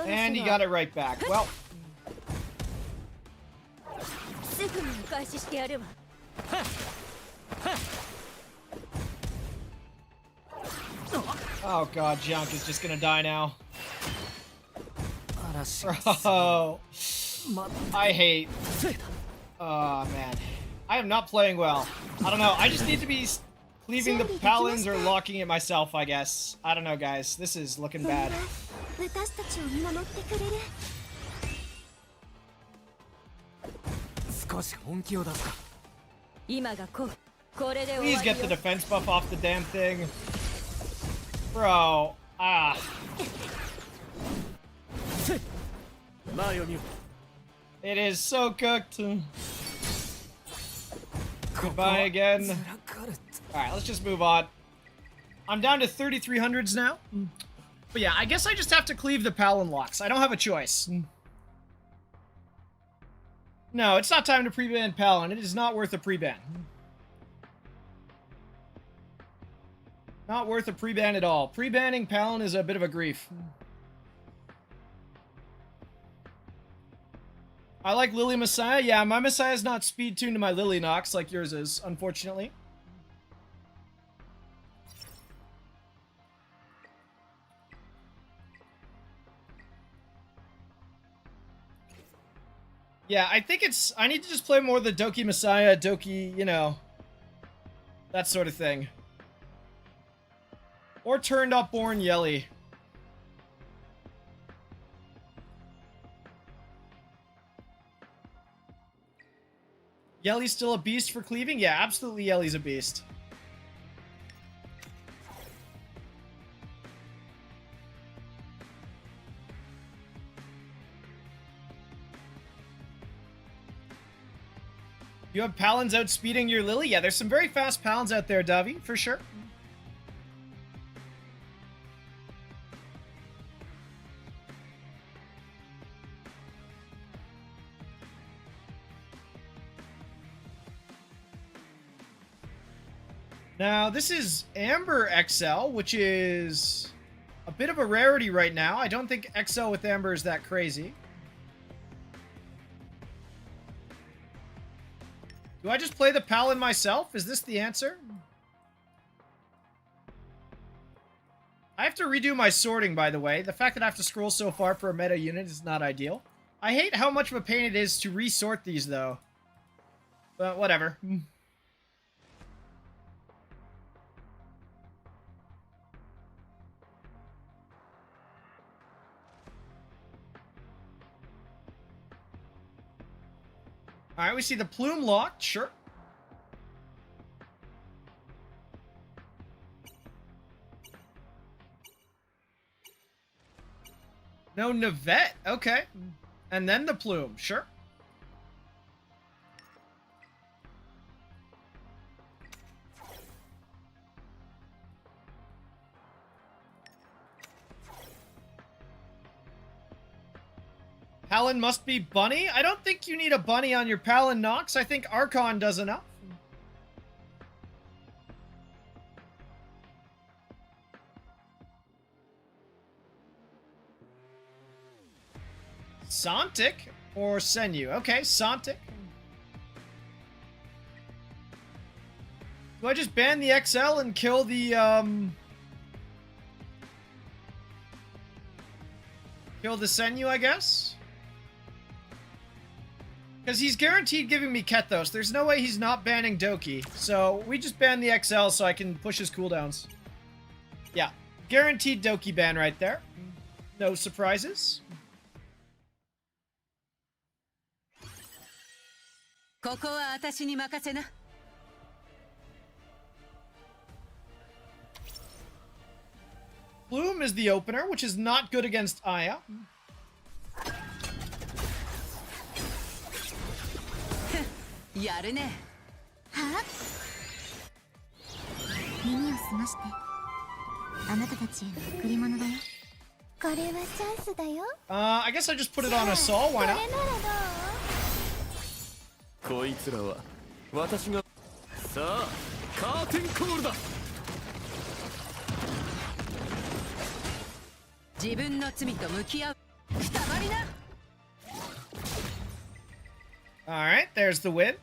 A: And he got it right back. Well. Oh God, Junk is just gonna die now. Oh, I hate. Oh man, I am not playing well. I don't know. I just need to be cleaving the Palins or locking it myself, I guess. I don't know, guys. This is looking bad.
D: 私たちを見守ってくれる。
C: 少し本気を出すか。
B: 今がこれで終わ
A: Please
B: りよ。
A: get the defense buff off the damn thing. Bro, ah. It is so cooked. Goodbye again. Alright, let's just move on. I'm down to 3300s now. But yeah, I guess I just have to cleave the Palin locks. I don't have a choice. No, it's not time to pre-ban Palin. It is not worth a pre-ban. Not worth a pre-ban at all. Pre-banning Palin is a bit of a grief. I like Lily Messiah. Yeah, my Messiah's not speed tuned to my Lily Nox like yours is, unfortunately. Yeah, I think it's... I need to just play more of the Doki Messiah, Doki, you know... that sort of thing. Or Turned Up Born Yelly. Yelly's still a beast for cleaving? Yeah, absolutely Yelly's a beast. You have Palins outspeeding your Lily? Yeah, there's some very fast Palins out there, Davi, for sure. Now, this is Amber XL, which is a bit of a rarity right now. I don't think XL with Amber is that crazy. Do I just play the Palin myself? Is this the answer? I have to redo my sorting, by the way. The fact that I have to scroll so far for a meta unit is not ideal. I hate how much of a pain it is to resort these, though. But whatever. Alright, we see the plume locked, sure. No Navette, okay. And then the plume, sure. Palin must be bunny? I don't think you need a bunny on your Palin Nox. I think Archon does enough. Sontic or Senyu? Okay, Sontic. Do I just ban the XL and kill the, kill the Senyu, I guess? Because he's guaranteed giving me Kethos. There's no way he's not banning Doki. So we just ban the XL so I can push his cooldowns. Yeah. Guaranteed Doki ban right there. No surprises. Plume is the opener, which is not good against Aya. I guess I just put it on Assault, why not?
C: こいつらは私がさあカーテンコールだ自分の罪と向き合うくたばりな
A: Alright, there's the win.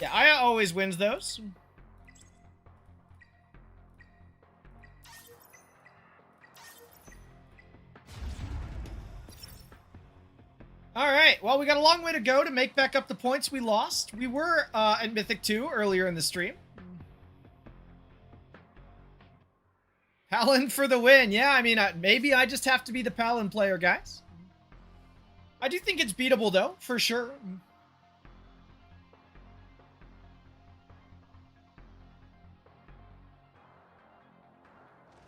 A: Yeah, Aya always wins those. Alright, well, we got a long way to go to make back up the points we lost. We were at Mythic 2 earlier in the stream. Palin for the win. Yeah, I mean, maybe I just have to be the Palin player, guys. I do think it's beatable, though, for sure.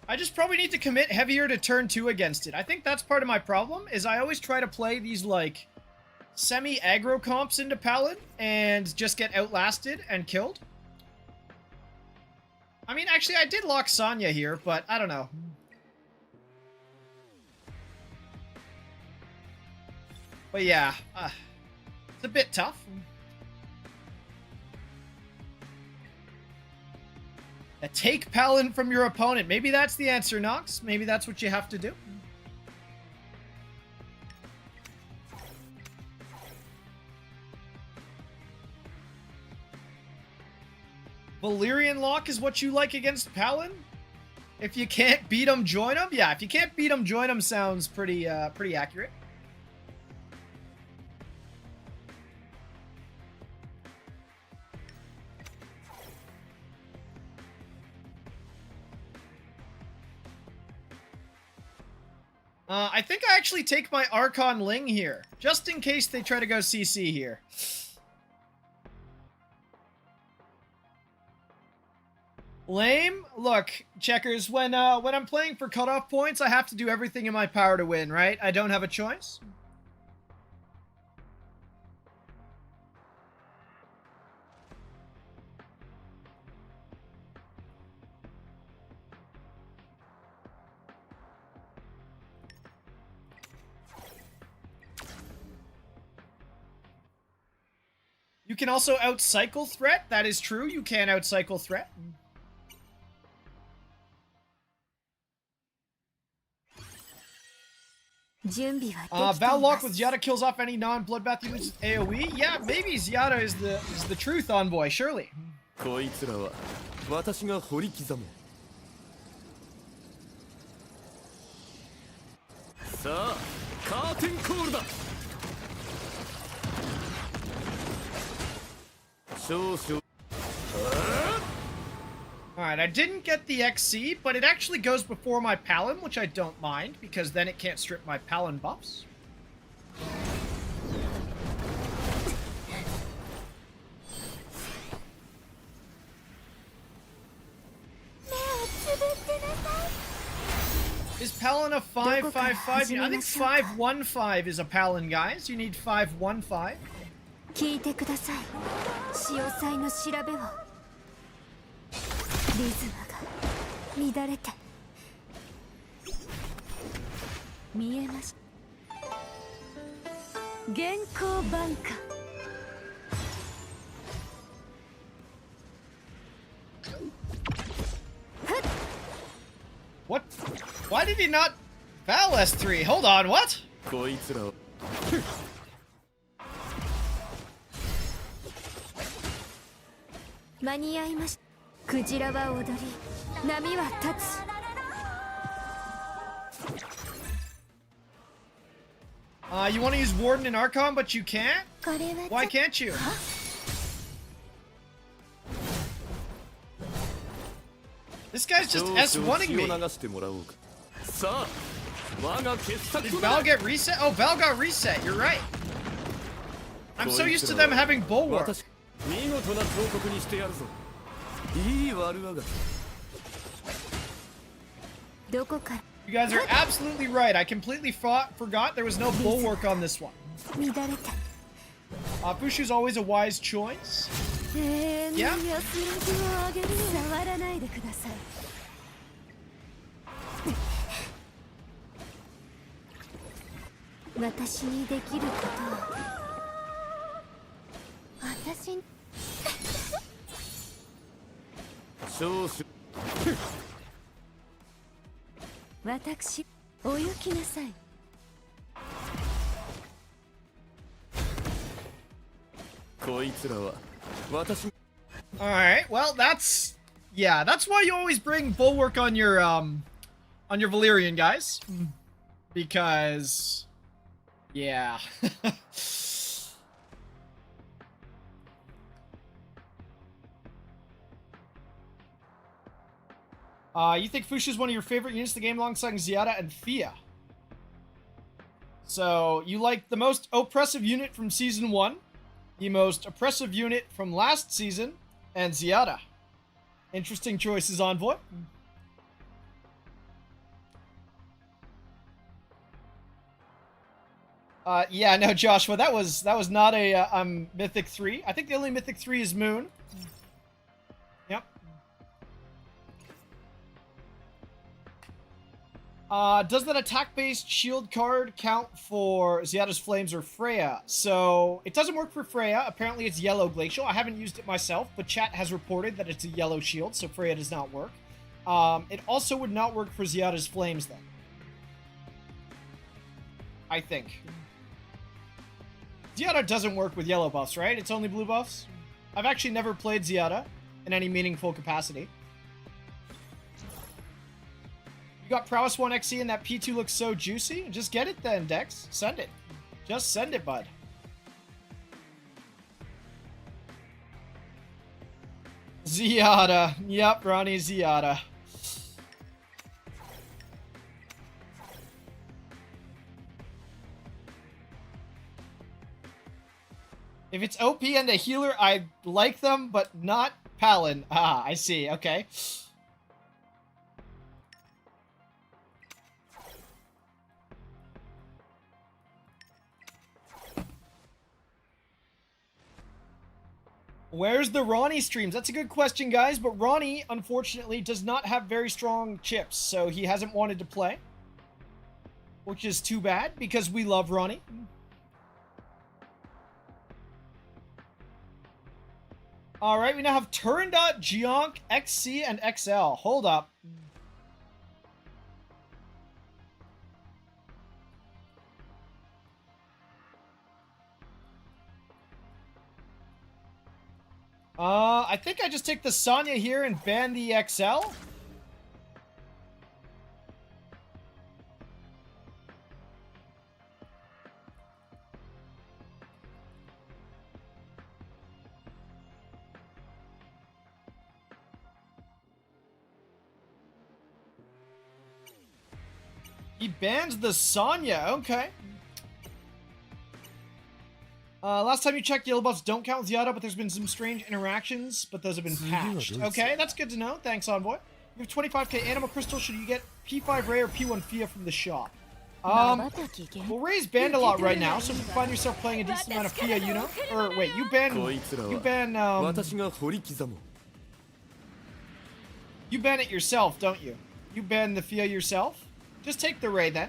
A: I just probably need to commit heavier to turn 2 against it. I think that's part of my problem, is I always try to play these, like, semi-aggro comps into Palin and just get outlasted and killed. I mean, actually, I did lock Sonya here, but I don't know. But yeah, it's a bit tough. Take Palin from your opponent. Maybe that's the answer, Nox. Maybe that's what you have to do. Valyrian lock is what you like against Palin? If you can't beat him, join him? Yeah, if you can't beat him, join him sounds pretty accurate. I think I actually take my Archon Ling here, just in case they try to go CC here. Lame? Look, checkers, when I'm playing for cutoff points, I have to do everything in my power to win, right? I don't have a choice. You can also outcycle threat. That is true. You can outcycle threat. Val lock with Zyada kills off any non-bloodbath units with AoE. Yeah, maybe Zyada is the truth envoy. Surely.
C: こいつらは私が掘り刻む。さあ、カーテンコールだ。少々。
A: Alright, I didn't get the XC, but it actually goes before my Palin, which I don't mind, because then it can't strip my Palin buffs. Is Palin a 555? I think 515 is a Palin, guys. You need 515.
D: 聞いてください。潮騒の調べを。リズムが乱れて見えました。原稿挽回。
A: What? Why did he not Val S3? Hold on, what?
C: こいつらを。
D: 間に合いました。クジラは踊り、波は立つ。
A: You want to use Warden and Archon, but you can't? Why can't you? This guy's just S1ing me. Did Val get reset? Oh, Val got reset. You're right. I'm so used to them having Bulwark. You guys are absolutely right. I completely forgot there was no Bulwark on this one. Fushu's always a wise choice. Yeah. Alright, well that's why you always bring Bulwark on your Valyrian guys. Because yeah. You think Fuchsia is one of your favorite units in the game alongside Zyada and Thea. So, you like the most oppressive unit from Season 1, the most oppressive unit from last season, and Zyada. Interesting choices, Envoy. Yeah, no, Joshua, that was not a Mythic 3. I think the only Mythic 3 is Moon. Yep. Does that attack-based shield card count for Zyada's Flames or Freya? So, it doesn't work for Freya. Apparently it's yellow glacial. I haven't used it myself, but chat has reported that it's a yellow shield, so Freya does not work. It also would not work for Zyada's Flames, then. I think. Zyada doesn't work with yellow buffs, right? It's only blue buffs? I've actually never played Zyada. in any meaningful capacity. You got Prowess 1 XE and that P2 looks so juicy? Just get it then, Dex. Send it. Just send it, bud. Ziada. Yep, Ronnie, Ziada. If it's OP and a healer, I like them, but not Palin. Ah, I see. Okay. Where's the Ronnie streams? That's a good question, guys, but Ronnie, unfortunately, does not have very strong chips, so he hasn't wanted to play. Which is too bad, because we love Ronnie. Alright, we now have Turandot, Gionk, XC, and XL. Hold up. I think I just take the Sonya here and ban the XL. He bans the Sonya, okay. Last time you checked, yellow buffs don't count with Ziada, but there's been some strange interactions, but those have been patched. Okay, that's good to know. Thanks, Envoy. You have 25k Animal Crystal. Should you get P5 Ray or P1 Fia from the shop? Well, Ray's banned a lot right now, so if you find yourself playing a decent amount of Fia, you know? Or, wait, you ban, you ban it yourself, don't you? You ban the Fia yourself? Just take the Ray, then.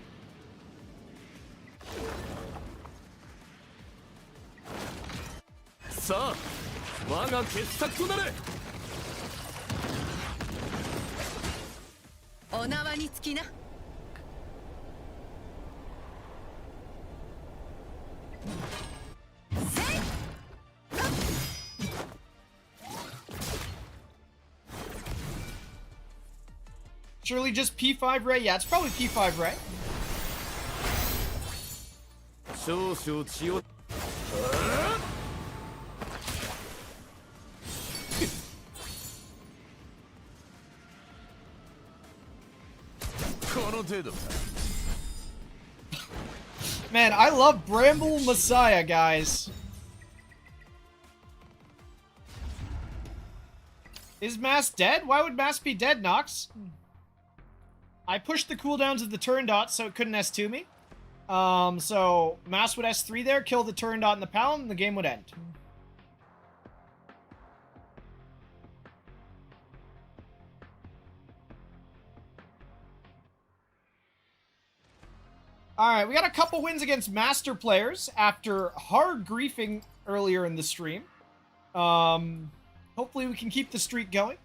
A: Surely just P5 Ray? Yeah, it's probably P5 Ray. Man, I love Bramble Messiah, guys. Is Mass dead? Why would Mass be dead, Nox? I pushed the cooldowns of the turn dot so it couldn't S2 me. So Mass would S3 there, kill the turn dot and the Paladin, and the game would end. Alright, we got a couple wins against Master players after hard griefing earlier in the stream. Hopefully we can keep the streak going.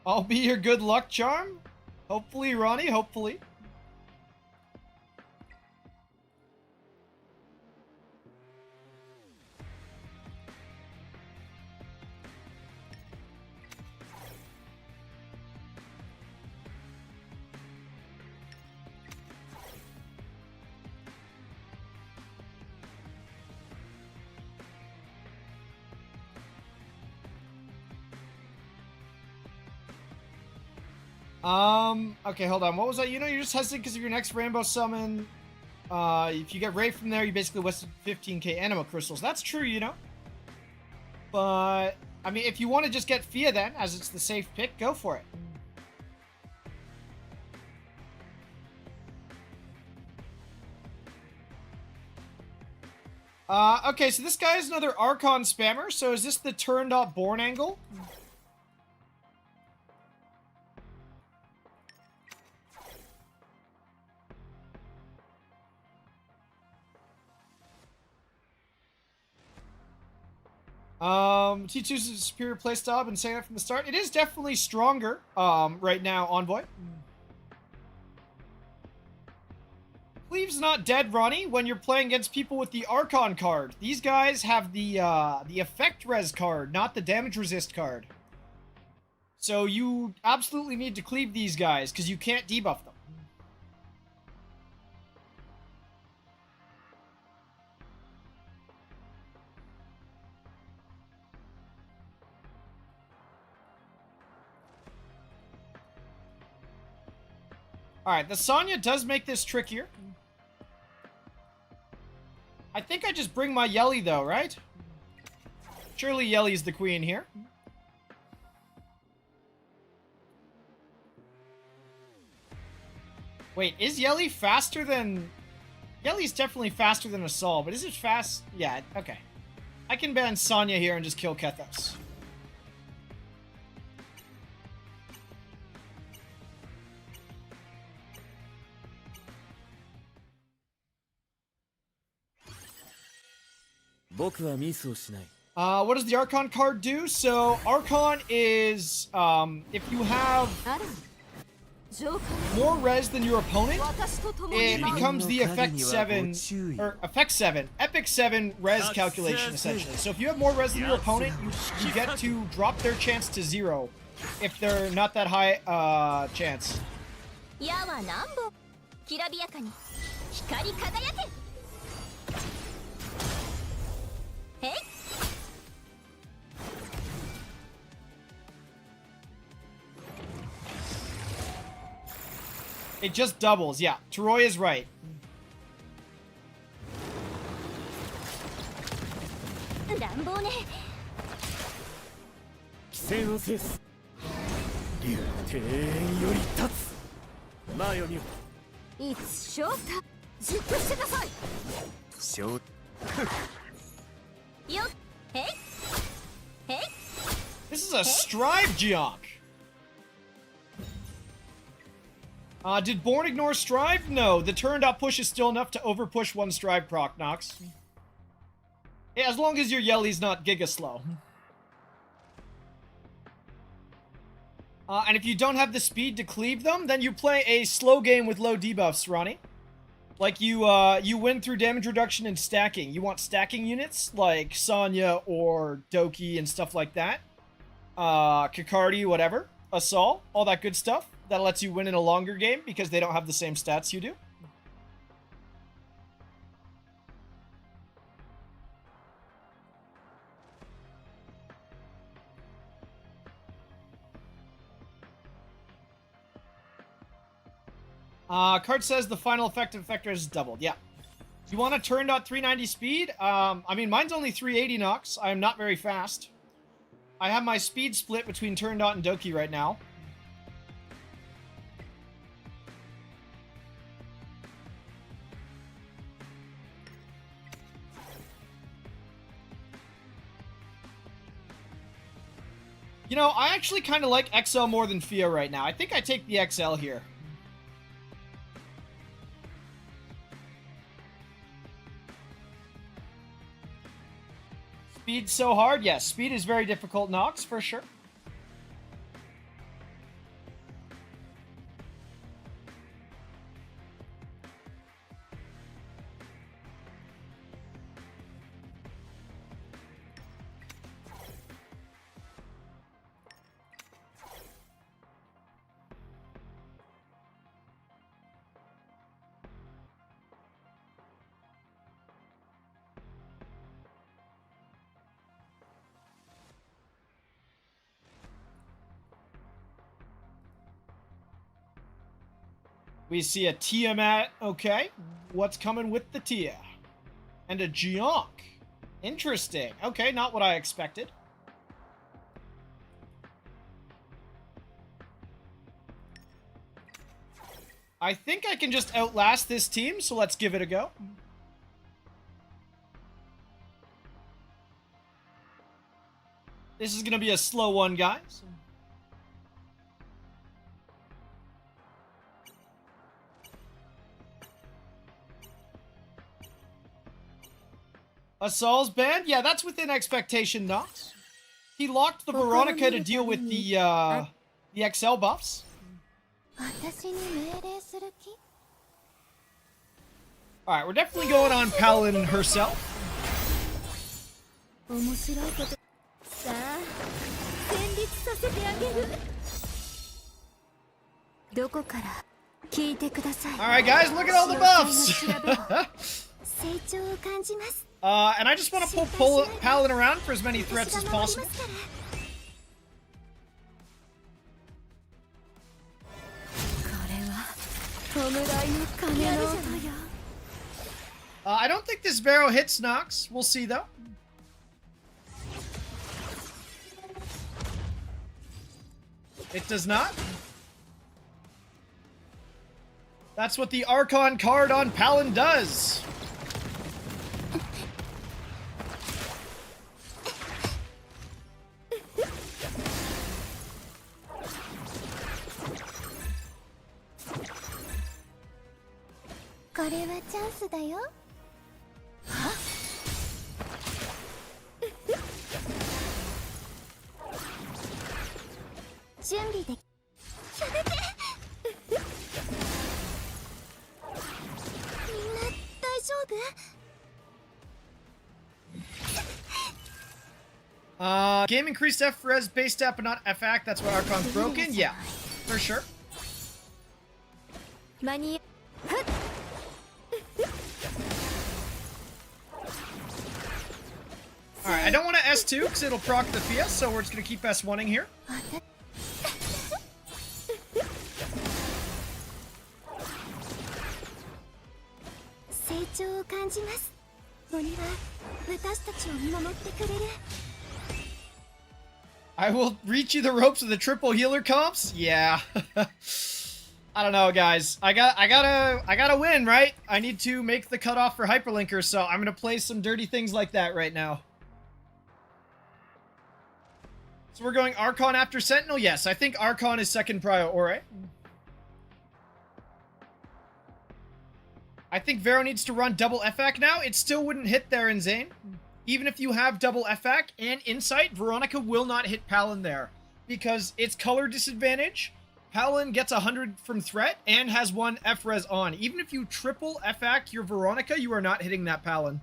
A: I'll be your good luck charm? Hopefully, Ronnie, hopefully. Okay, hold on. What was that? You know, you're just hesitant because of your next Rainbow Summon. If you get Ray from there, you basically wasted 15k Anima Crystals. That's true, you know. But, I mean, if you want to just get Fia then, as it's the safe pick, go for it. Okay, so this guy is another Archon spammer. So is this the turned up Born angle? T2's a superior playstyle. I've been saying that from the start. It is definitely stronger right now, Envoy. Cleave's not dead, Ronnie, when you're playing against people with the Archon card. These guys have the effect res card, not the damage resist card. So you absolutely need to cleave these guys, because you can't debuff them. Alright, the Sonya does make this trickier. I think I just bring my Yelly, though, right? Surely Yelly's the queen here. Wait, is Yelly faster than... Yelly's definitely faster than Assault, but is it fast? Yeah, okay. I can ban Sonya here and just kill Kethos. What does the Archon card do? So, Archon is, if you have more res than your opponent, it becomes the Effect 7, or Effect 7, Epic 7 res calculation, essentially. So if you have more res than your opponent, you get to drop their chance to 0, if they're not that high, chance. It just doubles, yeah. Teroy is right.
D: It's showtime.
A: This is a Strive Geonk. Did Born ignore Strive? No, the turned up push is still enough to overpush one Strive proc, Nox. Yeah, as long as your Yelly's not giga slow. And if you don't have the speed to cleave them, then you play a slow game with low debuffs, Ronnie. Like you win through damage reduction and stacking. You want stacking units like Sonya or Doki and stuff like that. Kikardi, whatever. Assault, all that good stuff. That lets you win in a longer game because they don't have the same stats you do. Card says the final effective effector is doubled. Yeah. You want a turn dot 390 speed? I mean, mine's only 380 Nox. I am not very fast. I have my speed split between turn dot and Doki right now. You know, I actually kind of like XL more than Fia right now. I think I take the XL here. Speed's so hard? Yes, speed is very difficult, Nox, for sure. We see a Tiamat. Okay. What's coming with the Tia? And a Geonk. Interesting. Okay, not what I expected. I think I can just outlast this team, so let's give it a go. This is going to be a slow one, guys. Asal's banned? Yeah, that's within expectation, Nox. He locked the Veronica to deal with the XL buffs.
D: 私に命令する気？
A: Alright, we're definitely going on Palin herself.
D: 面白いこと。さあ、戦慄させてあげる。どこから聞いてください。
A: Alright, guys, look at all the buffs!
D: 成長を感じます。
A: and I just want to pull Palin around for as many threats as possible. I don't think this barrel hits Nox. We'll see, though. It does not. That's what the Archon card on Palin does. Game increased F-res base stat but not FAC. That's why Archon's broken? Yeah, for sure. Alright, I don't want to S2 because it'll proc the Fia, so we're just going to keep S1ing here. I will reach you the ropes with the triple healer comps? Yeah. I don't know, guys. I gotta win, right? I need to make the cutoff for hyperlinker, so I'm gonna play some dirty things like that right now. So we're going Archon after Sentinel? Yes, I think Archon is second priority. I think Vero needs to run double FAC now. It still wouldn't hit there in Zane. Even if you have double FAC and Insight, Veronica will not hit Palin there. Because it's color disadvantage. Palin gets 100 from threat and has 1 F-res on. Even if you triple FAC your Veronica, you are not hitting that Palin.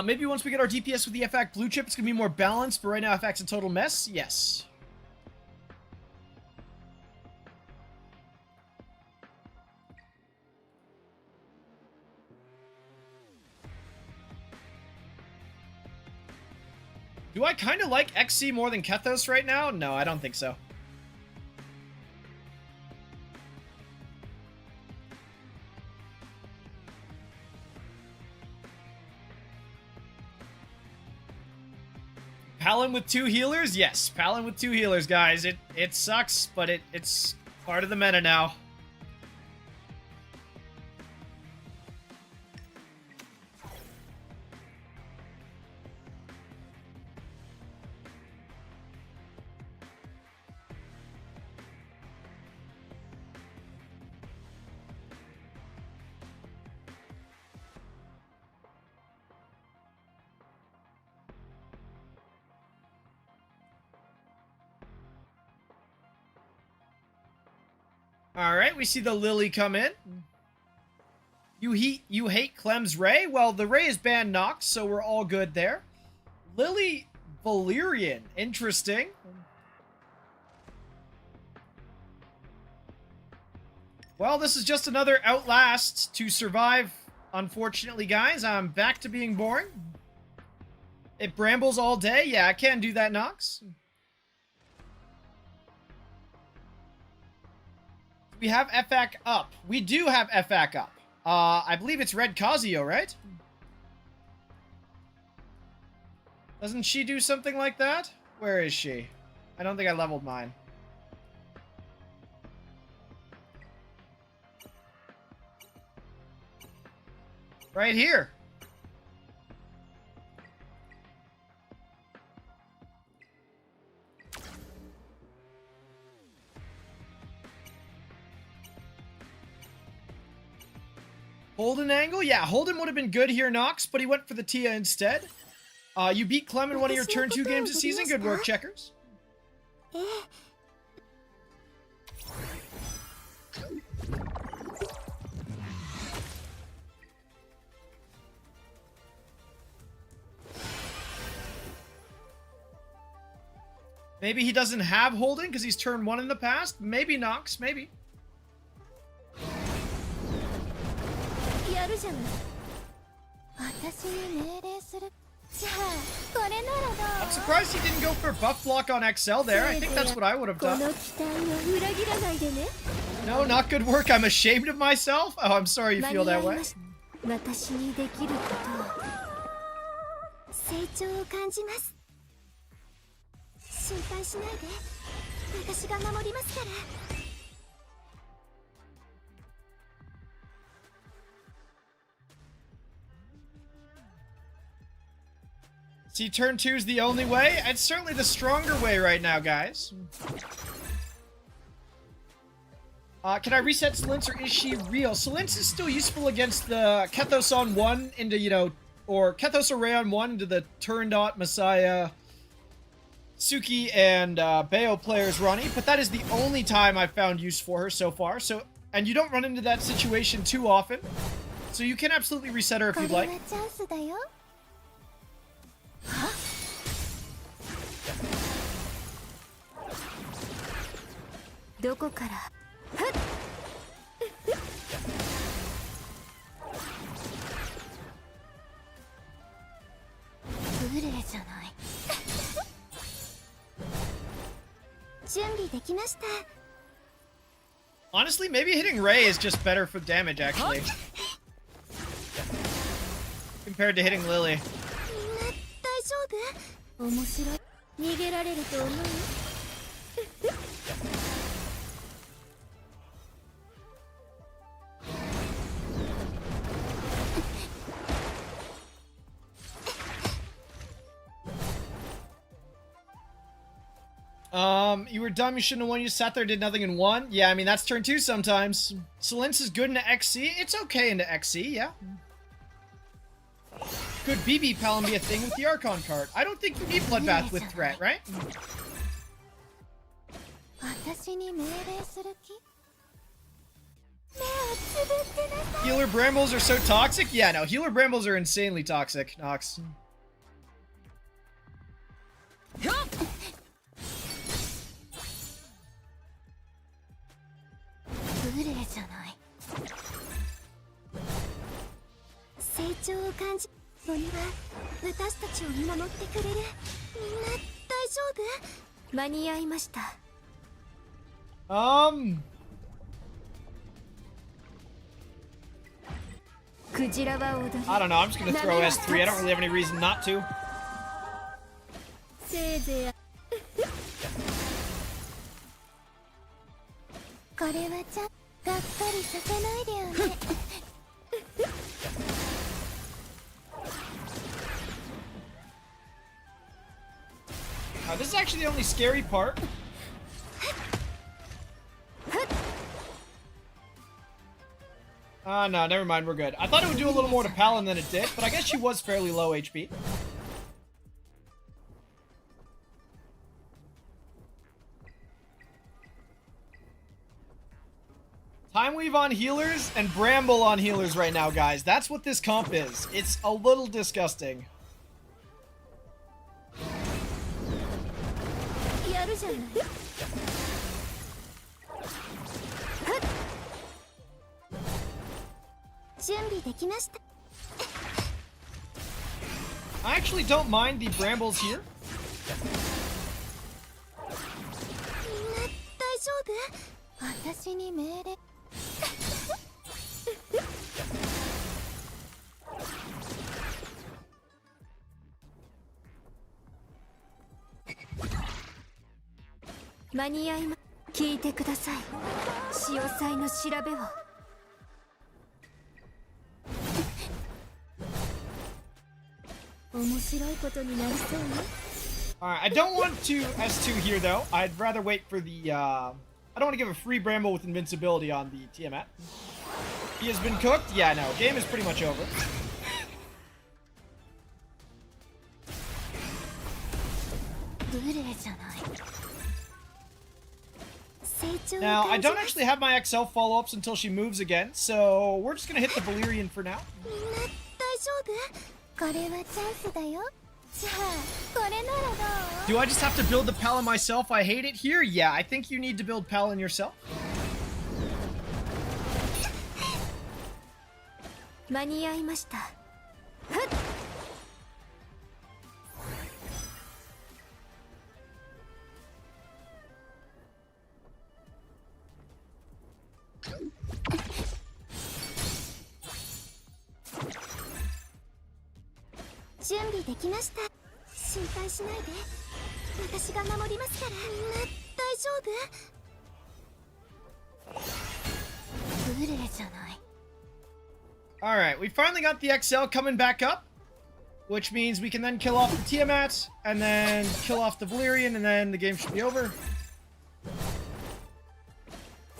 A: Maybe once we get our DPS with the FAC blue chip, it's going to be more balanced, but right now FAC's a total mess. Yes. Do I kind of like XC more than Kethos right now? No, I don't think so. Palin with 2 healers? Yes, Palin with 2 healers, guys. It sucks, but it's part of the meta now. Alright, we see the Lily come in. You hate Clem's Ray? Well, the Ray is banned Nox, so we're all good there. Lily Valyrian. Interesting. Well, this is just another Outlast to survive, unfortunately, guys. I'm back to being boring. It brambles all day? Yeah, I can't do that, Nox. We have FAC up. We do have FAC up. I believe it's Red Casio, right? Doesn't she do something like that? Where is she? I don't think I leveled mine. Right here. Holden angle? Yeah, Holden would have been good here, Nox, but he went for the Tia instead. You beat Clem in one of your turn 2 games this season. Good work, Checkers. Maybe he doesn't have Holden because he's turned 1 in the past. Maybe Nox, maybe. I'm surprised he didn't go for buff block on XL there. I think that's what I would have done. No, not good work. I'm ashamed of myself. Oh, I'm sorry you feel that way. See, turn 2 is the only way. It's certainly the stronger way right now, guys. Can I reset Selintz, or is she real? Selintz is still useful against the Kethos on 1 into, you know, or Kethos Array on 1 into the Turandot, Messiah, Suki, and Bayo players running, but that is the only time I've found use for her so far. So, and you don't run into that situation too often, so you can absolutely reset her if you'd like. Honestly, maybe hitting Ray is just better for damage, actually. Compared to hitting Lily. You were dumb, you shouldn't have won, you sat there, did nothing and won. Yeah, I mean, that's turn 2 sometimes. Selintz is good into XC. It's okay into XC, yeah. Could BB Palom be a thing with the Archon card? I don't think you need Bloodbath with threat, right? Healer Brambles are so toxic? Yeah, no, Healer Brambles are insanely toxic, Nox. I don't know, I'm just gonna throw S3. I don't really have any reason not to. This is actually the only scary part. No, never mind, we're good. I thought it would do a little more to Palin than it did, but I guess she was fairly low HP. Time Weave on healers and Bramble on healers right now, guys. That's what this comp is. It's a little disgusting. I actually don't mind the Brambles here. Alright, I don't want to S2 here though. I'd rather wait for the I don't want to give a free Bramble with invincibility on the Tiamat. He has been cooked? Yeah, no. Game is pretty much over. Now, I don't actually have my XL follow-ups until she moves again, so we're just gonna hit the Valyrian for now. Do I just have to build the Palin myself? I hate it here? Yeah, I think you need to build Palin yourself.
D: 間に合いました。準備できました。心配しないで。私が守りますから。みんな大丈夫？ブレじゃない。
A: Alright, we finally got the XL coming back up, which means we can then kill off the Tiamat, and then kill off the Valyrian, and then the game should be over.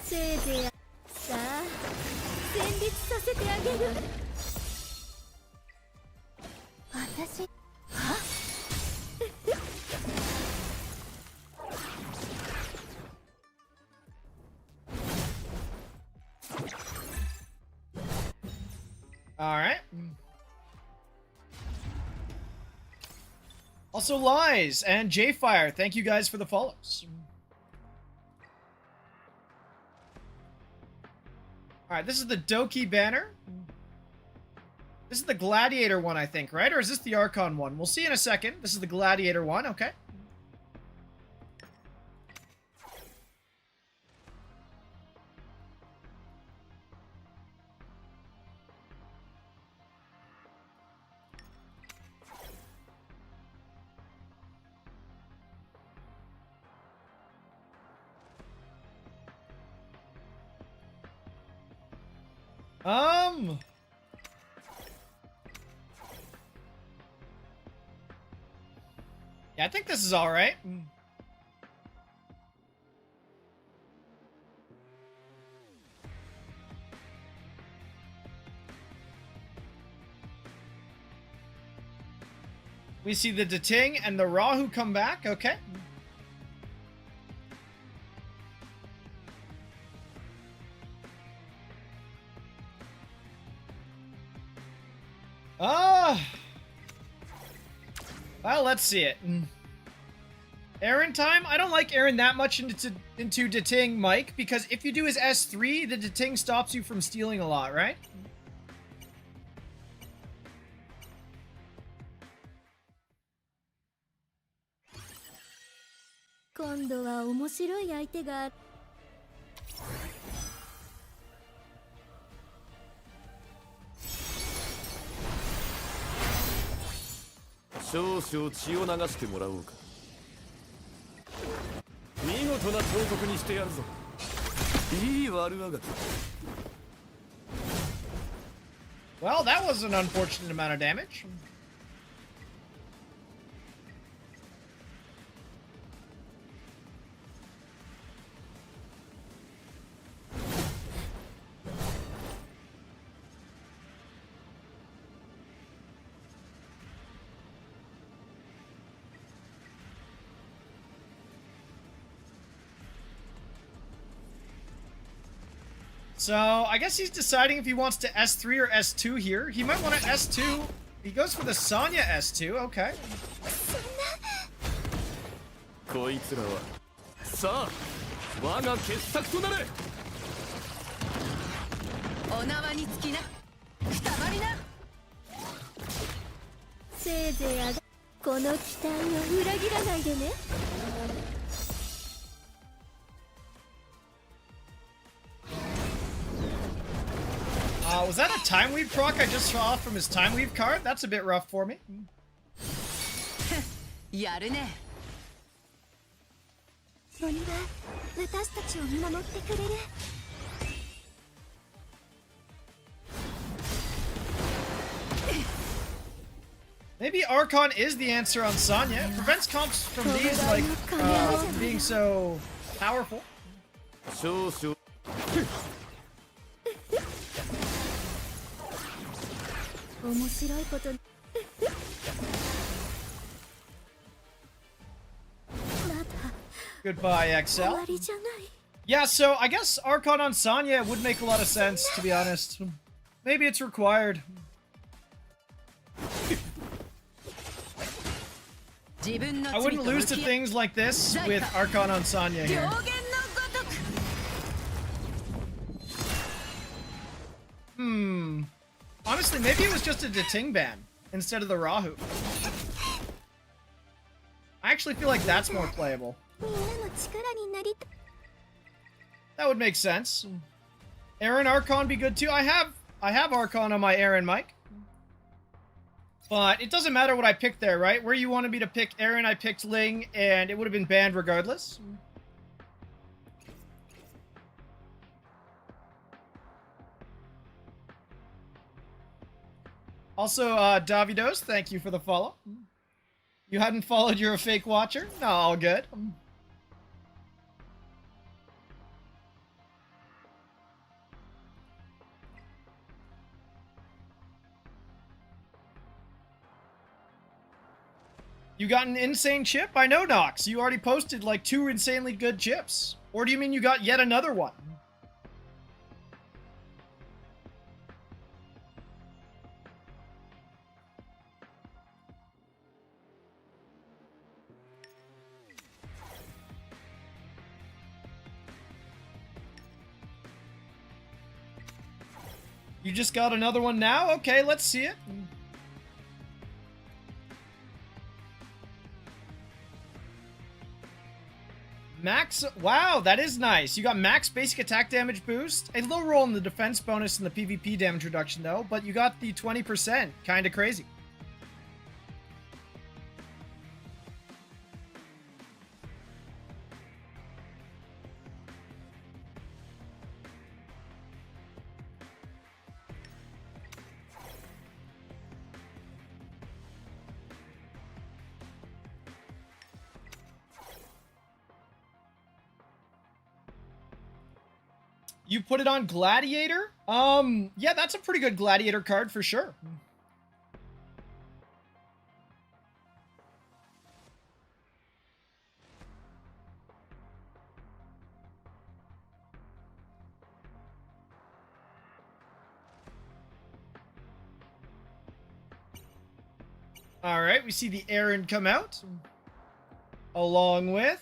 D: せいぜいさあ、戦慄させてあげる。私、は？Alright.
A: Also, Lies and Jfire, thank you guys for the follows. Alright, this is the Doki banner. This is the Gladiator one, I think, right? Or is this the Archon one? We'll see in a second. This is the Gladiator one, okay. Yeah, I think this is alright. We see the Dating and the Rahu come back, okay. Well, let's see it. Aaron time? I don't like Aaron that much into Dating Mike, because if you do his S3, the Dating stops you from stealing a lot, right? Well, that was an unfortunate amount of damage. So, I guess he's deciding if he wants to S3 or S2 here. He might want to S2. He goes for the Sonya S2, okay. Was that a Time Weave proc I just saw from his Time Weave card? That's a bit rough for me. Maybe Archon is the answer on Sonya. It prevents comps from these, like, being so powerful.
D: 面白いこと。まだ
A: Goodbye,
D: 終
A: XL.
D: わりじゃない。
A: Yeah, so I guess Archon on Sonya would make a lot of sense, to be honest. Maybe it's required. I wouldn't lose to things like this with Archon on Sonya here. Honestly, maybe it was just a Deting ban instead of the Rahu. I actually feel like that's more playable.
D: みんなの力になりたい。
A: That would make sense. Aaron Archon be good too. I have Archon on my Aaron mic. But it doesn't matter what I picked there, right? Where you wanted me to pick Aaron, I picked Ling, and it would have been banned regardless. Also, Davidos, thank you for the follow. You hadn't followed, you're a fake watcher? No, all good. You got an insane chip? I know, Nox. You already posted like 2 insanely good chips. Or do you mean you got yet another one? You just got another one now? Okay, let's see it. Max, wow, that is nice. You got max basic attack damage boost. A low roll in the defense bonus and the PvP damage reduction though, but you got the 20%. Kinda crazy. You put it on Gladiator? Yeah, that's a pretty good Gladiator card for sure. All right, we see the Aaron come out. Along with...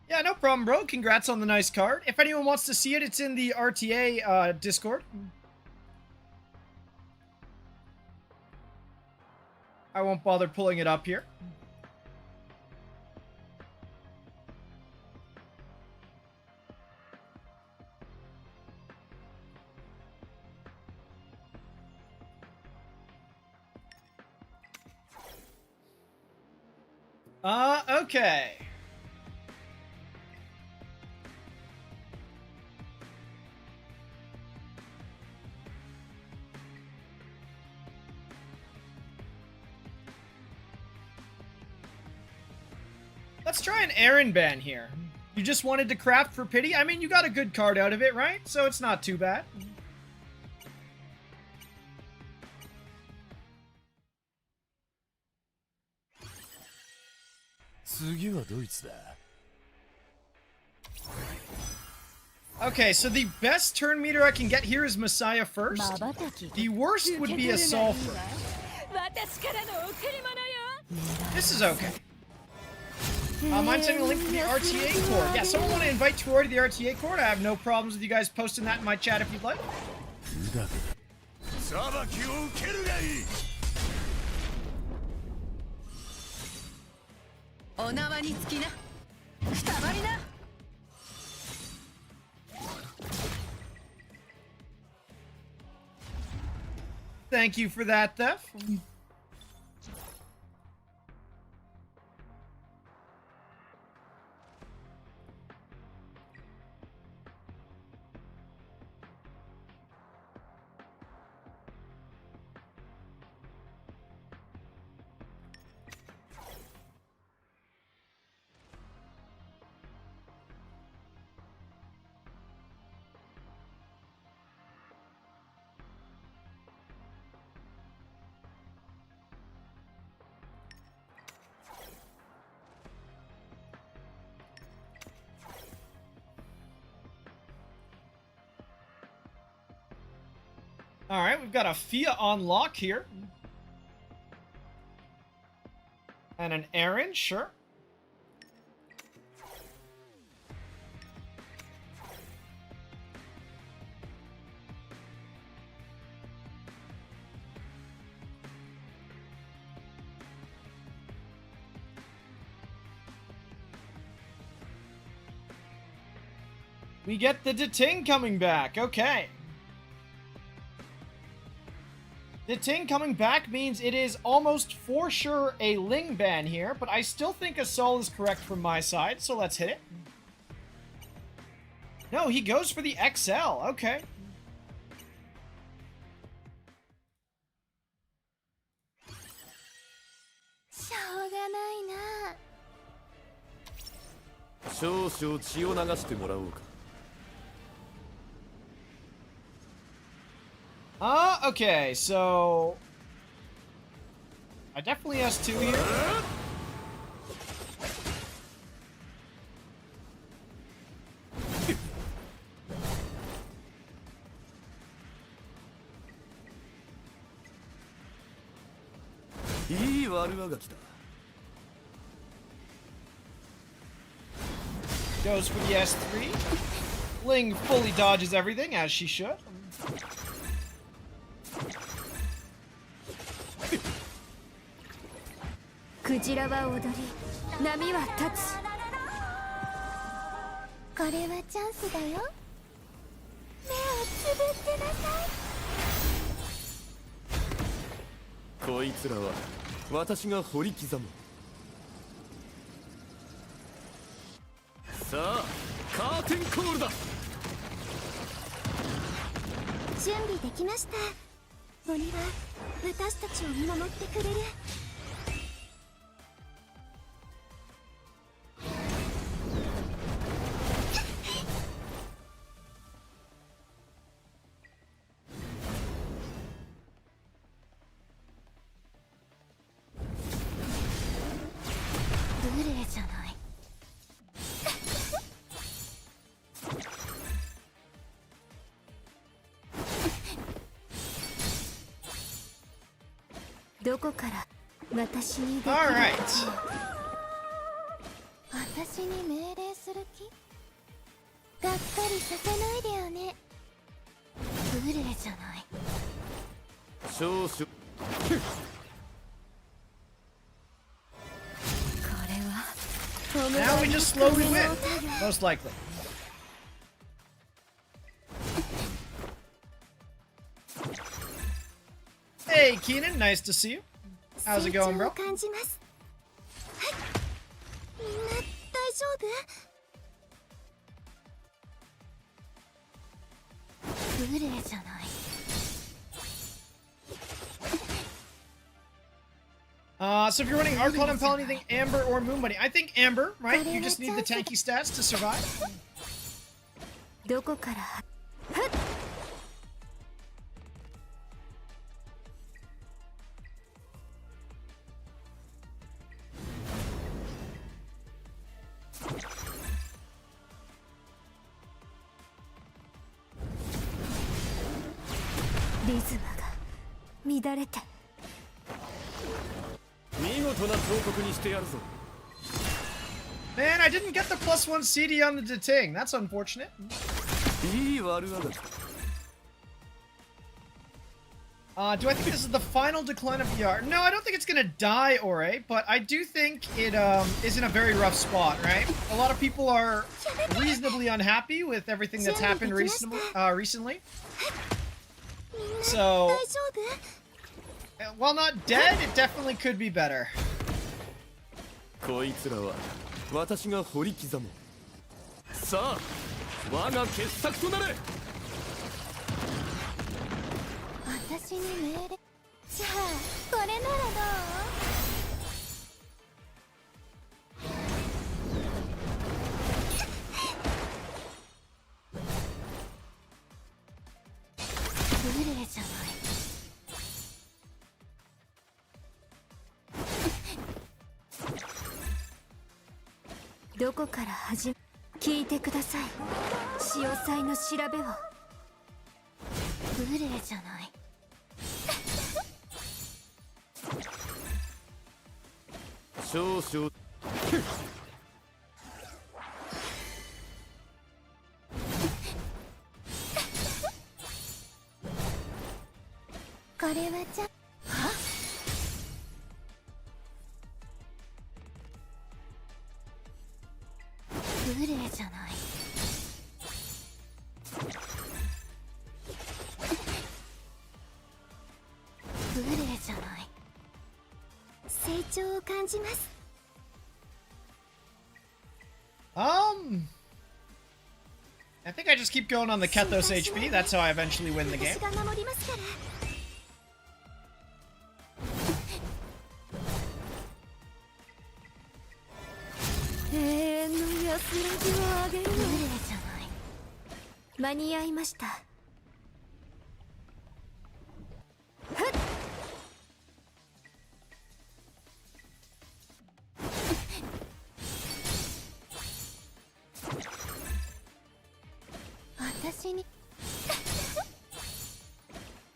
A: Yeah, no problem, bro. Congrats on the nice card. If anyone wants to see it, it's in the RTA Discord. I won't bother pulling it up here. Okay. Let's try an Aaron ban here. You just wanted to craft for pity? I mean, you got a good card out of it, right? So it's not too bad. Okay, so the best turn meter I can get here is Messiah first. The worst would be a Sulfur. This is okay. Mind sending a link to the RTA cord. Yeah, someone want to invite Troy to the RTA cord? I have no problems with you guys posting that in my chat if you'd like. Thank you for that, Thef. All right, we've got a Fia on lock here. And an Aaron, sure. We get the Deting coming back. Okay. Deting coming back means it is almost for sure a Ling ban here, but I still think a Sol is correct from my side, so let's hit it. No, he goes for the XL. Okay. Okay, so I definitely S2 here. Goes for the S3. Ling fully dodges everything, as she should.
D: これはチャンスだよ。目をつぶってなさい。
C: こいつらは私が掘り刻む。さあ、カーテンコールだ。
D: 準備できました。鬼は私たちを見守ってくれる。どこから私にできる？
A: Alright.
D: 私に命令する気？がっかりさせないでよね。ブレじゃない。
C: 少々。こ
D: れは
A: Now we just slowly win. Most likely. Hey, Keenan, nice to see you. How's it going, bro?
D: 感じます。はい。みんな大丈夫？ブレじゃない。
A: So if you're running Archon and Pal, anything Amber or Moon Bunny? I think Amber, right? You just need the tanky stats to survive.
D: どこから？はっ。リズムが乱れて。
C: 見事な彫刻にしてやるぞ。
A: Man, I didn't get the +1 CD on the Deting. That's unfortunate.
C: いい悪あがき。
A: Do I think this is the final decline of VR? No, I don't think it's gonna die, Ore, but I do think it is in a very rough spot, right? A lot of people are reasonably unhappy with everything that's happened recently. So, while not dead, it definitely could be better.
C: こいつらは私が掘り刻む。さあ、我が傑作となれ。
D: 私に命令。じゃあこれならどう？ブレじゃない。どこから聞いてください。潮騒の調べを。ブレじゃない。
C: 少々
D: これはじゃ無礼じゃない無礼じゃない成長を感じます
A: I think I just keep going on the Kethos HP. That's how I eventually win the game.
D: 私が守りますから永遠の安らぎをあげる無礼じゃない間に合いました私に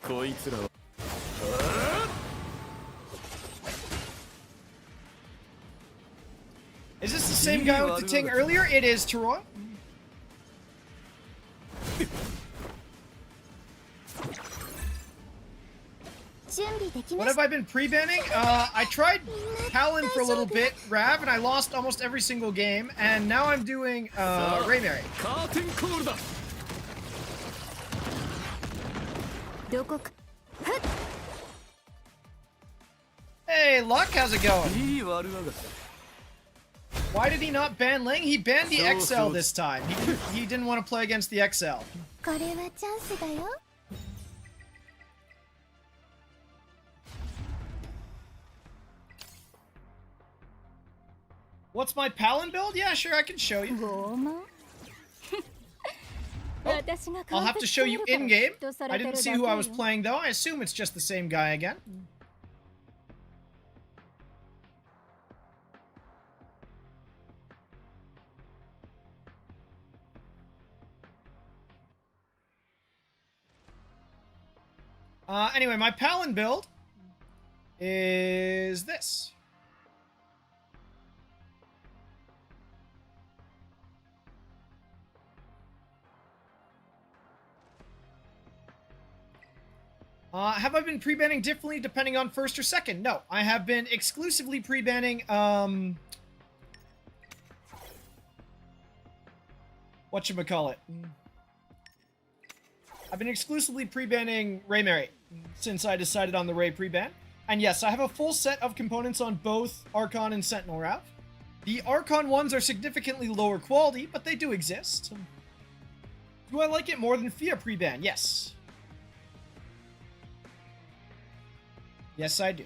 C: こいつらは
A: Is this the same guy with the ting earlier? It is, Teroy. What have I been pre-banning? I tried Talon for a little bit, Rav, and I lost almost every single game, and now I'm doing Raymary.
C: カーテンコールだ
D: どこか
A: Hey, Luck, how's it going?
C: いい悪あがき
A: Why did he not ban Ling? He banned the XL this time. He didn't want to play against the XL.
D: これはチャンスだよ
A: What's my Palin build? Yeah, sure, I can show you.
D: 拷問
A: I'll have to show you in-game. I didn't see who I was playing, though. I assume it's just the same guy again. Anyway, my Palin build is this. Have I been pre-banning differently depending on first or second? No, I have been exclusively pre-banning, whatchamacallit? I've been exclusively pre-banning Raymary since I decided on the Ray pre-ban. And yes, I have a full set of components on both Archon and Sentinel Rav. The Archon ones are significantly lower quality, but they do exist. Do I like it more than Fia pre-ban? Yes. Yes, I do.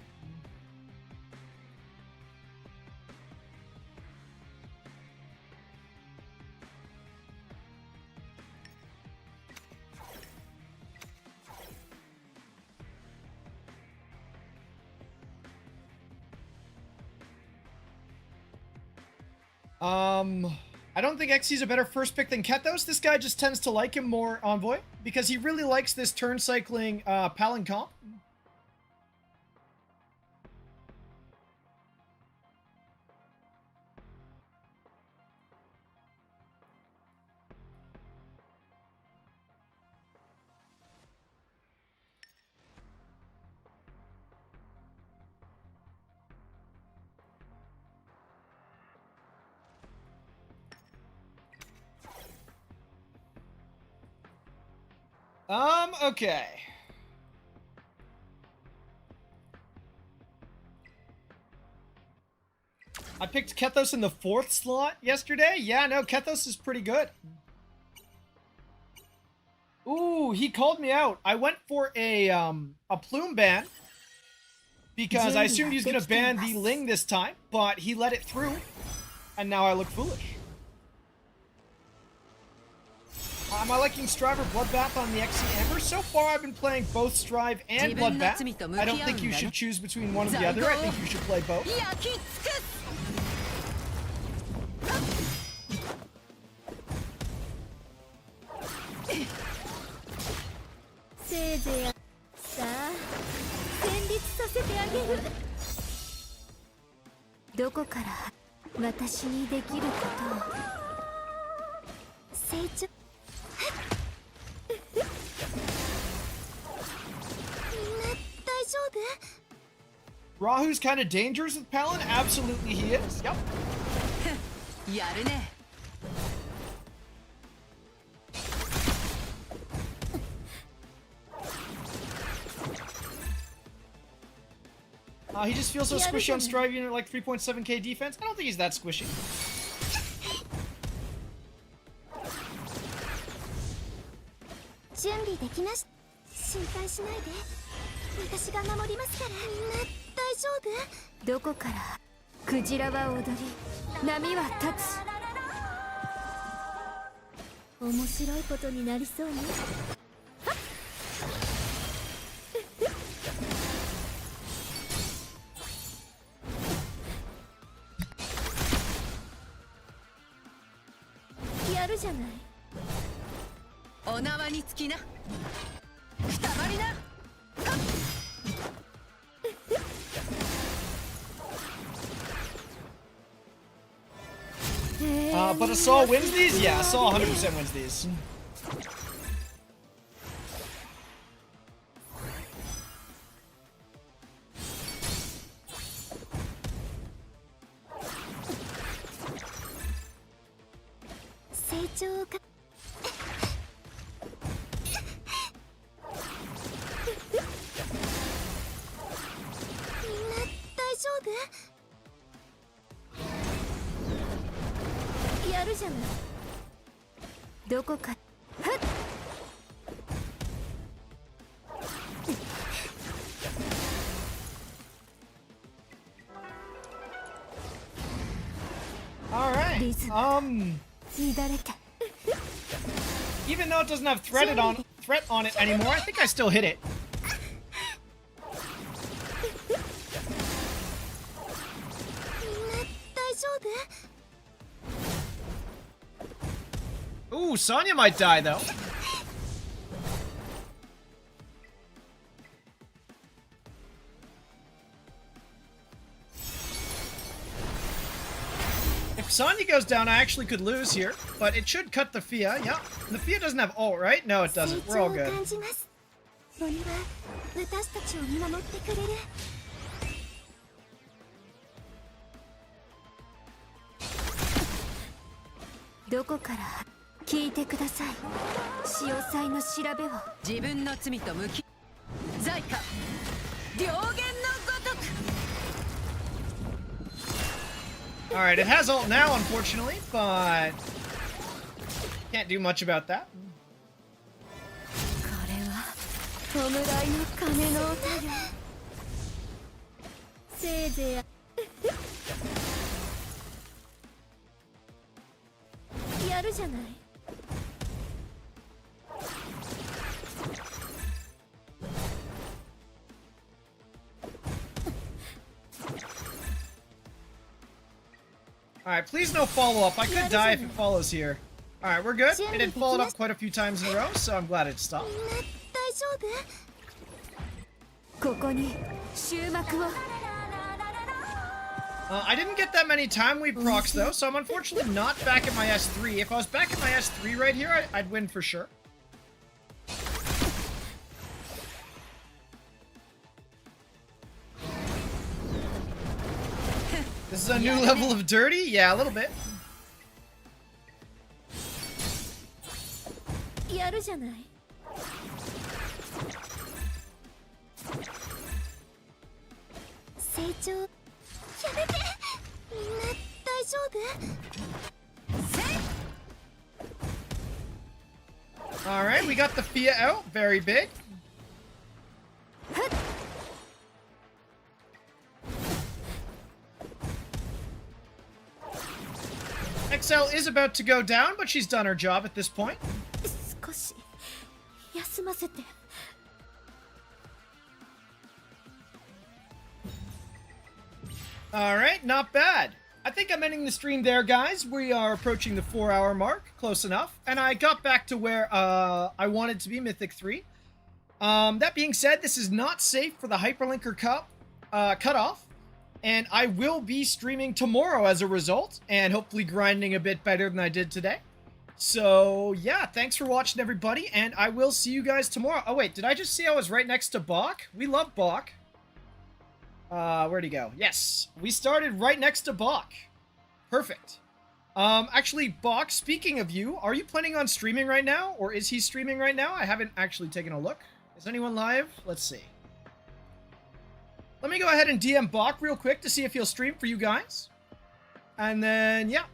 A: I don't think XC's a better first pick than Kethos. This guy just tends to like him more, Envoy, because he really likes this turn cycling Palin comp. Okay. I picked Kethos in the 4th slot yesterday. Yeah, no, Kethos is pretty good. Ooh, he called me out. I went for a plume ban because I assumed he was going to ban the Ling this time, but he let it through, and now I look foolish. Am I liking Strive or Bloodbath on the XC Amber? So far, I've been playing both Strive and Bloodbath. I don't think you should choose between one or the other. I think you should play both.
D: どこから私にできることを成長みんな大丈夫
A: Rahu's kind of dangerous with Palin? Absolutely he is. Yep.
B: やるね。
A: He just feels so squishy on Strive unit like 3.7k defense. I don't think he's that squishy.
D: 準備できました。心配しないで。私が守りますから。みんな大丈夫？どこからクジラは踊り、波は立つ。面白いことになりそうね。やるじゃない。
B: お縄につきな。くたばりな。
A: But Assault wins these? Yeah, Assault 100% wins these.
D: 成長がみんな大丈夫？やるじゃない。どこかはっ
A: Alright.
D: 乱れた。
A: Even though it doesn't have threat on it anymore, I think I still hit it.
D: みんな大丈夫？
A: Ooh, Sonya might die though. If Sonya goes down, I actually could lose here, but it should cut the Fia. Yeah, the Fia doesn't have ult, right? No, it doesn't. We're all
D: 成長を
A: good.
D: 感じます。森は私たちを見守ってくれる。どこから聞いてください。潮騒の調べを。
B: 自分の罪と向き。在下両言のごとく。
A: Alright, it has ult now, unfortunately, but can't do much about that.
D: これは弔いの鐘の音よ。せいぜいやるじゃない。
A: Alright, please no follow-up. I could die if it follows here. Alright, we're good. It had followed up quite a few times in a row, so I'm glad it stopped.
D: みんな大丈夫？ここに終幕を。
A: I didn't get that many time weave procs though, so I'm unfortunately not back at my S3. If I was back at my S3 right here, I'd win for sure. This is a new level of dirty? Yeah, a little bit.
D: やるじゃない。成長やめて。みんな大丈夫？
A: Alright, we got the Fia out. Very big. XL is about to go down, but she's done her job at this point.
D: 少し休ませて。
A: Alright, not bad. I think I'm ending the stream there, guys. We are approaching the 4-hour mark. Close enough. And I got back to where I wanted to be, Mythic 3. That being said, this is not safe for the Hyperlinker Cup cutoff. And I will be streaming tomorrow as a result, and hopefully grinding a bit better than I did today. So, yeah, thanks for watching, everybody, and I will see you guys tomorrow. Oh, wait, did I just see I was right next to Bach? We love Bach. Where'd he go? Yes, we started right next to Bach. Perfect. Actually, Bach, speaking of you, are you planning on streaming right now? Or is he streaming right now? I haven't actually taken a look. Is anyone live? Let's see. Let me go ahead and DM Bach real quick to see if he'll stream for you guys. And then, yeah.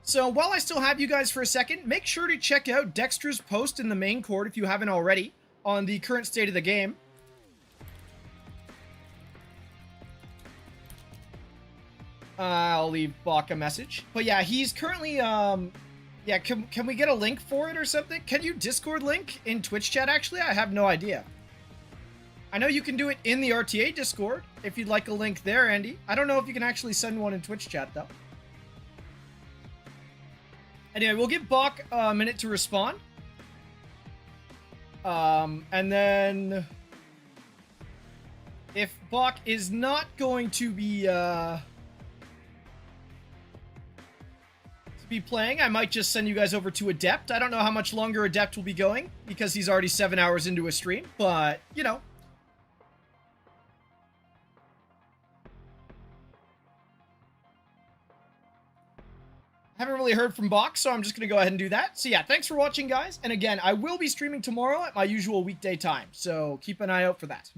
A: So while I still have you guys for a second, make sure to check out Dexter's post in the main court if you haven't already on the current state of the game. I'll leave Bach a message. But yeah, he's currently, yeah, can we get a link for it or something? Can you Discord link in Twitch chat, actually? I have no idea. I know you can do it in the RTA Discord, if you'd like a link there, Andy. I don't know if you can actually send one in Twitch chat, though. Anyway, we'll give Bach a minute to respond. And then... if Bach is not going to be playing, I might just send you guys over to Adept. I don't know how much longer Adept will be going, because he's already 7 hours into a stream, but, you know. Haven't really heard from Bach, so I'm just going to go ahead and do that. So yeah, thanks for watching, guys. And again, I will be streaming tomorrow at my usual weekday time, so keep an eye out for that.